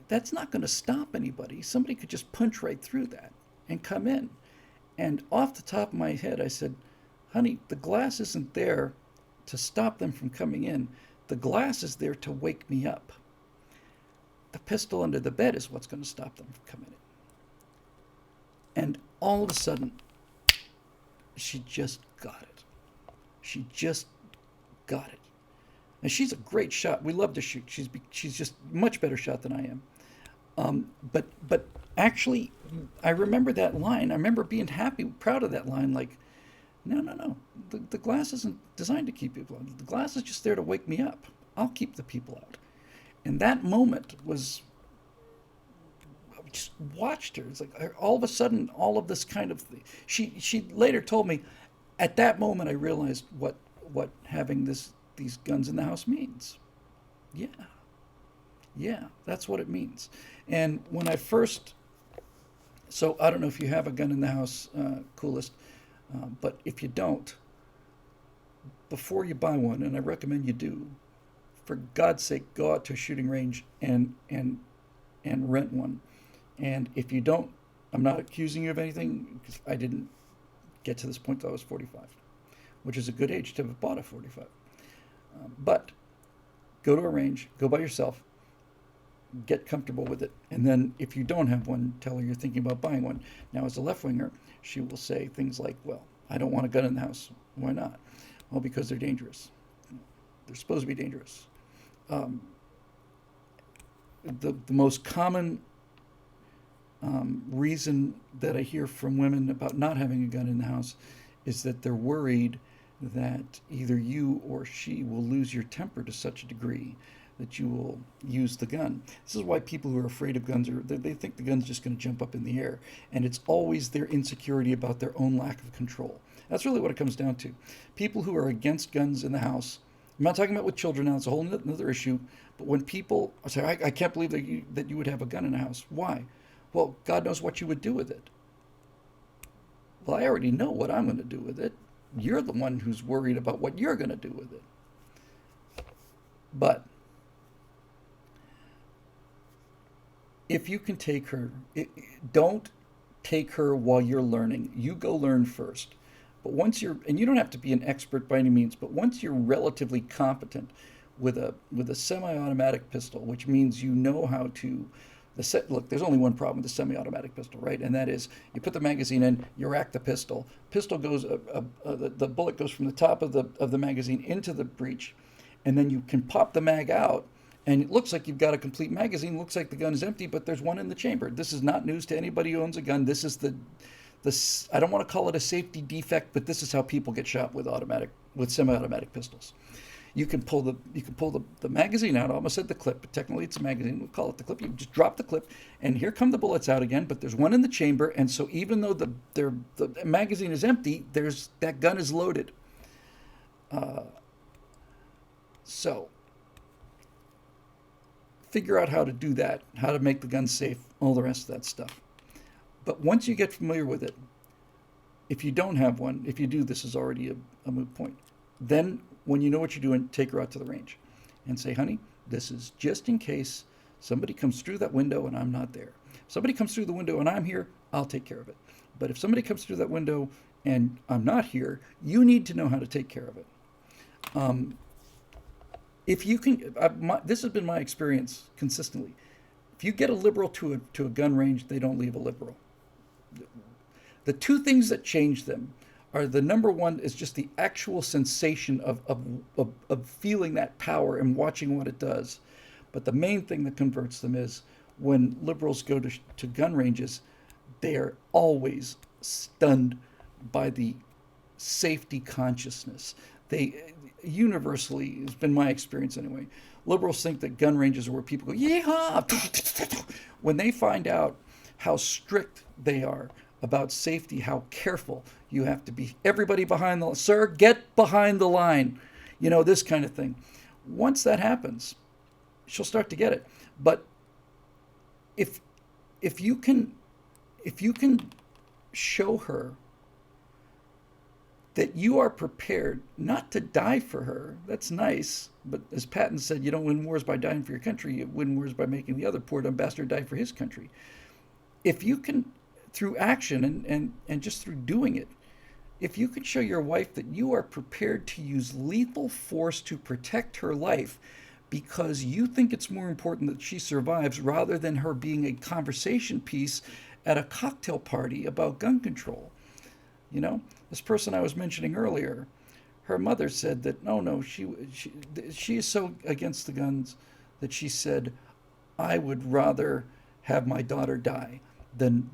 A: that's not going to stop anybody. Somebody could just punch right through that and come in. And off the top of my head, I said, "Honey, the glass isn't there to stop them from coming in. The glass is there to wake me up. The pistol under the bed is what's going to stop them from coming in." And all of a sudden, she just got it. She just got it. And she's a great shot. We love to shoot. She's just much better shot than I am. But actually, I remember that line. I remember being happy, proud of that line. Like, no. The glass isn't designed to keep people out. The glass is just there to wake me up. I'll keep the people out. And that moment was, I just watched her. It's like all of a sudden, all of this kind of thing. She later told me, at that moment, I realized what having these guns in the house means. Yeah, that's what it means. And when I first, so I don't know if you have a gun in the house, Coolest, but if you don't, before you buy one, and I recommend you do, for God's sake, go out to a shooting range and rent one. And if you don't, I'm not accusing you of anything, because I didn't get to this point till I was 45, which is a good age to have bought a 45. But go to a range, go by yourself, get comfortable with it. And then if you don't have one, tell her you're thinking about buying one. Now, as a left-winger, she will say things like, "Well, I don't want a gun in the house." Why not? Well, because they're dangerous. They're supposed to be dangerous. The most common reason that I hear from women about not having a gun in the house is that they're worried that either you or she will lose your temper to such a degree that you will use the gun. This is why people who are afraid of guns, they think the gun's just going to jump up in the air. And it's always their insecurity about their own lack of control. That's really what it comes down to. People who are against guns in the house, I'm not talking about with children now, it's a whole other issue, but when people say, I can't believe that you would have a gun in the house. Why? Well, God knows what you would do with it. Well, I already know what I'm going to do with it. You're the one who's worried about what you're going to do with it. But if you can take her, don't take her while you're learning. You go learn first. But once and you don't have to be an expert by any means, but once you're relatively competent with a semi-automatic pistol, which means you know how to, look, there's only one problem with the semi-automatic pistol, right? And that is, you put the magazine in, you rack the pistol. Pistol goes, the bullet goes from the top of the magazine into the breech, and then you can pop the mag out, and it looks like you've got a complete magazine. It looks like the gun is empty, but there's one in the chamber. This is not news to anybody who owns a gun. This is I don't want to call it a safety defect, but this is how people get shot with semi-automatic pistols. You can pull the magazine out. I almost said the clip, but technically it's a magazine. We'll call it the clip. You just drop the clip, and here come the bullets out again. But there's one in the chamber, and so even though the magazine is empty, that gun is loaded. So figure out how to do that, how to make the gun safe, all the rest of that stuff. But once you get familiar with it, if you don't have one, if you do, this is already a moot point. Then, when you know what you're doing, take her out to the range and say, "Honey, this is just in case somebody comes through that window and I'm not there. If somebody comes through the window and I'm here, I'll take care of it. But if somebody comes through that window and I'm not here, you need to know how to take care of it." If you can, this has been my experience consistently. If you get a liberal to a gun range, they don't leave a liberal. The two things that change them are, the number one is just the actual sensation of feeling that power and watching what it does. But the main thing that converts them is when liberals go to gun ranges, they are always stunned by the safety consciousness. They universally, it's been my experience anyway, liberals think that gun ranges are where people go, yeehaw! When they find out how strict they are about safety, how careful you have to be. Everybody behind the, sir, get behind the line. You know, this kind of thing. Once that happens, she'll start to get it. But if if you can if you can show her that you are prepared not to die for her, that's nice. But as Patton said, you don't win wars by dying for your country, you win wars by making the other poor dumb bastard die for his country. If you can, through action and just through doing it, if you could show your wife that you are prepared to use lethal force to protect her life because you think it's more important that she survives rather than her being a conversation piece at a cocktail party about gun control. You know, this person I was mentioning earlier, her mother said that no, she is so against the guns that she said, I would rather have my daughter die than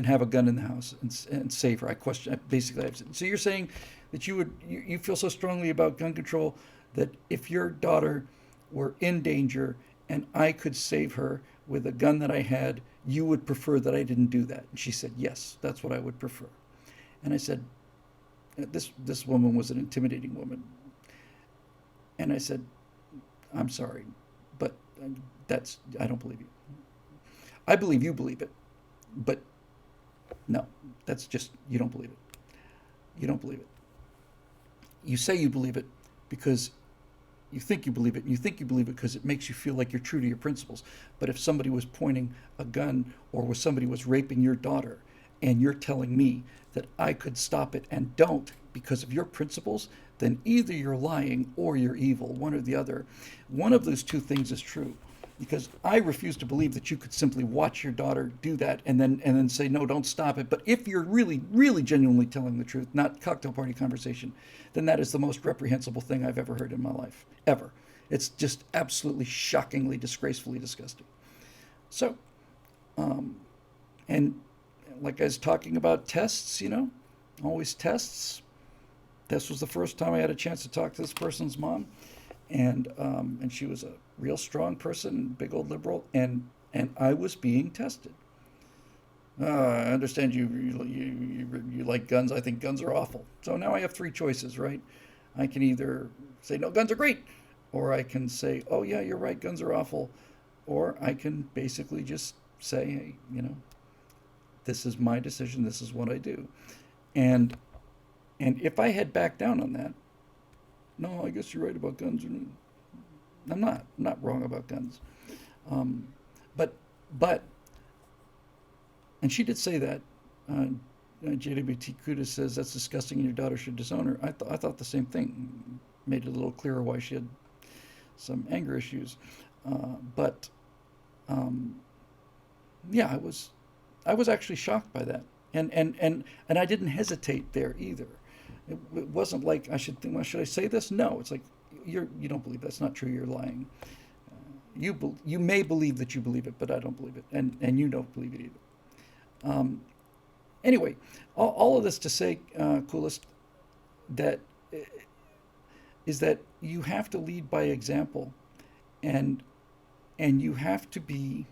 A: have a gun in the house and save her. I question basically. I've said, so you're saying that you feel so strongly about gun control that if your daughter were in danger and I could save her with a gun that I had, you would prefer that I didn't do that? And she said, yes, that's what I would prefer. And I said, this woman was an intimidating woman. And I said, I'm sorry, but I don't believe you. I believe you believe it, but no, that's just, you don't believe it. You don't believe it. You say you believe it because you think you believe it, and you think you believe it because it makes you feel like you're true to your principles. But if somebody was pointing a gun or somebody was raping your daughter, and you're telling me that I could stop it and don't because of your principles, then either you're lying or you're evil, one or the other. One of those two things is true. Because I refuse to believe that you could simply watch your daughter do that and then say, no, don't stop it. But if you're really, really genuinely telling the truth, not cocktail party conversation, then that is the most reprehensible thing I've ever heard in my life, ever. It's just absolutely shockingly, disgracefully disgusting. So, and like I was talking about tests, always tests. This was the first time I had a chance to talk to this person's mom. And she was a real strong person, big old liberal, and I was being tested. I understand you like guns. I think guns are awful. So now I have three choices, right? I can either say, no, guns are great, or I can say, oh yeah, you're right, guns are awful, or I can basically just say, hey, this is my decision, this is what I do. And if I had backed down on that, no, I guess you're right about guns. I'm not wrong about guns. But, and she did say that. JWT Kuda says that's disgusting and your daughter should disown her. I thought the same thing. Made it a little clearer why she had some anger issues. Yeah, I was actually shocked by that. And I didn't hesitate there either. It wasn't like I should think, well, should I say this? No, it's like, you don't believe that's not true. You're lying. You may believe that you believe it, but I don't believe it, and you don't believe it either. Anyway, all of this to say, Coolest, that is that you have to lead by example, and you have to be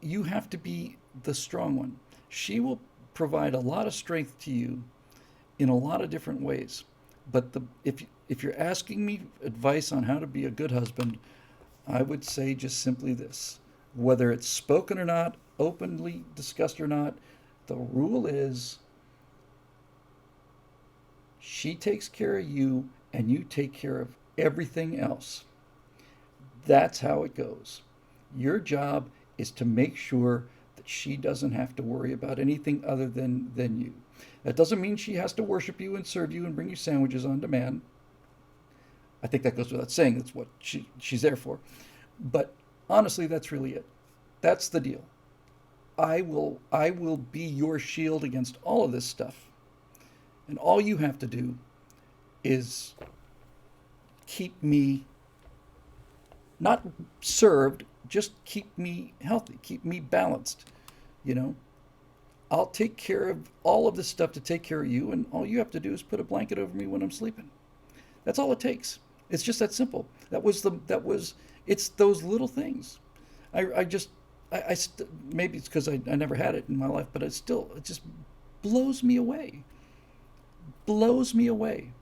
A: the strong one. She will provide a lot of strength to you in a lot of different ways. But if you're asking me advice on how to be a good husband, I would say just simply this. Whether it's spoken or not, openly discussed or not, the rule is she takes care of you and you take care of everything else. That's how it goes. Your job is to make sure that she doesn't have to worry about anything other than you. That doesn't mean she has to worship you and serve you and bring you sandwiches on demand. I think that goes without saying. That's what she's there for. But honestly, that's really it. That's the deal. I will be your shield against all of this stuff. And all you have to do is keep me not served, just keep me healthy, keep me balanced. You know, I'll take care of all of this stuff to take care of you, and all you have to do is put a blanket over me when I'm sleeping. That's all it takes. It's just that simple. It's those little things. I just, maybe it's because I never had it in my life, but it just blows me away. Blows me away.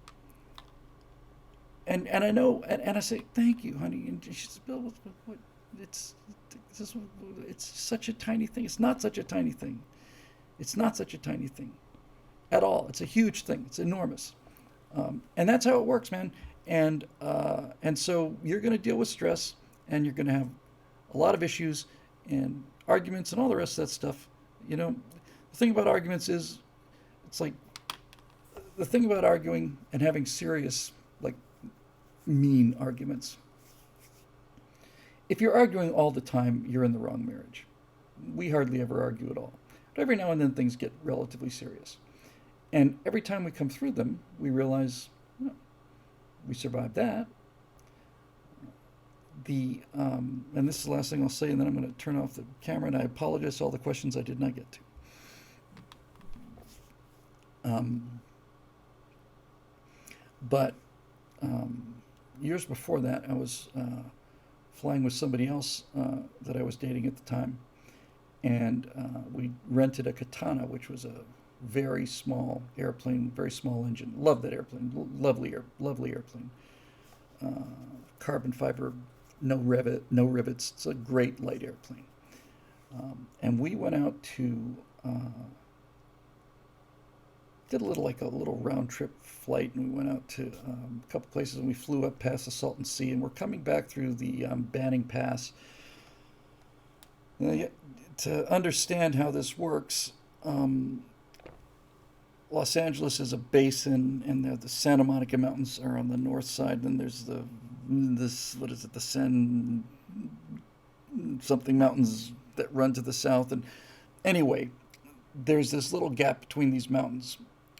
A: And I know, and I say, thank you, honey. And she says, Bill, what, it's, it's such a tiny thing. It's not such a tiny thing. It's not such a tiny thing at all. It's a huge thing. It's enormous. And that's how it works, man. And so you're going to deal with stress, and you're going to have a lot of issues and arguments and all the rest of that stuff. You know, the thing about arguments is, it's like, the thing about arguing and having serious, like, mean arguments. If you're arguing all the time, you're in the wrong marriage. We hardly ever argue at all. But every now and then things get relatively serious. And every time we come through them, we realize, oh, we survived that. And this is the last thing I'll say, and then I'm going to turn off the camera, and I apologize for all the questions I did not get to. But years before that, I was flying with somebody else that I was dating at the time, and we rented a Katana, which was a very small airplane, very small engine. Love that airplane, lovely airplane. Carbon fiber, no rivets. It's a great light airplane. And we went out to did a little round trip flight, and we went out to a couple places, and we flew up past the Salton Sea, and we're coming back through the Banning Pass. To understand how this works, Los Angeles is a basin, and the Santa Monica Mountains are on the north side. Then there's the San something mountains that run to the south. And anyway, there's this little gap between these mountains.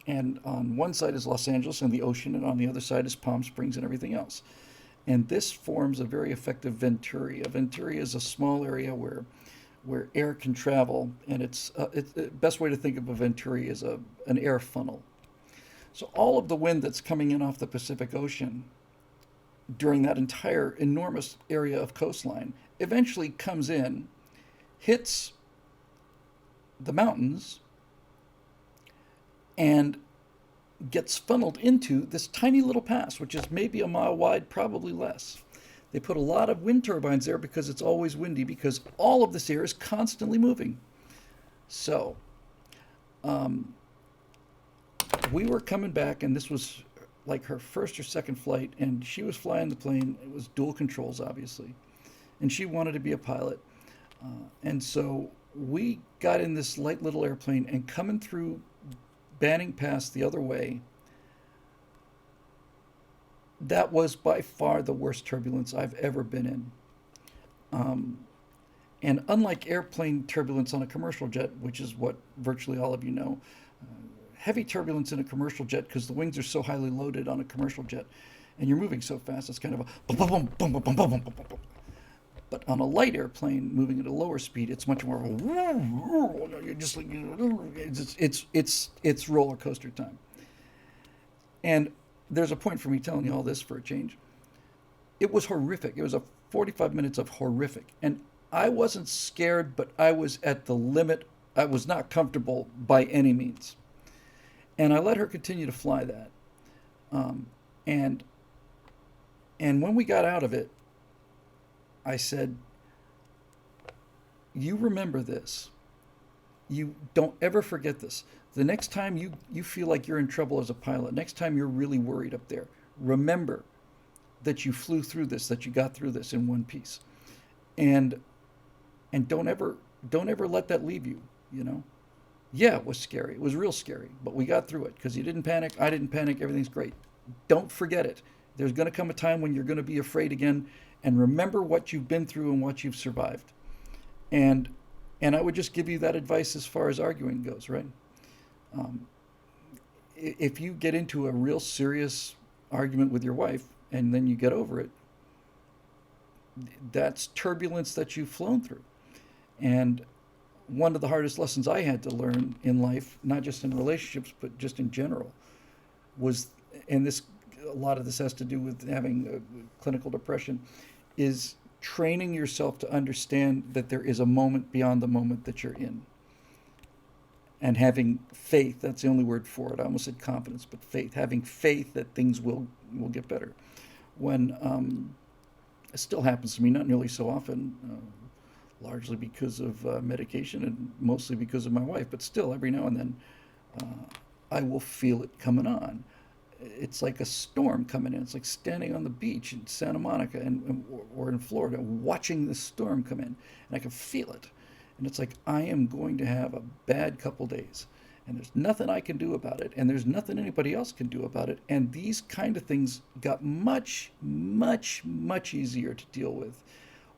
A: And on one side is Los Angeles and the ocean, and on the other side is Palm Springs and everything else. And this forms a very effective venturi. A venturi is a small area where air can travel, and it's the best way to think of a venturi is an air funnel. So all of the wind that's coming in off the Pacific Ocean during that entire enormous area of coastline eventually comes in, hits the mountains, and gets funneled into this tiny little pass, which is maybe a mile wide, probably less. They put a lot of wind turbines there because it's always windy, because all of this air is constantly moving. So, we were coming back, and this was like her first or second flight, and she was flying the plane. It was dual controls, obviously, and she wanted to be a pilot. And so we got in this light little airplane, and coming through Banning Pass the other way, that was by far the worst turbulence I've ever been in. And unlike airplane turbulence on a commercial jet, which is what virtually all of you know, heavy turbulence in a commercial jet, because the wings are so highly loaded on a commercial jet, and you're moving so fast, it's kind of a boom, boom, boom, boom, boom, boom, boom, boom, boom, boom. But on a light airplane moving at a lower speed, it's much more of a, you're just like, it's roller coaster time. And there's a point for me telling you all this for a change. It was horrific. It was a 45 minutes of horrific. And I wasn't scared, but I was at the limit. I was not comfortable by any means. And I let her continue to fly that. And when we got out of it, I said, you remember this. You don't ever forget this. The next time you feel like you're in trouble as a pilot, next time you're really worried up there, remember that you flew through this, that you got through this in one piece. And don't ever let that leave you, you know? Yeah, it was scary. It was real scary, but we got through it because you didn't panic. I didn't panic. Everything's great. Don't forget it. There's going to come a time when you're going to be afraid again, and remember what you've been through and what you've survived. And I would just give you that advice as far as arguing goes, right? Um, if you get into a real serious argument with your wife and then you get over it, that's turbulence that you've flown through. And one of the hardest lessons I had to learn in life, not just in relationships, but just in general, was, and this, a lot of this has to do with having clinical depression, is training yourself to understand that there is a moment beyond the moment that you're in. And having faith, that's the only word for it. I almost said confidence, but faith. Having faith that things will get better. When it still happens to me, not nearly so often, largely because of medication and mostly because of my wife, but still every now and then I will feel it coming on. It's like a storm coming in. It's like standing on the beach in Santa Monica or in Florida, watching the storm come in, and I can feel it. And it's like, I am going to have a bad couple days, and there's nothing I can do about it, and there's nothing anybody else can do about it. And these kind of things got much, much, much easier to deal with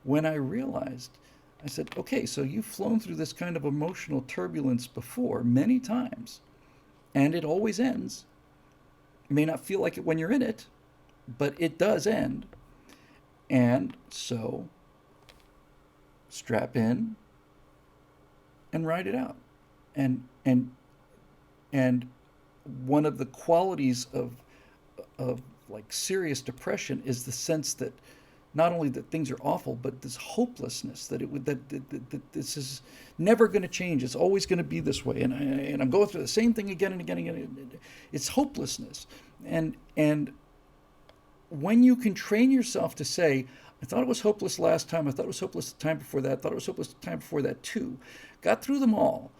A: when I realized, I said, okay, so you've flown through this kind of emotional turbulence before many times, and it always ends. You may not feel like it when you're in it, but it does end. And so strap in and ride it out. And one of the qualities of like serious depression is the sense that not only that things are awful, but this hopelessness that that this is never going to change. It's always going to be this way, and I'm going through the same thing again and again and again. It's hopelessness, and when you can train yourself to say, I thought it was hopeless last time. I thought it was hopeless the time before that. I thought it was hopeless the time before that too. Got through them all,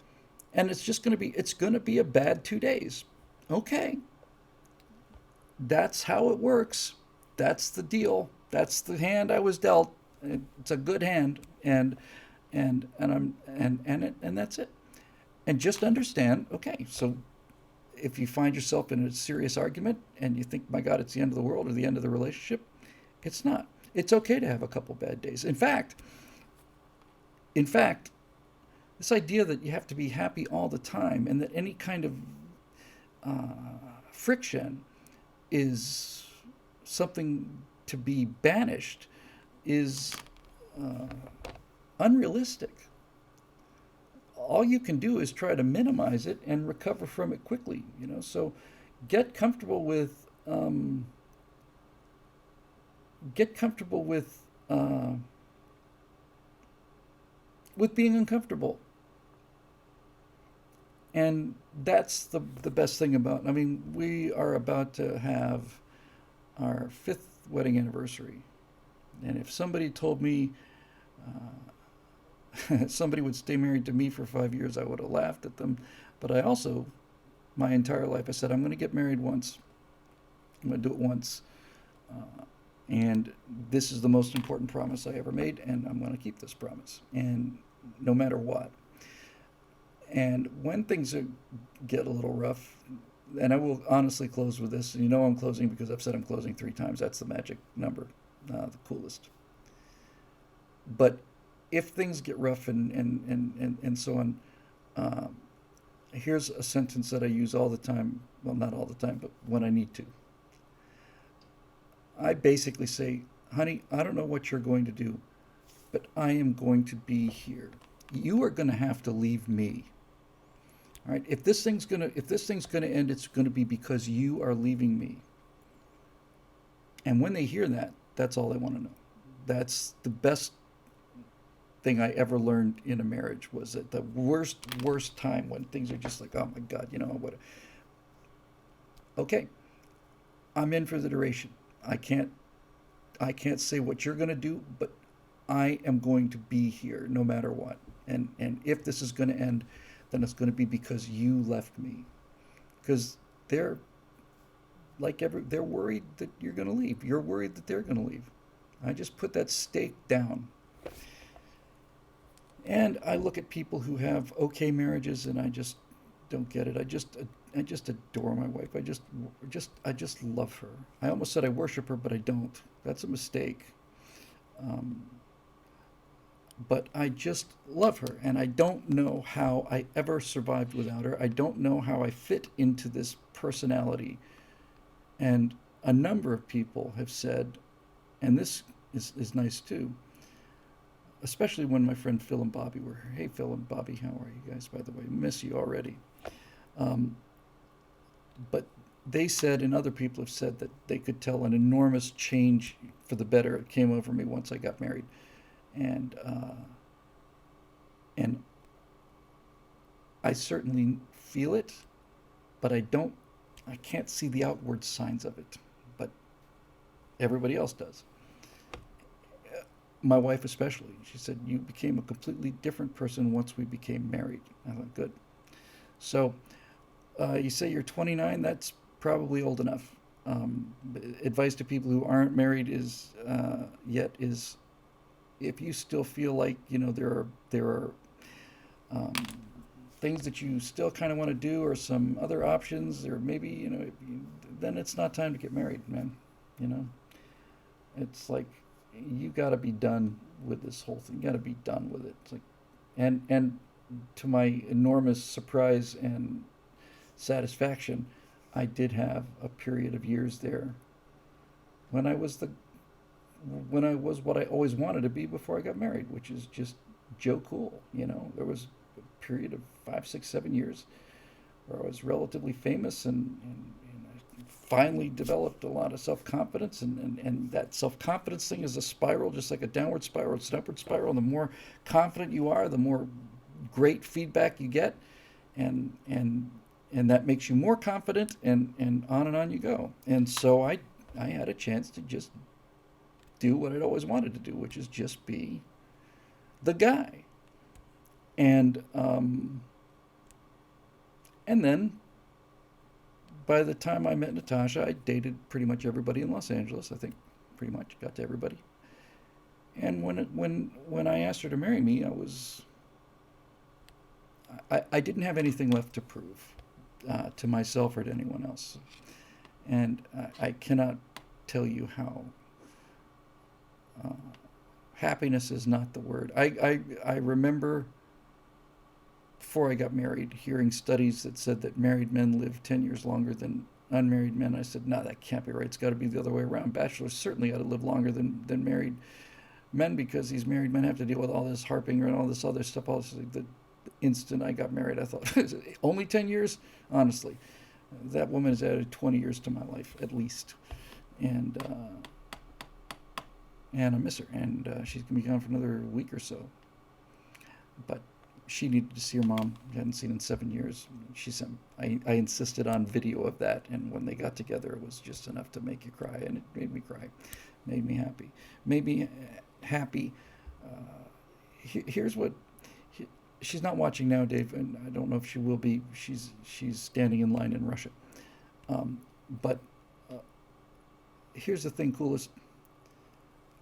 A: and it's going to be a bad 2 days. Okay, that's how it works. That's the deal. That's the hand I was dealt. It's a good hand, and that's it. And just understand. Okay, so if you find yourself in a serious argument and you think, my God, it's the end of the world or the end of the relationship, it's not. It's okay to have a couple bad days. In fact, this idea that you have to be happy all the time and that any kind of friction is something to be banished is unrealistic. All you can do is try to minimize it and recover from it quickly. So get comfortable with being uncomfortable. And that's the best thing about. I mean, we are about to have our 5th wedding anniversary, and if somebody told me somebody would stay married to me for 5 years, I would have laughed at them. But I also, my entire life, I said, I'm going to get married once. I'm going to do it once. And this is the most important promise I ever made, and I'm going to keep this promise, and no matter what. And when things get a little rough, and I will honestly close with this. I'm closing because I've said I'm closing 3 times. That's the magic number, the coolest. But if things get rough and so on, here's a sentence that I use all the time. Well, not all the time, but when I need to. I basically say, honey, I don't know what you're going to do, but I am going to be here. You are going to have to leave me. All right. If this thing's gonna end, it's gonna be because you are leaving me. And when they hear that, that's all they want to know. That's the best thing I ever learned in a marriage, was at the worst time when things are just like, oh my God, what? Okay, I'm in for the duration. I can't say what you're gonna do, but I am going to be here no matter what. And if this is going to end, then it's going to be because you left me. Because they're worried that you're going to leave. You're worried that they're going to leave. I just put that stake down. And I look at people who have okay marriages, and I just don't get it. just adore my wife. I just love her. I almost said I worship her, but I don't. That's a mistake. Um, but I just love her, and I don't know how I ever survived without her. I don't know how I fit into this personality. And a number of people have said, and this is nice too, especially when my friend Phil and Bobby were here. Hey, Phil and Bobby, how are you guys, by the way? Miss you already. Um, but they said, and other people have said, that they could tell an enormous change for the better. It came over me once I got married. And, uh, and I certainly feel it, but I can't see the outward signs of it. But everybody else does. My wife especially. She said, you became a completely different person once we became married. I thought, good. So you say you're 29, that's probably old enough. Um, Advice to people who aren't married is if you still feel like there are um, things that you still kind of want to do, or some other options, or maybe then it's not time to get married, man. You know, it's like you got to be done with this whole thing. You got to be done with it. It's like, and to my enormous surprise and satisfaction, I did have a period of years there when when I was what I always wanted to be before I got married, which is just Joe Cool. There was a period of 5, 6, 7 years where I was relatively famous, and I finally developed a lot of self confidence, and that self confidence thing is a spiral, just like a downward spiral. It's an upward spiral. And the more confident you are, the more great feedback you get, and that makes you more confident, and on you go. And so I had a chance to just do what I'd always wanted to do, which is just be the guy. And then by the time I met Natasha, I dated pretty much everybody in Los Angeles. I think pretty much got to everybody. And when I asked her to marry me, I didn't have anything left to prove to myself or to anyone else. And I cannot tell you how uh, happiness is not the word. I remember before I got married hearing studies that said that married men live 10 years longer than unmarried men. I said, no, that can't be right. It's got to be the other way around. Bachelors certainly ought to live longer than married men, because these married men have to deal with all this harping and all this other stuff. The instant I got married, I thought, only 10 years? Honestly, that woman has added 20 years to my life, at least. And I miss her. And she's going to be gone for another week or so. But she needed to see her mom. She hadn't seen in 7 years. I insisted on video of that, and when they got together, it was just enough to make you cry, and it made me cry. Made me happy. Made me happy. Here's what... She's not watching now, Dave, and I don't know if she will be. She's standing in line in Russia. But here's the thing, coolest.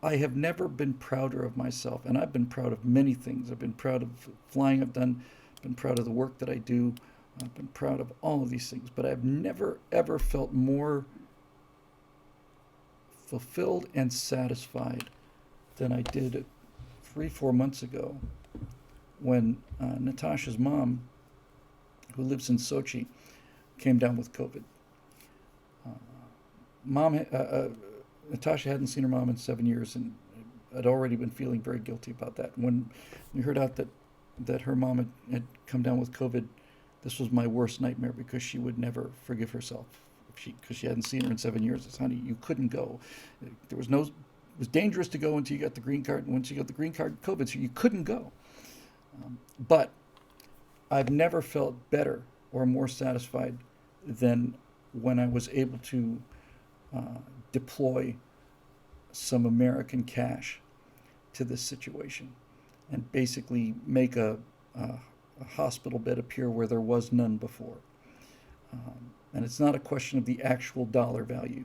A: I have never been prouder of myself, and I've been proud of many things. I've been proud of flying I've done, been proud of the work that I do, I've been proud of all of these things, but I've never, ever felt more fulfilled and satisfied than I did 3, 4 months ago when Natasha's mom, who lives in Sochi, came down with COVID. Uh, Natasha hadn't seen her mom in 7 years, and had already been feeling very guilty about that. When we heard out that her mom had come down with COVID, this was my worst nightmare, because she would never forgive herself because she hadn't seen her in 7 years. It's, honey, you couldn't go. It was dangerous to go until you got the green card, and once you got the green card, COVID, so you couldn't go. But I've never felt better or more satisfied than when I was able to deploy some American cash to this situation and basically make a hospital bed appear where there was none before. And it's not a question of the actual dollar value,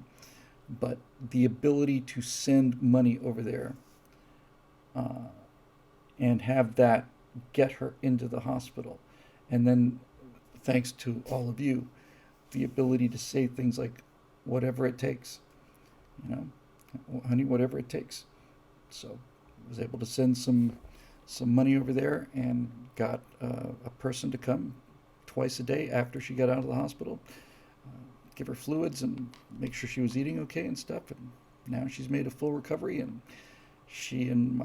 A: but the ability to send money over there and have that, get her into the hospital. And then, thanks to all of you, she had a the ability to say things like, whatever it takes, you know, honey, whatever it takes. So I was able to send some money over there and got a person to come twice a day after she got out of the hospital, give her fluids and make sure she was eating okay and stuff. And now she's made a full recovery, and she and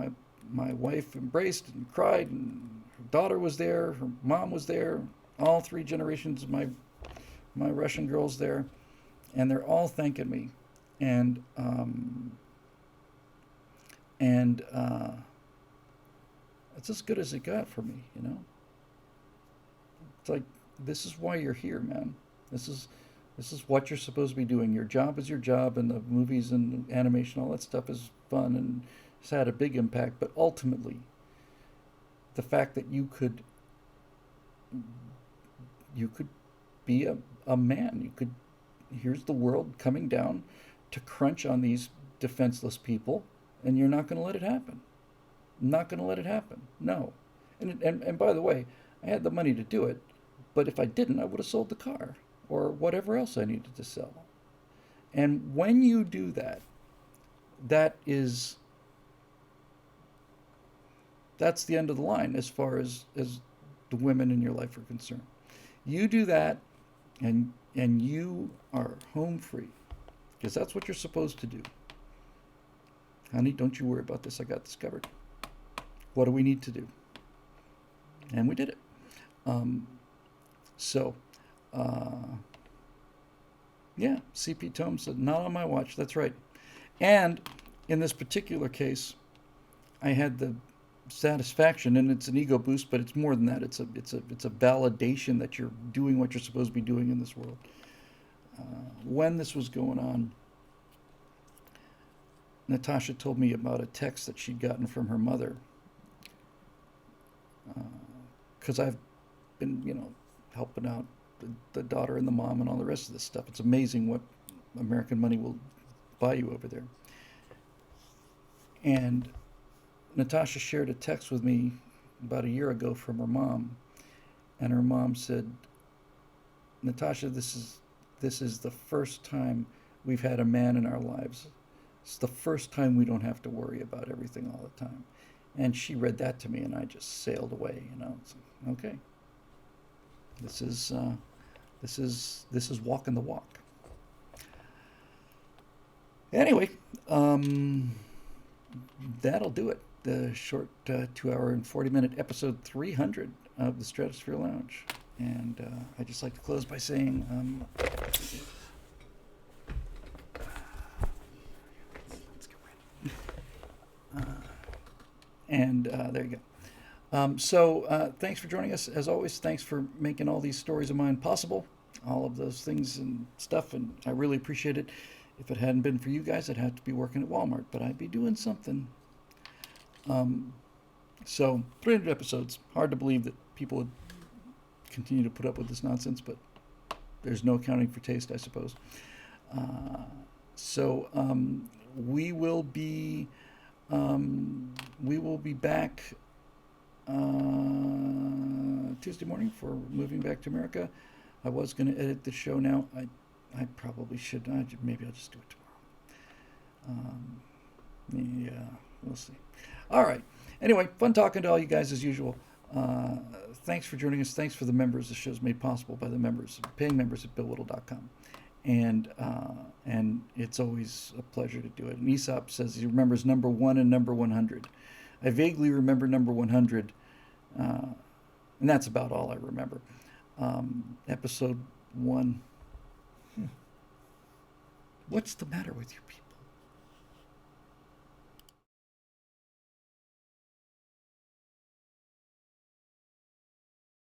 A: my wife embraced and cried, and her daughter was there, her mom was there, all three generations of my Russian girls there, and they're all thanking me, and it's as good as it got for me, you know. It's like, this is why you're here, man. This is what you're supposed to be doing. Your job is your job, and the movies and animation, all that stuff is fun and it's had a big impact. But ultimately, the fact that you could be a man, here's the world coming down to crunch on these defenseless people, and you're not going to let it happen. Not going to let it happen. No. And by the way, I had the money to do it, but if I didn't, I would have sold the car or whatever else I needed to sell. And when you do that, that's the end of the line as far as the women in your life are concerned. You do that, and you are home free, because that's what you're supposed to do. Honey, don't you worry about this. I got this covered. What do we need to do? And we did it. Yeah, CP Tome said, not on my watch. That's right. And in this particular case, I had the satisfaction, and it's an ego boost, but it's more than that. It's a validation that you're doing what you're supposed to be doing in this world. When this was going on, Natasha told me about a text that she'd gotten from her mother, because I've been, helping out the daughter and the mom and all the rest of this stuff. It's amazing what American money will buy you over there. And Natasha shared a text with me about a year ago from her mom, and her mom said, Natasha, this is the first time we've had a man in our lives. It's the first time we don't have to worry about everything all the time. And she read that to me, and I just sailed away. It's like, okay, this is walking the walk. Anyway, that'll do it. The short 2 hour and 40-minute episode 300 of the Stratosphere Lounge. And I'd just like to close by saying, let's go right. There you go. So thanks for joining us. As always, thanks for making all these stories of mine possible. All of those things and stuff, and I really appreciate it. If it hadn't been for you guys, I'd have to be working at Walmart, but I'd be doing something. So 300 episodes. Hard to believe that people would continue to put up with this nonsense, but there's no accounting for taste, I suppose. We will be back Tuesday morning for Moving Back to America. I was going to edit the show now. I probably should. Maybe I'll just do it tomorrow. Yeah, we'll see. All right. Anyway, fun talking to all you guys as usual. Thanks for joining us. Thanks for the members. The show's made possible by the members, paying members at BillWhittle.com. And it's always a pleasure to do it. And Aesop says he remembers number 1 and number 100. I vaguely remember number 100, and that's about all I remember. Episode 1. What's the matter with you people?